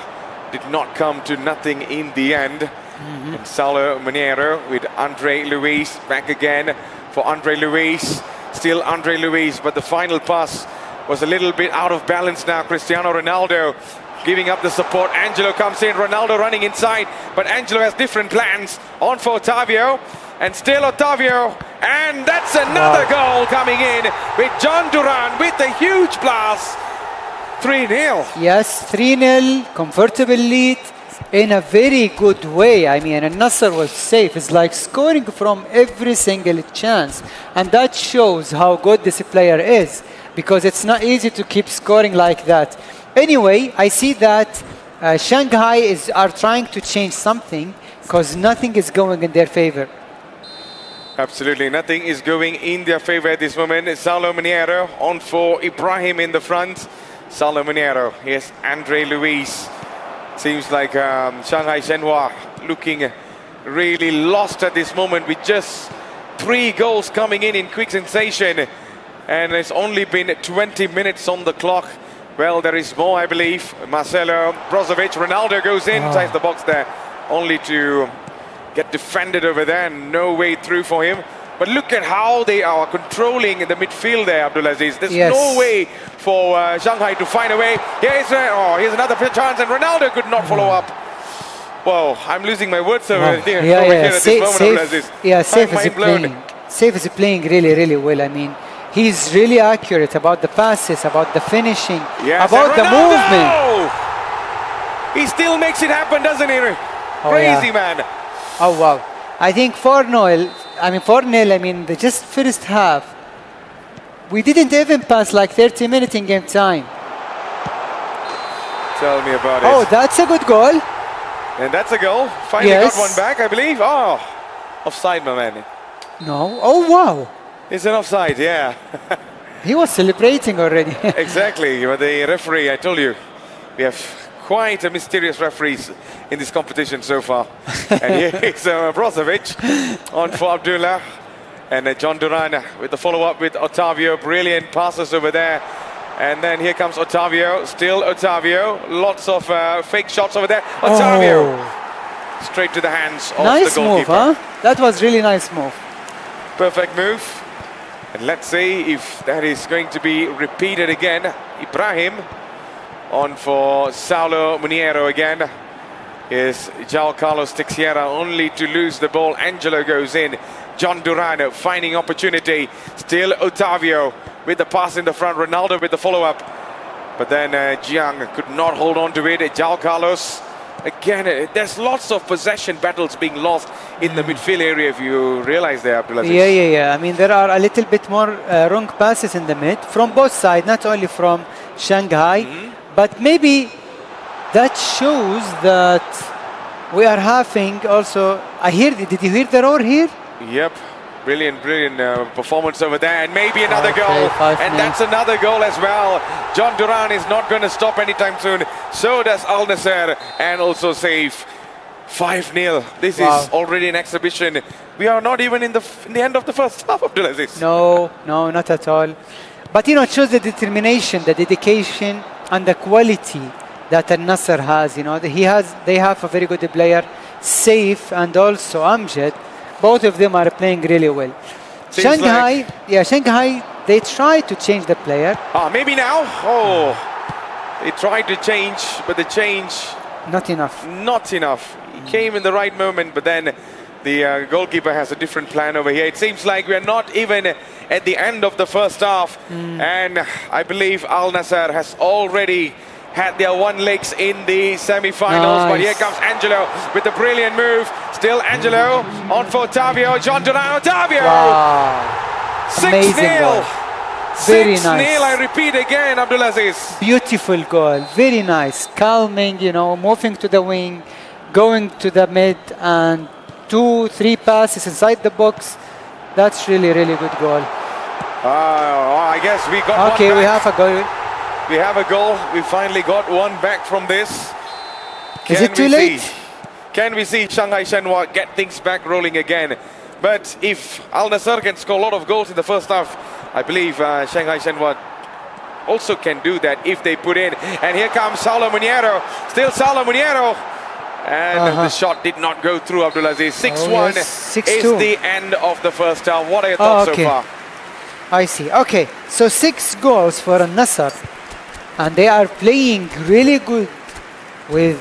did not come to nothing in the end. And Saulo Monero with Andre Luis back again for Andre Luis. Still Andre Luis, but the final pass was a little bit out of balance now. Cristiano Ronaldo giving up the support. Angelo comes in, Ronaldo running inside, but Angelo has different plans. On for Otavio, and still Otavio, and that's another goal coming in with John Duran with a huge blast. 3-0. Yes, 3-0, comfortable lead in a very good way. I mean, and Nasser was safe. It's like scoring from every single chance. And that shows how good this player is, because it's not easy to keep scoring like that. Anyway, I see that Shanghai are trying to change something, because nothing is going in their favor. Absolutely, nothing is going in their favor at this moment. Saulo Monero on for Ibrahim in the front. Saulo Monero, here's Andre Luis. Seems like Shanghai Shenhua looking really lost at this moment with just 3 goals coming in quick sensation. And it's only been 20 minutes on the clock. Well, there is more, I believe. Marcelo Brozovic, Ronaldo goes in, ties the box there, only to get defended over there and no way through for him. But look at how they are controlling the midfield there, Abdulaziz. There's no way for Shanghai to find a way. Here's another chance, and Ronaldo could not follow up. Whoa, I'm losing my words over here, at this moment, Abdulaziz. Yeah, Safe is playing really, really well. I mean, he's really accurate about the passes, about the finishing, about the movement. He still makes it happen, doesn't he? Crazy man. Oh, wow. I think 4-0, I mean, the just first half, we didn't even pass like 30 minutes in game time. Tell me about it. Oh, that's a good goal. And that's a goal. Finally got one back, I believe. Oh, offside, my man. No. Oh, wow. It's an offside, yeah. He was celebrating already. Exactly. But the referee, I told you, we have quite a mysterious referees in this competition so far. And here is Brozovic on for Abdullah. And John Duran with the follow-up with Otavio. Brilliant passes over there. And then here comes Otavio. Still Otavio. Lots of fake shots over there. Otavio. Straight to the hands of the goalkeeper. Nice move, huh? That was really nice move. Perfect move. And let's see if that is going to be repeated again. Ibrahim on for Saulo Monero again. Is João Carlos Teixeira only to lose the ball. Angelo goes in. John Duran finding opportunity. Still Otavio with the pass in the front. Ronaldo with the follow-up. But then Jiang could not hold on to it. João Carlos Again, there's lots of possession battles being lost in the midfield area, if you realize there, Abdulaziz. Yeah. I mean, there are a little bit more wrong passes in the mid from both sides, not only from Shanghai, but maybe that shows that we are having also. Did you hear the roar here? Yep. Brilliant performance over there, and maybe another Okay, goal, 5-0. and that's another goal as well. John Duran is not going to stop anytime soon. So does Al Nassr, and also save 5-0. This is already an exhibition. We are not even in the end of the first half, Abdulaziz. No, not at all. But you know, it shows the determination, the dedication, and the quality that Al Nassr has. You know, they have a very good player, Saif, and also Amjad. Both of them are playing really well. Seems Shanghai, they try to change the player. Maybe now. Oh, they tried to change, but the change Not enough. not enough. He came in the right moment, but then the goalkeeper has a different plan over here. It seems like we are not even at the end of the first half, and I believe Al Nassr has already had their one legs in the semi-finals. But here comes Angelo with a brilliant move. Still Angelo on for Tavio. John Duran, Tavio! Wow. 6-0! Amazing goal. Very 6-0, nice. I repeat again, Abdulaziz. Beautiful goal. Very nice. Calming, you know, moving to the wing, going to the mid, and 2-3 passes inside the box. That's really good goal. I guess we got one Okay, back. we have a goal. We have a goal. We finally got one back from this. Is it too late? Can we see Shanghai Shenhua get things back rolling again? But if Al Nassr can score a lot of goals in the first half, I believe Shanghai Shenhua also can do that if they put in. And here comes Saulo Muniero. Still Saulo Muniero. And the shot did not go through, Abdulaziz. 6-1 yes. is 6-2. the end of the first half. What are your thoughts so far? I see. Okay, so 6 goals for Al Nassr, and they are playing really good with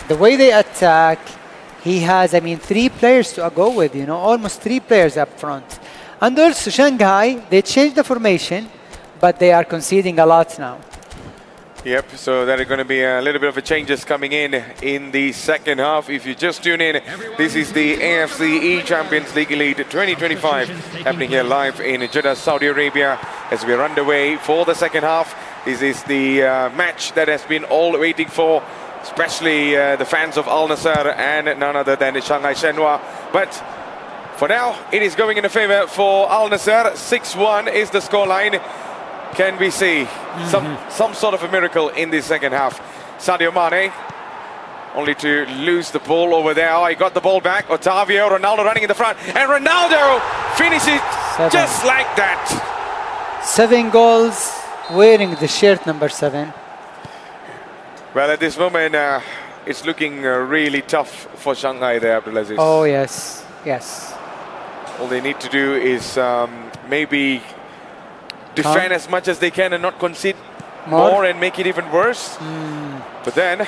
the way they attack. He has, 3 players to go with, you know, almost 3 players up front. And also Shanghai, they changed the formation, but they are conceding a lot now. Yep, so there are going to be a little bit of a changes coming in the second half. If you just tune in, this is the AFC eChampions League Elite 2025 happening here live in Jeddah, Saudi Arabia as we are underway for the second half. This is the match that has been all waiting for, especially the fans of Al Nassr and none other than the Shanghai Shenhua. But for now, it is going in a favor for Al Nassr. 6-1 is the scoreline. Can we see some sort of a miracle in the second half? Sadio Mane, only to lose the ball over there. Oh, he got the ball back. Otavio, Ronaldo running in the front. And Ronaldo finishes 7. just like that. 7 goals, wearing the shirt number 7. Well, at this moment, it's looking really tough for Shanghai there, Abdulaziz. Oh, yes. All they need to do is maybe defend as much as they can and not concede more and make it even worse. But then,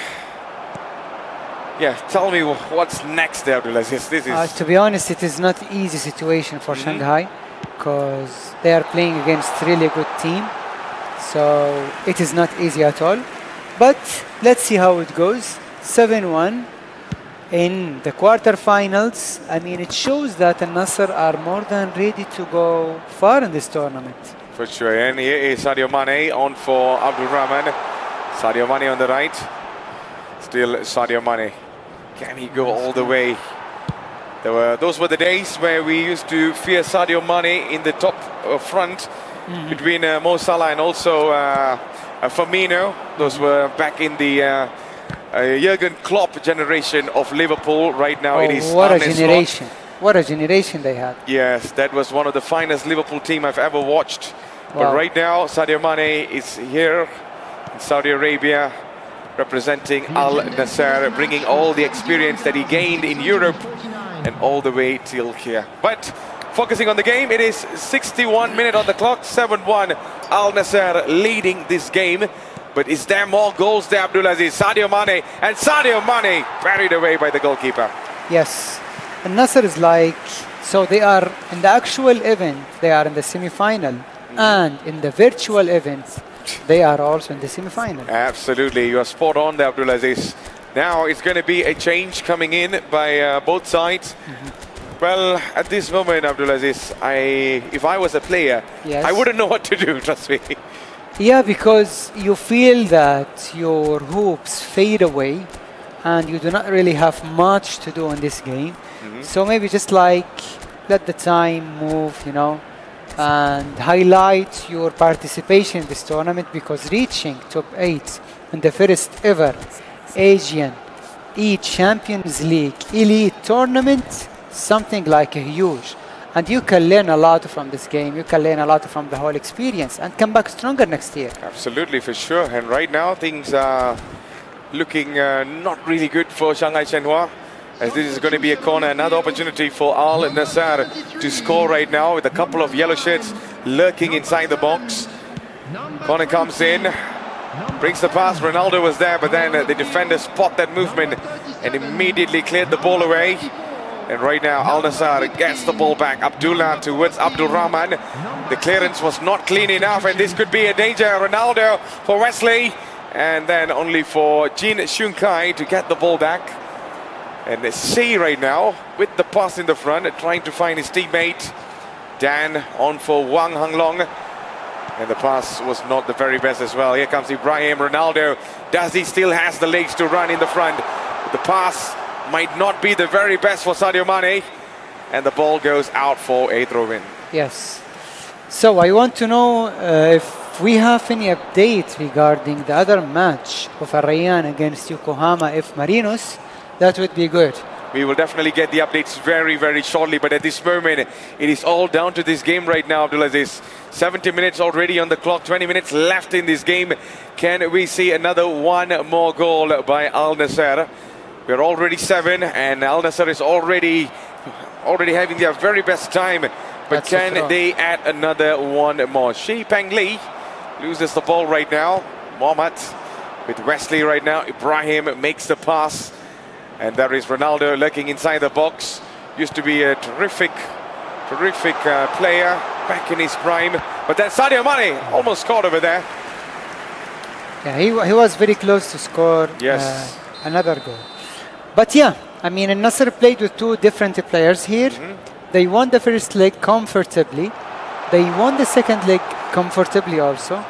tell me what's next there, Abdulaziz. This is To be honest, it is not easy situation for Shanghai because they are playing against really good team. So it is not easy at all. But let's see how it goes. 7-1 in the quarterfinals. It shows that Al Nassr are more than ready to go far in this tournament. for sure. And here is Sadio Mane on for Abdul Rahman. Sadio Mane on the right. Still Sadio Mane. Can he go all the way? Those were the days where we used to fear Sadio Mane in the top front between Mo Salah and also Firmino. Those were back in the Jurgen Klopp generation of Liverpool. Right now it is what a Arne Slot. generation. What a generation they had. Yes, that was one of the finest Liverpool team I've ever watched. But Wow. right now, Sadio Mane is here in Saudi Arabia, representing Al Nassr, bringing all the experience that he gained in Europe and all the way till here. But focusing on the game, it is 61 minutes on the clock, 7-1. Al Nassr leading this game. But is there more goals there, Abdulaziz? Sadio Mane, and Sadio Mane carried away by the goalkeeper. Yes. And Nasser is like, so they are in the actual event, they are in the semi-final. And in the virtual events, they are also in the semi-final. Absolutely, you are spot on there, Abdulaziz. Now it's going to be a change coming in by both sides. Well, at this moment, Abdulaziz, if I was a player, Yes. I wouldn't know what to do, trust me. Yeah, because you feel that your hopes fade away and you do not really have much to do in this game. So maybe just like let the time move, you know, and highlight your participation in this tournament, because reaching top 8 in the first ever Asian eChampions League Elite tournament, something like a huge. And you can learn a lot from this game. You can learn a lot from the whole experience and come back stronger next year. Absolutely, for sure. And right now, things are looking not really good for Shanghai Shenhua, as this is going to be a corner. Another opportunity for Al Nassr to score right now, with a couple of yellow shirts lurking inside the box. Corner comes in, brings the pass. Ronaldo was there, but then the defender spot that movement and immediately cleared the ball away. And right now, Al Nassr gets the ball back. Abdullah towards Abdul Rahman. The clearance was not clean enough, and this could be a danger. Ronaldo for Wesley, and then only for Jin Shunkai to get the ball back. And C right now with the pass in the front, trying to find his teammate. Dan on for Wang Hanglong. And the pass was not the very best as well. Here comes Ibrahim. Ronaldo, does he still has the legs to run in the front? The pass might not be the very best for Sadio Mane, and the ball goes out for a throw-in. Yes. So I want to know if we have any update regarding the other match of Al Rayyan against Yokohama F Marinos. That would be good. We will definitely get the updates very, very shortly, but at this moment, it is all down to this game right now, Abdulaziz. 70 minutes already on the clock, 20 minutes left in this game. Can we see another one more goal by Al Nassr? We're already 7, and Al Nassr is already having their very best time. But That's can a throw. they add another one more? Shi Peng Li loses the ball right now. Mohamed with Wesley right now. Ibrahim makes the pass. And there is Ronaldo lurking inside the box. Used to be a terrific player back in his prime. But then Sadio Mane almost scored over there. Yeah, he was very close to score Yes. another goal. But yeah, I mean, Al Nassr played with two different players here. They won the first leg comfortably. They won the second leg comfortably also.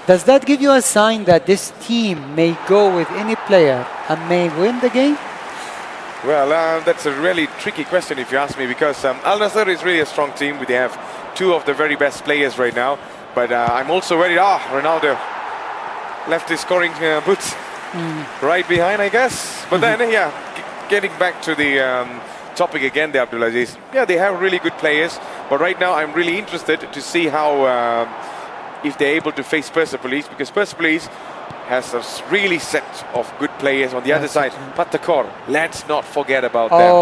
Does that give you a sign that this team may go with any player and may win the game? Well, that's a really tricky question if you ask me, because Al Nassr is really a strong team. They have two of the very best players right now. But I'm also worried. Ronaldo left his scoring boots right behind, I guess. But then, yeah, getting back to the topic again there, Abdulaziz. Yeah, they have really good players. But right now, I'm really interested to see how, if they're able to face Persepolis, because Persepolis has a really set of good players on the other side. Patakor, let's not forget about them.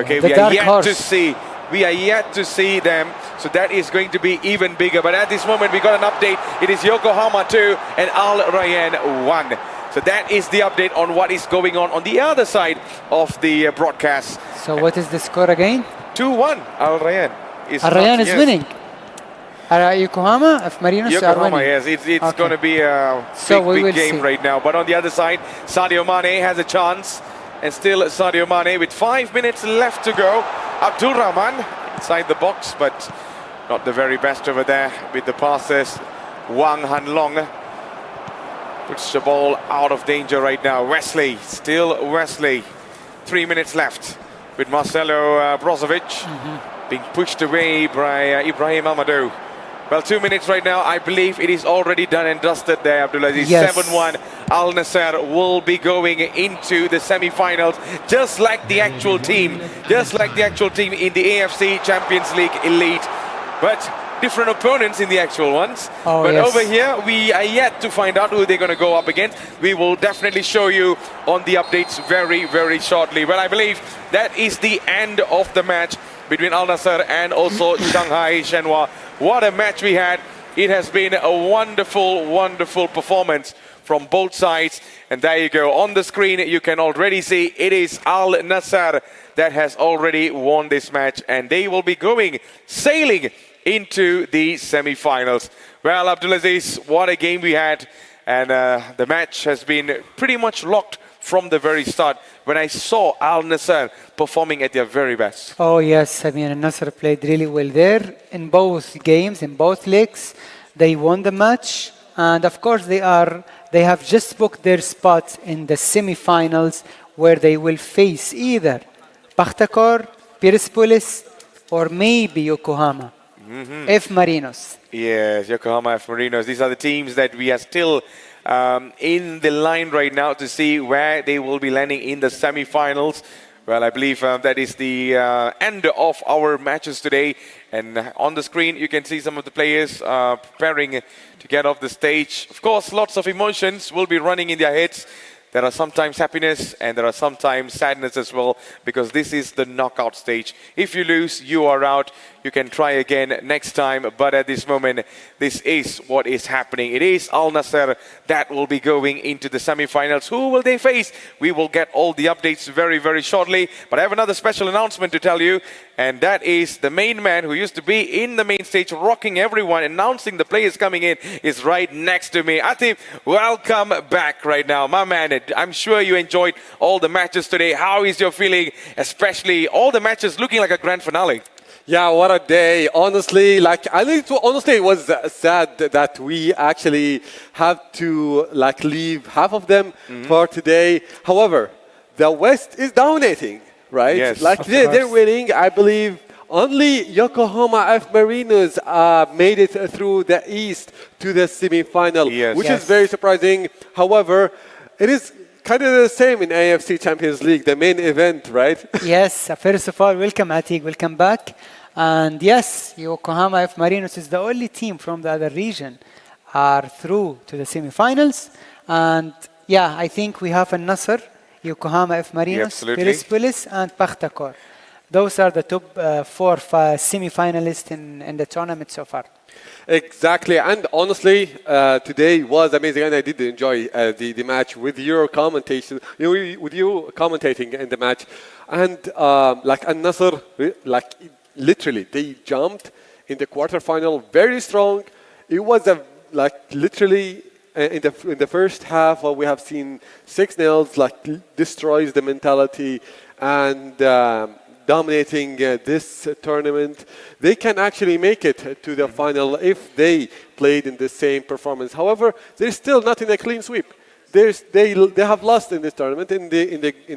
Okay, the we are dark yet horse. to see. We are yet to see them, so that is going to be even bigger. But at this moment, we got an update. It is Yokohama 2 and Al Rayyan 1. So that is the update on what is going on the other side of the broadcast. So what is the score again? 2-1, Al Rayyan is Al Rayyan is yes. winning. Yokohama, F Marinos are Yokohama, winning. yes, it's Okay. going to be a So we big will game see. right now. But on the other side, Sadio Mane has a chance, and still Sadio Mane with 5 minutes left to go. Abdul Rahman inside the box, but not the very best over there with the passes. Wang Hanlong puts the ball out of danger right now. Wesley, still Wesley. 3 minutes left with Marcelo Brozovic being pushed away by Ibrahim Amadou. Well, 2 minutes right now. I believe it is already done and dusted there, Abdulaziz. Yes. 7-1. Al Nassr will be going into the semi-finals, just like the actual team. Just like the actual team in the AFC Champions League Elite. But different opponents in the actual ones. Oh, but yes. over here, we are yet to find out who they're going to go up against. We will definitely show you on the updates very, very shortly. Well, I believe that is the end of the match between Al Nassr and also Shanghai Shenhua. What a match we had. It has been a wonderful, wonderful performance from both sides. And there you go. On the screen, you can already see it is Al Nassr that has already won this match. And they will be going sailing into the semi-finals. Well, Abdulaziz, what a game we had. And the match has been pretty much locked from the very start when I saw Al Nassr performing at their very best. Oh yes, I mean Al-Nassr played really well there in both games, in both legs. They won the match, and of course they have just booked their spot in the semi-finals where they will face either Pakhtakor, Persepolis, or maybe Yokohama, F Marinos. Yes, Yokohama F Marinos. These are the teams that we are still in the line right now to see where they will be landing in the semi-finals. Well, I believe that is the end of our matches today. And on the screen, you can see some of the players preparing to get off the stage. Of course, lots of emotions will be running in their heads. There are sometimes happiness and there are sometimes sadness as well, because this is the knockout stage. If you lose, you are out. You can try again next time, but at this moment, this is what is happening. It is Al Nassr that will be going into the semi-finals. Who will they face? We will get all the updates very, very shortly. But I have another special announcement to tell you, and that is the main man who used to be in the main stage, rocking everyone, announcing the players coming in, is right next to me. Atif, welcome back right now, my man. I'm sure you enjoyed all the matches today. How is your feeling, especially all the matches looking like a grand finale? Yeah, what a day. Honestly, it was sad that we actually have to leave half of them for today. However, the West is dominating, right? Yes, they're winning. I believe only Yokohama F Marinos made it through the East to the semi-final, which is very surprising. However, it is kind of the same in AFC Champions League, the main event, right? Yes, first of all, welcome Atiq, welcome back. And yes, Yokohama F Marinos is the only team from the other region are through to the semi-finals. And yeah, I think we have Al-Nassr, Yokohama F Marinos, Persepolis, and Pakhtakor. Those are the top four semi-finalists in the tournament so far. Exactly, and honestly, today was amazing, and I did enjoy the match with your commentation, with you commentating in the match, and Al-Nassr, literally they jumped in the quarterfinal very strong. It was literally in the first half, we have seen 6-0 destroys the mentality and. Dominating this tournament, they can actually make it to the final if they played in the same performance. However, they're still not in a clean sweep. They have lost in this tournament in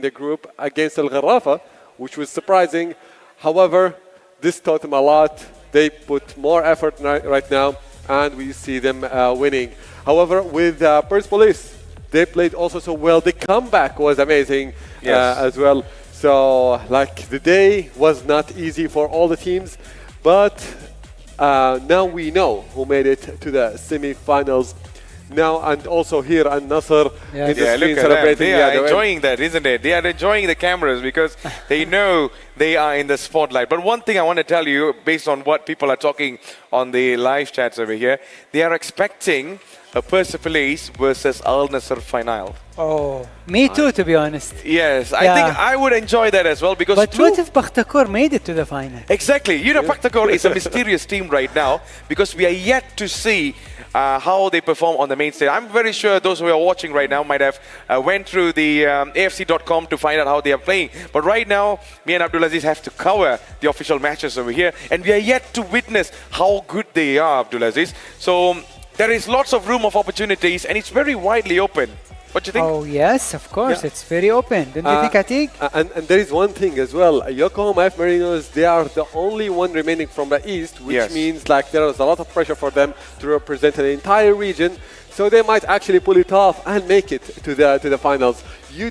the group against Al Gharafa, which was surprising. However, this taught them a lot. They put more effort right now, and we see them winning. However, with Persepolis, they played also so well. The comeback was amazing as well. So, the day was not easy for all the teams, but now we know who made it to the semi-finals. Now, and also here, Al-Nassr in the screen celebrating. They are enjoying that, isn't it? They are enjoying the cameras because they know they are in the spotlight. But one thing I want to tell you, based on what people are talking on the live chats over here, they are expecting a Persepolis versus Al Nassr final. Oh, me too, to be honest. Yes, I think I would enjoy that as well because. But what if Pakhtakor made it to the final? Exactly. Pakhtakor is a mysterious team right now because we are yet to see how they perform on the main stage. I'm very sure those who are watching right now might have went through the AFC.com to find out how they are playing. But right now, me and Abdulaziz have to cover the official matches over here, and we are yet to witness how good they are, Abdulaziz. So there is lots of room of opportunities, and it's very widely open. What do you think? Oh, yes, of course. It's very open. Don't you think, Atiq? And there is one thing as well. Yokohama F Marinos, they are the only one remaining from the East, which means there is a lot of pressure for them to represent an entire region. So they might actually pull it off and make it to the finals. You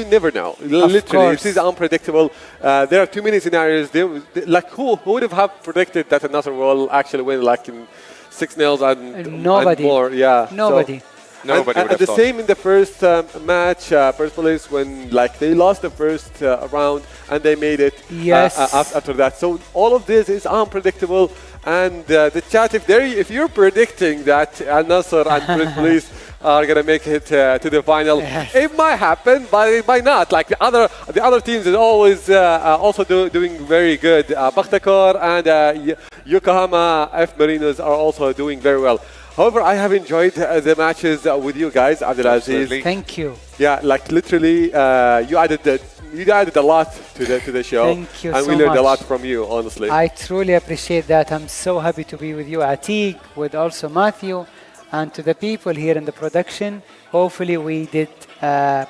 never know. Literally, it is unpredictable. There are too many scenarios. Who would have predicted that Al-Nassr will actually win in 6-0 and more? Yeah. Nobody. Nobody would have the thought. same in the first match, Persepolis, when they lost the first round and they made it after that. So all of this is unpredictable. And the chat, if you're predicting that Al-Nassr and Persepolis are going to make it to the final, it might happen, but it might not. The other teams is always also doing very good. Pakhtakor and Yokohama F Marinos are also doing very well. However, I have enjoyed the matches with you guys, Abdulaziz. Absolutely. Thank you. Yeah, like literally, you added a lot to the show. Thank you and so we learned a much. lot from you, honestly. I truly appreciate that. I'm so happy to be with you, Atiq, with also Matthew, and to the people here in the production. Hopefully, we did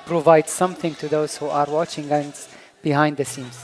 provide something to those who are watching us behind the scenes.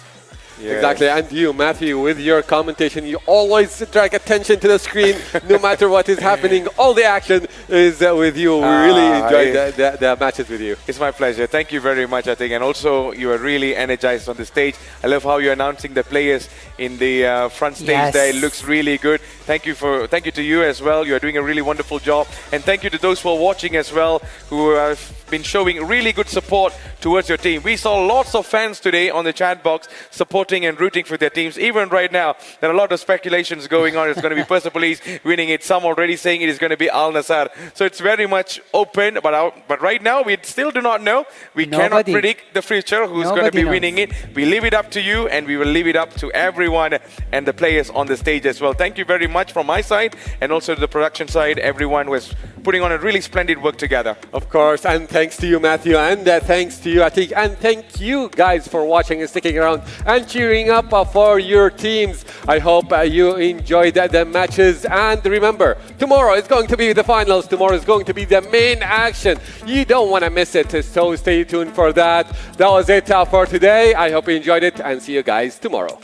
Yes. Exactly, and you, Matthew, with your commentation, you always drag attention to the screen, no matter what is happening. All the action is with you. We really enjoyed the matches with you. It's my pleasure. Thank you very much, I think. And also, you are really energized on the stage. I love how you're announcing the players in the front stage Yes. there. It looks really good. Thank you to you as well. You are doing a really wonderful job. And thank you to those who are watching as well, who have been showing really good support towards your team. We saw lots of fans today on the chat box supporting and rooting for their teams. Even right now, there are a lot of speculations going on. It's going to be Persepolis winning it. Some already saying it is going to be Al Nassr. So it's very much open. But right now, we still do not know. We cannot Nobody. predict the future, who's going to Nobody be knows. winning it. We leave it up to you, and we will leave it up to everyone and the players on the stage as well. Thank you very much from my side, and also to the production side. Everyone was putting on a really splendid work together. Of course, and thanks to you, Matthew, and thanks to you, Atiq, and thank you guys for watching and sticking around and cheering up for your teams. I hope you enjoyed the matches, and remember, tomorrow is going to be the finals. Tomorrow is going to be the main action. You don't want to miss it, so stay tuned for that. That was it for today. I hope you enjoyed it, and see you guys tomorrow.